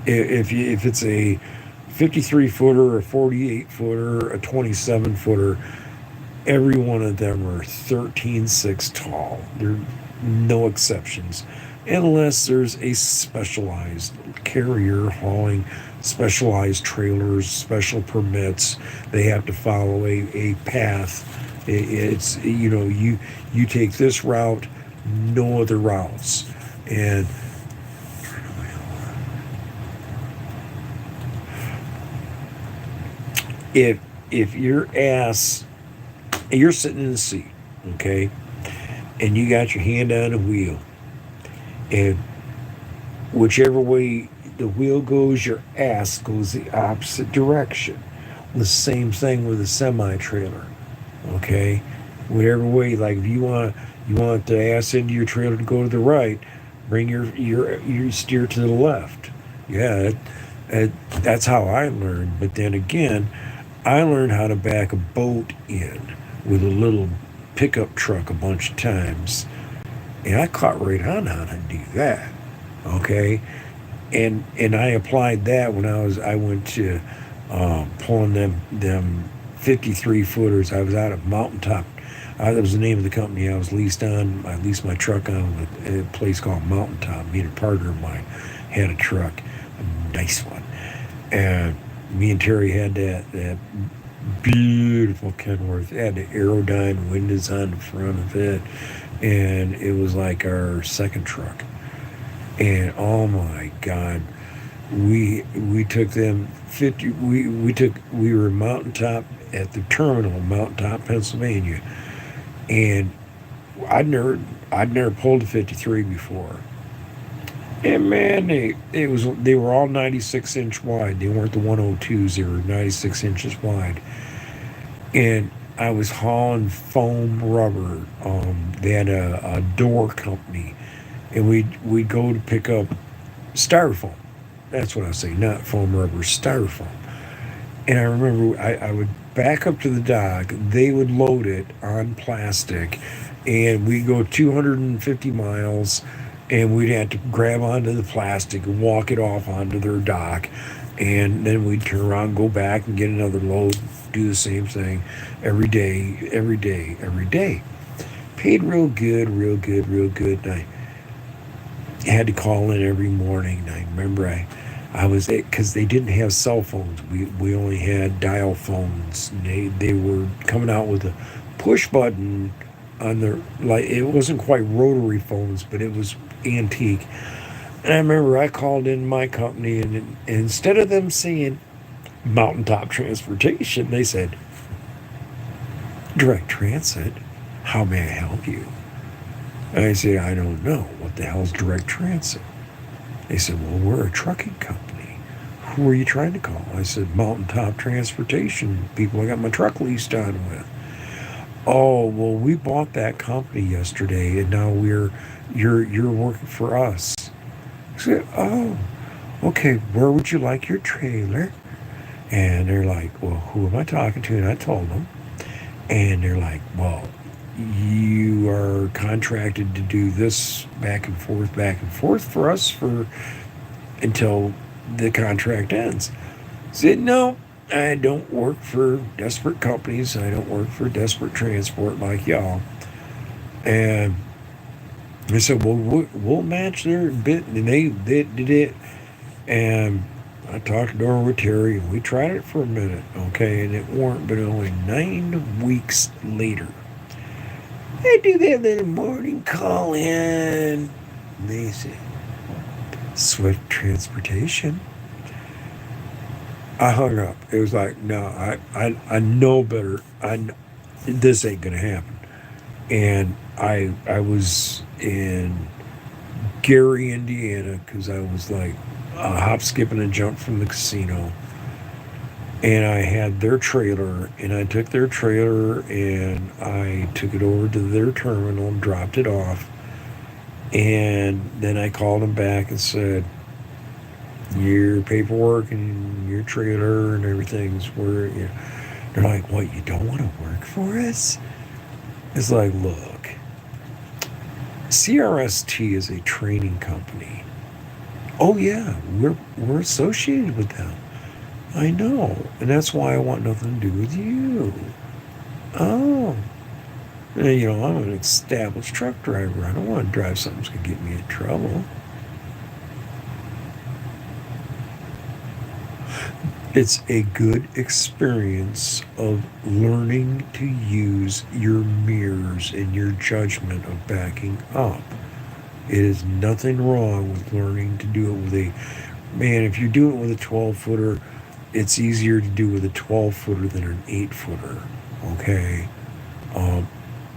If it's a 53 footer, a 48 footer, a 27 footer, every one of them are 13.6 tall. There are no exceptions, unless there's a specialized carrier hauling specialized trailers, special permits. They have to follow a path. It's you take this route, no other routes, and if your ass, you're sitting in the seat, okay, and you got your hand on the wheel, and whichever way the wheel goes, your ass goes the opposite direction. The same thing with a semi trailer, okay. Whatever way, like if you want the ass into your trailer to go to the right, bring your steer to the left. Yeah, that's how I learned. But then again, I learned how to back a boat in with a little pickup truck a bunch of times, and I caught right on how to do that. Okay, and I applied that when I went to pulling them 53 footers. I was out of Mountaintop. That was the name of the company I was leased on. I leased my truck on with a place called Mountaintop. Me and a partner of mine had a truck, a nice one, and me and Terry had that beautiful Kenworth. It had the Aerodyne windows on the front of it, and it was like our second truck. And oh my God, we took them 50. We were Mountaintop at the terminal, Mountaintop, Pennsylvania, and I'd never pulled a 53 before. And man, they were all 96-inch wide. They weren't the 102s. They were 96 inches wide. And I was hauling foam rubber. They had a door company, and we'd go to pick up styrofoam. That's what I say, not foam rubber, styrofoam. And I remember I would back up to the dock. They would load it on plastic, and we'd go 250 miles, and we'd have to grab onto the plastic and walk it off onto their dock, and then we'd turn around, go back and get another load, do the same thing every day, every day, every day. Paid real good, real good, real good. And I had to call in every morning. And I remember I was, because they didn't have cell phones. We only had dial phones. And they were coming out with a push button on their, like, it wasn't quite rotary phones, but it was antique. And I remember I called in my company, and instead of them saying Mountaintop Transportation, they said Direct Transit. How may I help you? And I said, I don't know. What the hell's Direct Transit? They said, well, we're a trucking company. Who are you trying to call? I said, Mountaintop Transportation, people I got my truck leased on with. Oh, well, we bought that company yesterday, and now you're working for us. I said, oh, okay, where would you like your trailer? And they're like, well, who am I talking to? And I told them. And they're like, well, you are contracted to do this back and forth for us for until the contract ends. I said, no, I don't work for desperate companies. I don't work for desperate transport like y'all. And I said, well, we'll match their bit. And they did it. And I talked to over with Terry, and we tried it for a minute, okay, and it weren't, but only 9 weeks later, I do that little morning call in. They said, Swift Transportation. I hung up. It was like, no, I know better. This ain't gonna happen. And I was in Gary, Indiana, because I was like a hop, skip, and a jump from the casino. And I had their trailer, and I took their trailer and I took it over to their terminal and dropped it off. And then I called them back and said, your paperwork and your trailer and everything's where, you know. They're like, what, you don't want to work for us? It's like, look, CRST is a training company. Oh yeah, we're associated with them. I know, and that's why I want nothing to do with you. Oh, and, you know, I'm an established truck driver. I don't want to drive something that's gonna get me in trouble. It's a good experience of learning to use your mirrors and your judgment of backing up. It is nothing wrong with learning to do it with a man. If you do it with a 12 footer, it's easier to do with a 12 footer than an 8 footer. Okay. Um,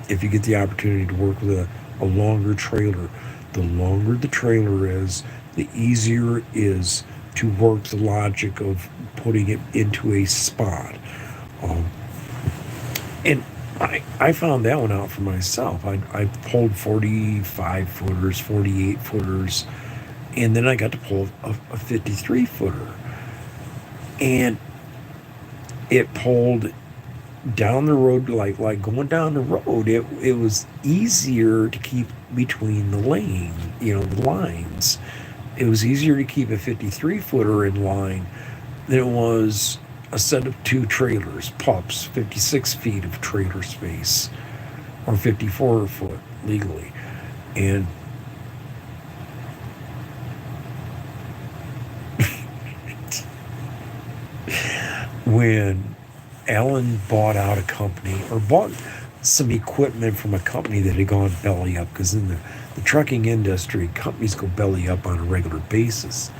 if you get the opportunity to work with a longer trailer, the longer the trailer is, the easier it is to work the logic of putting it into a spot. Um, and I found that one out for myself. I pulled 45 footers, 48 footers, and then I got to pull a 53 footer. And it pulled down the road, like going down the road, it was easier to keep between the lane, you know, the lines. It was easier to keep a 53 footer in line than it was a set of two trailers, pups, 56 feet of trailer space, or 54 foot legally. And when Alan bought out a company, or bought some equipment from a company that had gone belly up, because in the trucking industry, companies go belly up on a regular basis.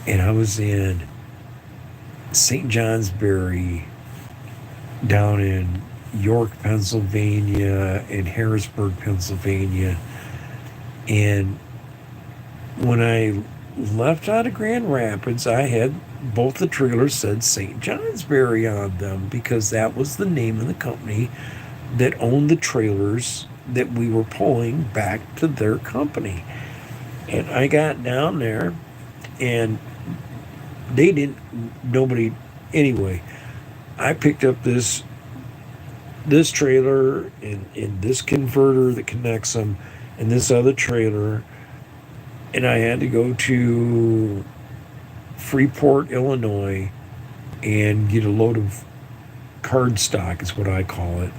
And I was in St. Johnsbury, down in York, Pennsylvania, and Harrisburg, Pennsylvania. And when I left out of Grand Rapids, I had both the trailers said St. Johnsbury on them because that was the name of the company that owned the trailers that we were pulling back to their company. And I got down there and they didn't, nobody, anyway, I picked up this trailer and this converter that connects them and this other trailer, and I had to go to Freeport, Illinois, and get a load of card stock, is what I call it,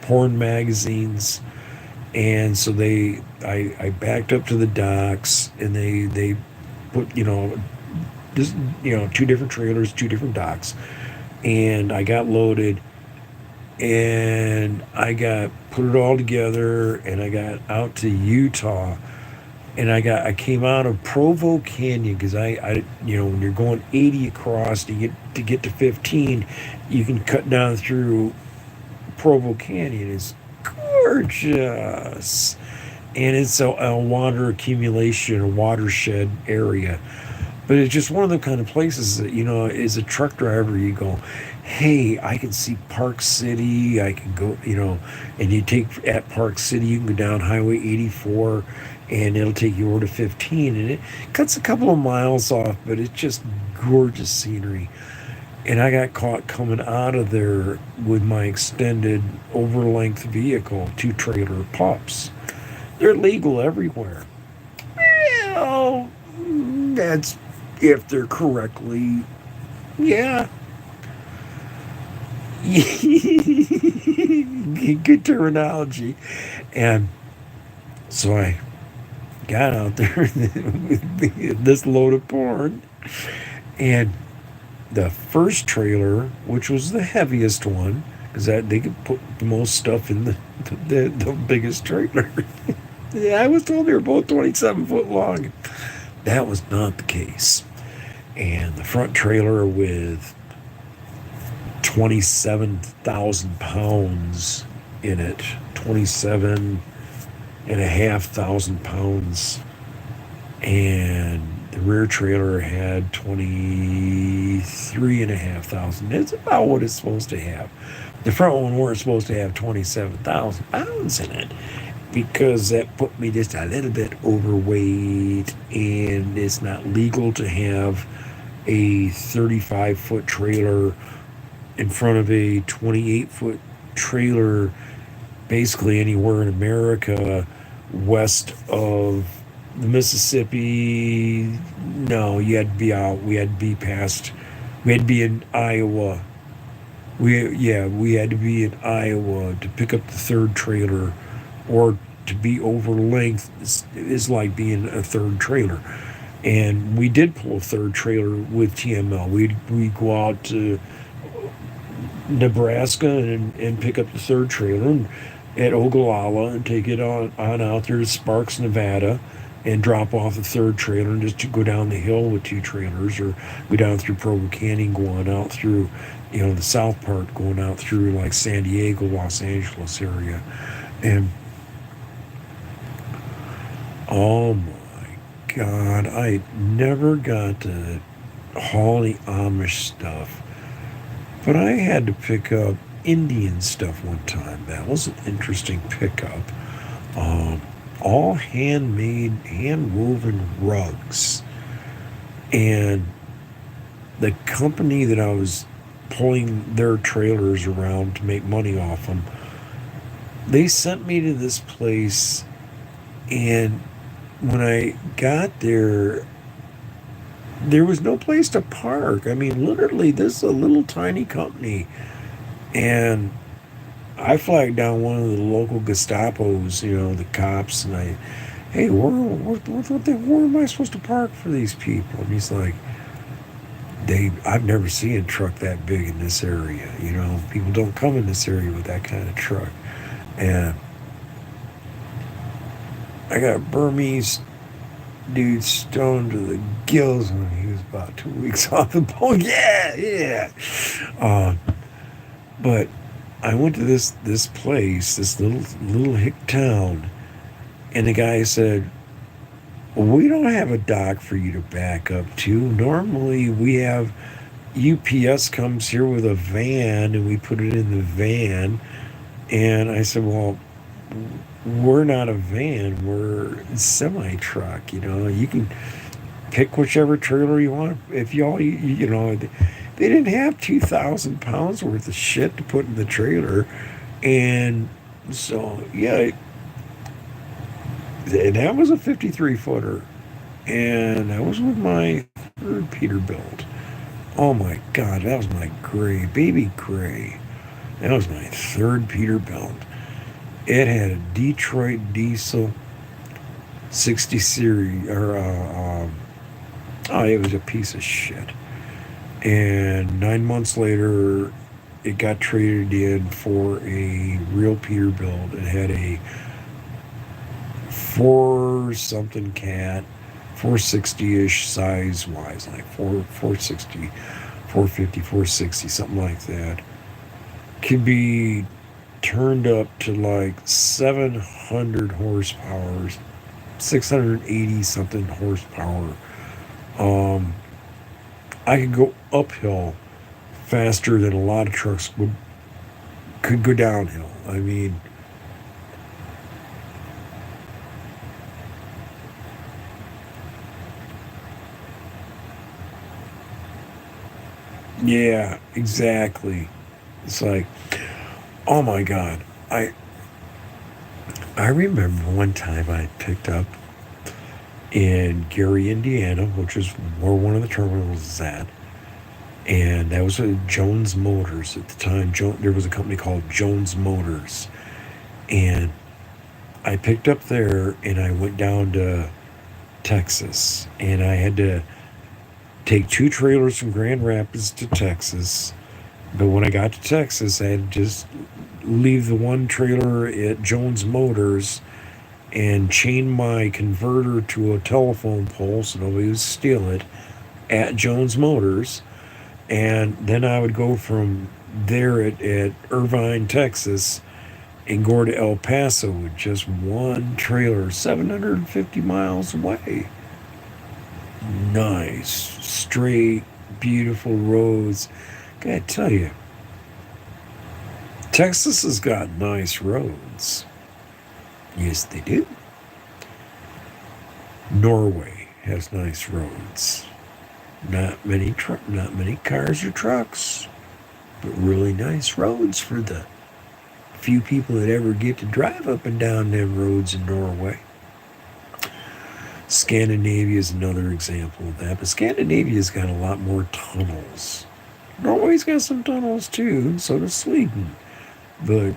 porn magazines. And so I backed up to the docks, and they put, this, two different trailers, two different docks, and I got loaded, and I got put it all together, and I got out to Utah. And I came out of Provo Canyon because I when you're going 80 across to get to 15, you can cut down through Provo Canyon. It's gorgeous, and it's a water accumulation, a watershed area. But it's just one of the kind of places that, as a truck driver, you go, hey, I can see Park City. I can go, and you take at Park City, you can go down Highway 84, and it'll take you over to 15, and it cuts a couple of miles off, but it's just gorgeous scenery. And I got caught coming out of there with my extended over-length vehicle, two trailer pups. They're legal everywhere. Well, that's if they're correctly, yeah. Good terminology. And so I got out there with this load of porn, and the first trailer, which was the heaviest one, because they could put the most stuff in the biggest trailer. Yeah, I was told they were both 27 foot long. That was not the case. And the front trailer with 27,000 pounds in it, 27,500 pounds, and The rear trailer had 23,500. It's about what it's supposed to have. The front one we're supposed to have 27,000 pounds in it because that put me just a little bit overweight, and it's not legal to have a 35-foot trailer in front of a 28-foot trailer basically anywhere in America west of the Mississippi. No, you had to be out. We had to be past. We had to be in Iowa. We had to be in Iowa to pick up the third trailer, or to be over length is like being a third trailer. And we did pull a third trailer with TML. We go out to Nebraska and pick up the third trailer at Ogallala and take it on out there to Sparks, Nevada, and drop off the third trailer and just to go down the hill with two trailers, or go down through Provo Canyon, going out through, the south part, going out through like San Diego, Los Angeles area. And oh my God, I never got to haul any Amish stuff, but I had to pick up Indian stuff one time. That was an interesting pickup. All handmade, hand-woven rugs. And the company that I was pulling their trailers around to make money off them, they sent me to this place, and when I got there, there was no place to park. I mean, literally, this is a little tiny company. And I flagged down one of the local Gestapos, the cops, and hey, where am I supposed to park for these people? And he's like, I've never seen a truck that big in this area. People don't come in this area with that kind of truck. And I got a Burmese dude stoned to the gills when he was about 2 weeks off the boat. Yeah. But I went to this place, this little hick town, and the guy said, well, we don't have a dock for you to back up to. Normally we have UPS comes here with a van and we put it in the van. And I said, well, we're not a van, we're a semi-truck. You can pick whichever trailer you want. If they didn't have 2,000 pounds worth of shit to put in the trailer. And so, yeah, and that was a 53-footer. And that was with my third Peterbilt. Oh my God, that was my gray, baby gray. That was my third Peterbilt. It had a Detroit diesel 60 series, it was a piece of shit. And 9 months later, it got traded in for a real Peterbilt. It had a 4-something cat, 460-ish size-wise, like 460, 450, 460, something like that. Could be turned up to like 700 horsepower, 680-something horsepower. I could go uphill faster than a lot of trucks could go downhill. I mean, yeah, exactly. It's like, oh my God. I remember one time I picked up in Gary, Indiana, which is where one of the terminals is at. And that was Jones Motors at the time. There was a company called Jones Motors. And I picked up there and I went down to Texas. And I had to take 2 trailers from Grand Rapids to Texas. But when I got to Texas, I had to just leave the one trailer at Jones Motors and chain my converter to a telephone pole so nobody would steal it at Jones Motors. And then I would go from there at Irvine, Texas, and go to El Paso with just one trailer, 750 miles away. nice, straight, beautiful roads. Gotta tell you, Texas has got nice roads. Yes, they do. Norway has nice roads. Not many cars or trucks, but really nice roads for the few people that ever get to drive up and down them roads in Norway. Scandinavia is another example of that, but Scandinavia's got a lot more tunnels. Norway's got some tunnels too, so does Sweden. But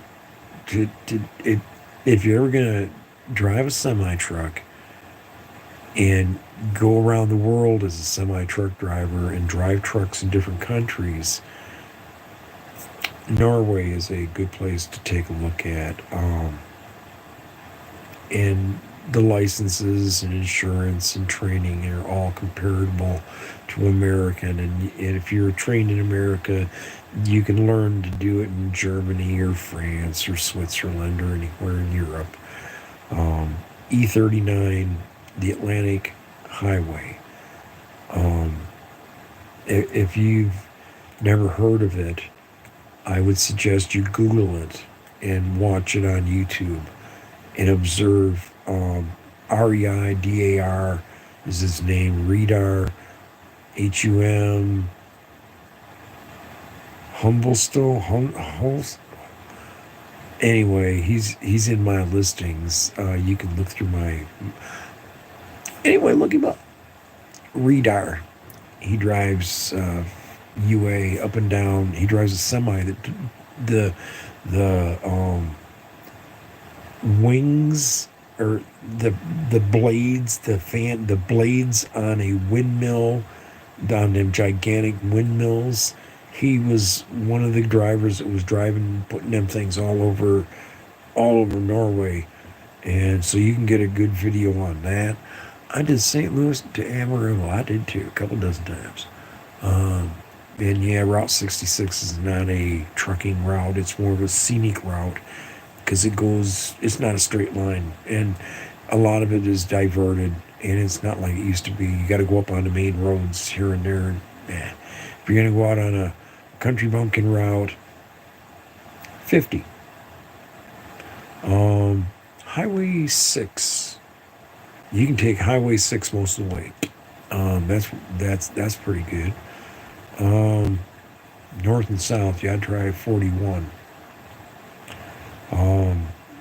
if you're ever gonna drive a semi truck and go around the world as a semi truck driver and drive trucks in different countries, Norway is a good place to take a look at. And the licenses and insurance and training are all comparable to American. And if you're trained in America, you can learn to do it in Germany or France or Switzerland or anywhere in Europe. E39, the Atlantic Highway. If you've never heard of it, I would suggest you Google it and watch it on YouTube and observe. REIDAR is his name. Redar, HUM, Humblestill. Anyway, he's in my listings. You can look through my. Anyway, look him up. Redar. He drives UA up and down. He drives a semi that the wings or the blades, the blades on a windmill, down them gigantic windmills. He was one of the drivers that was driving, putting them things all over Norway, and so you can get a good video on that. I did St. Louis to Amarillo. I did too, a couple dozen times. And yeah, Route 66 is not a trucking route. It's more of a scenic route because it's not a straight line. And a lot of it is diverted, and it's not like it used to be. You got to go up on the main roads here and there. And, if you're going to go out on a country bumpkin route, 50. Highway 6. You can take Highway 6 most of the way. That's pretty good. North and south, you got to try 41.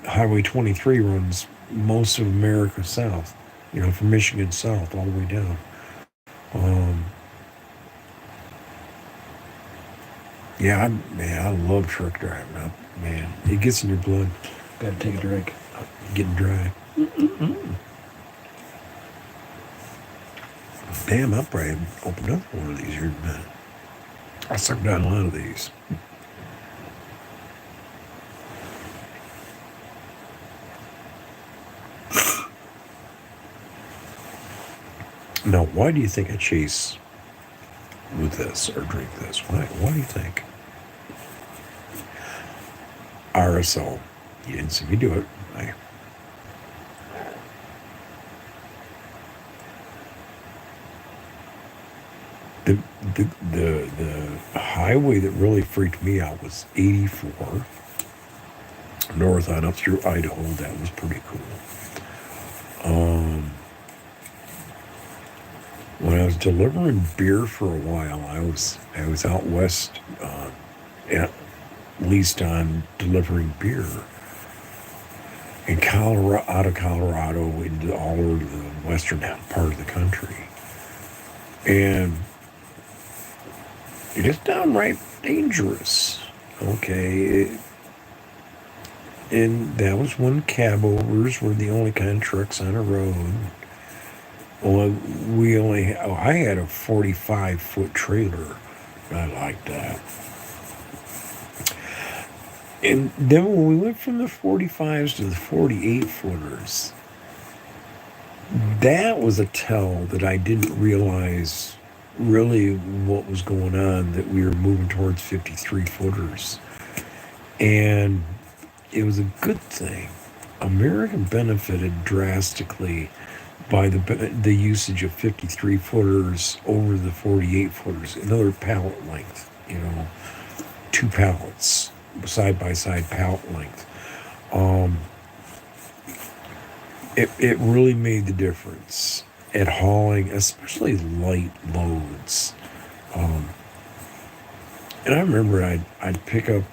Highway 23 runs most of America south, from Michigan south all the way down. I love truck driving. Man, it gets in your blood. Gotta take a drink. Getting dry. Damn, I'll probably open up one of these here in a minute. I sucked down a lot of these. Now, why do you think I chase with this or drink this? Why do you think? RSO. You didn't see me do it. The highway that really freaked me out was 84 north on up through Idaho. That was pretty cool. When I was delivering beer for a while, I was out west, at least on delivering beer in Colorado, out of Colorado into all over the western part of the country, and it is downright dangerous. Okay, and that was when cab overs were the only kind of trucks on a road. Well, I had a 45-foot trailer. I liked that. And then when we went from the 45s to the 48-footers, that was a tell that I didn't realize really what was going on, that we were moving towards 53-footers. And it was a good thing. America benefited drastically by the usage of 53 footers over the 48 footers, another pallet length, two pallets, side by side pallet length. It really made the difference at hauling, especially light loads. And I remember I'd pick up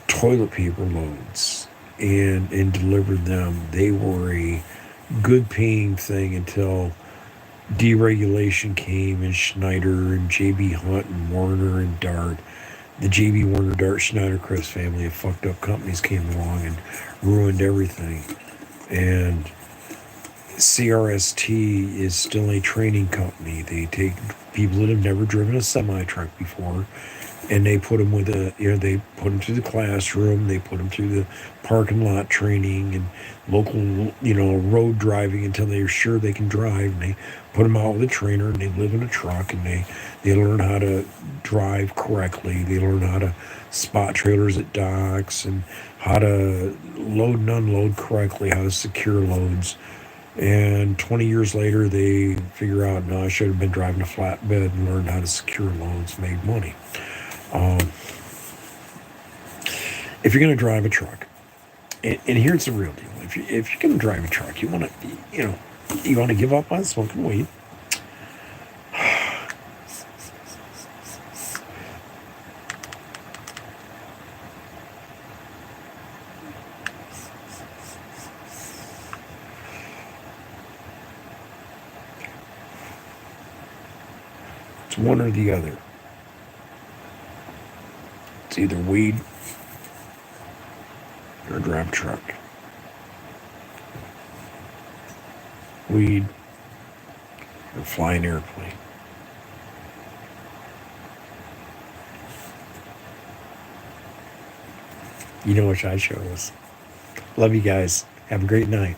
toilet paper loads and deliver them. They were a good paying thing until deregulation came and Schneider and JB Hunt and Warner and Dart. The JB Warner Dart Schneider Crest family of fucked up companies came along and ruined everything. And CRST is still a training company. They take people that have never driven a semi truck before, and they put them they put them through the classroom, they put them through the parking lot training and local, road driving until they're sure they can drive, and they put them out with a trainer, and they live in a truck, and they learn how to drive correctly. They learn how to spot trailers at docks and how to load and unload correctly, how to secure loads. And 20 years later, they figure out, no, I should have been driving a flatbed and learned how to secure loads, made money. If you're going to drive a truck, and here's the real deal: if you're going to drive a truck, you want to give up on smoking weed. It's one or the other. It's either weed or drive a truck. Weed or fly an airplane. You know which I chose. Love you guys. Have a great night.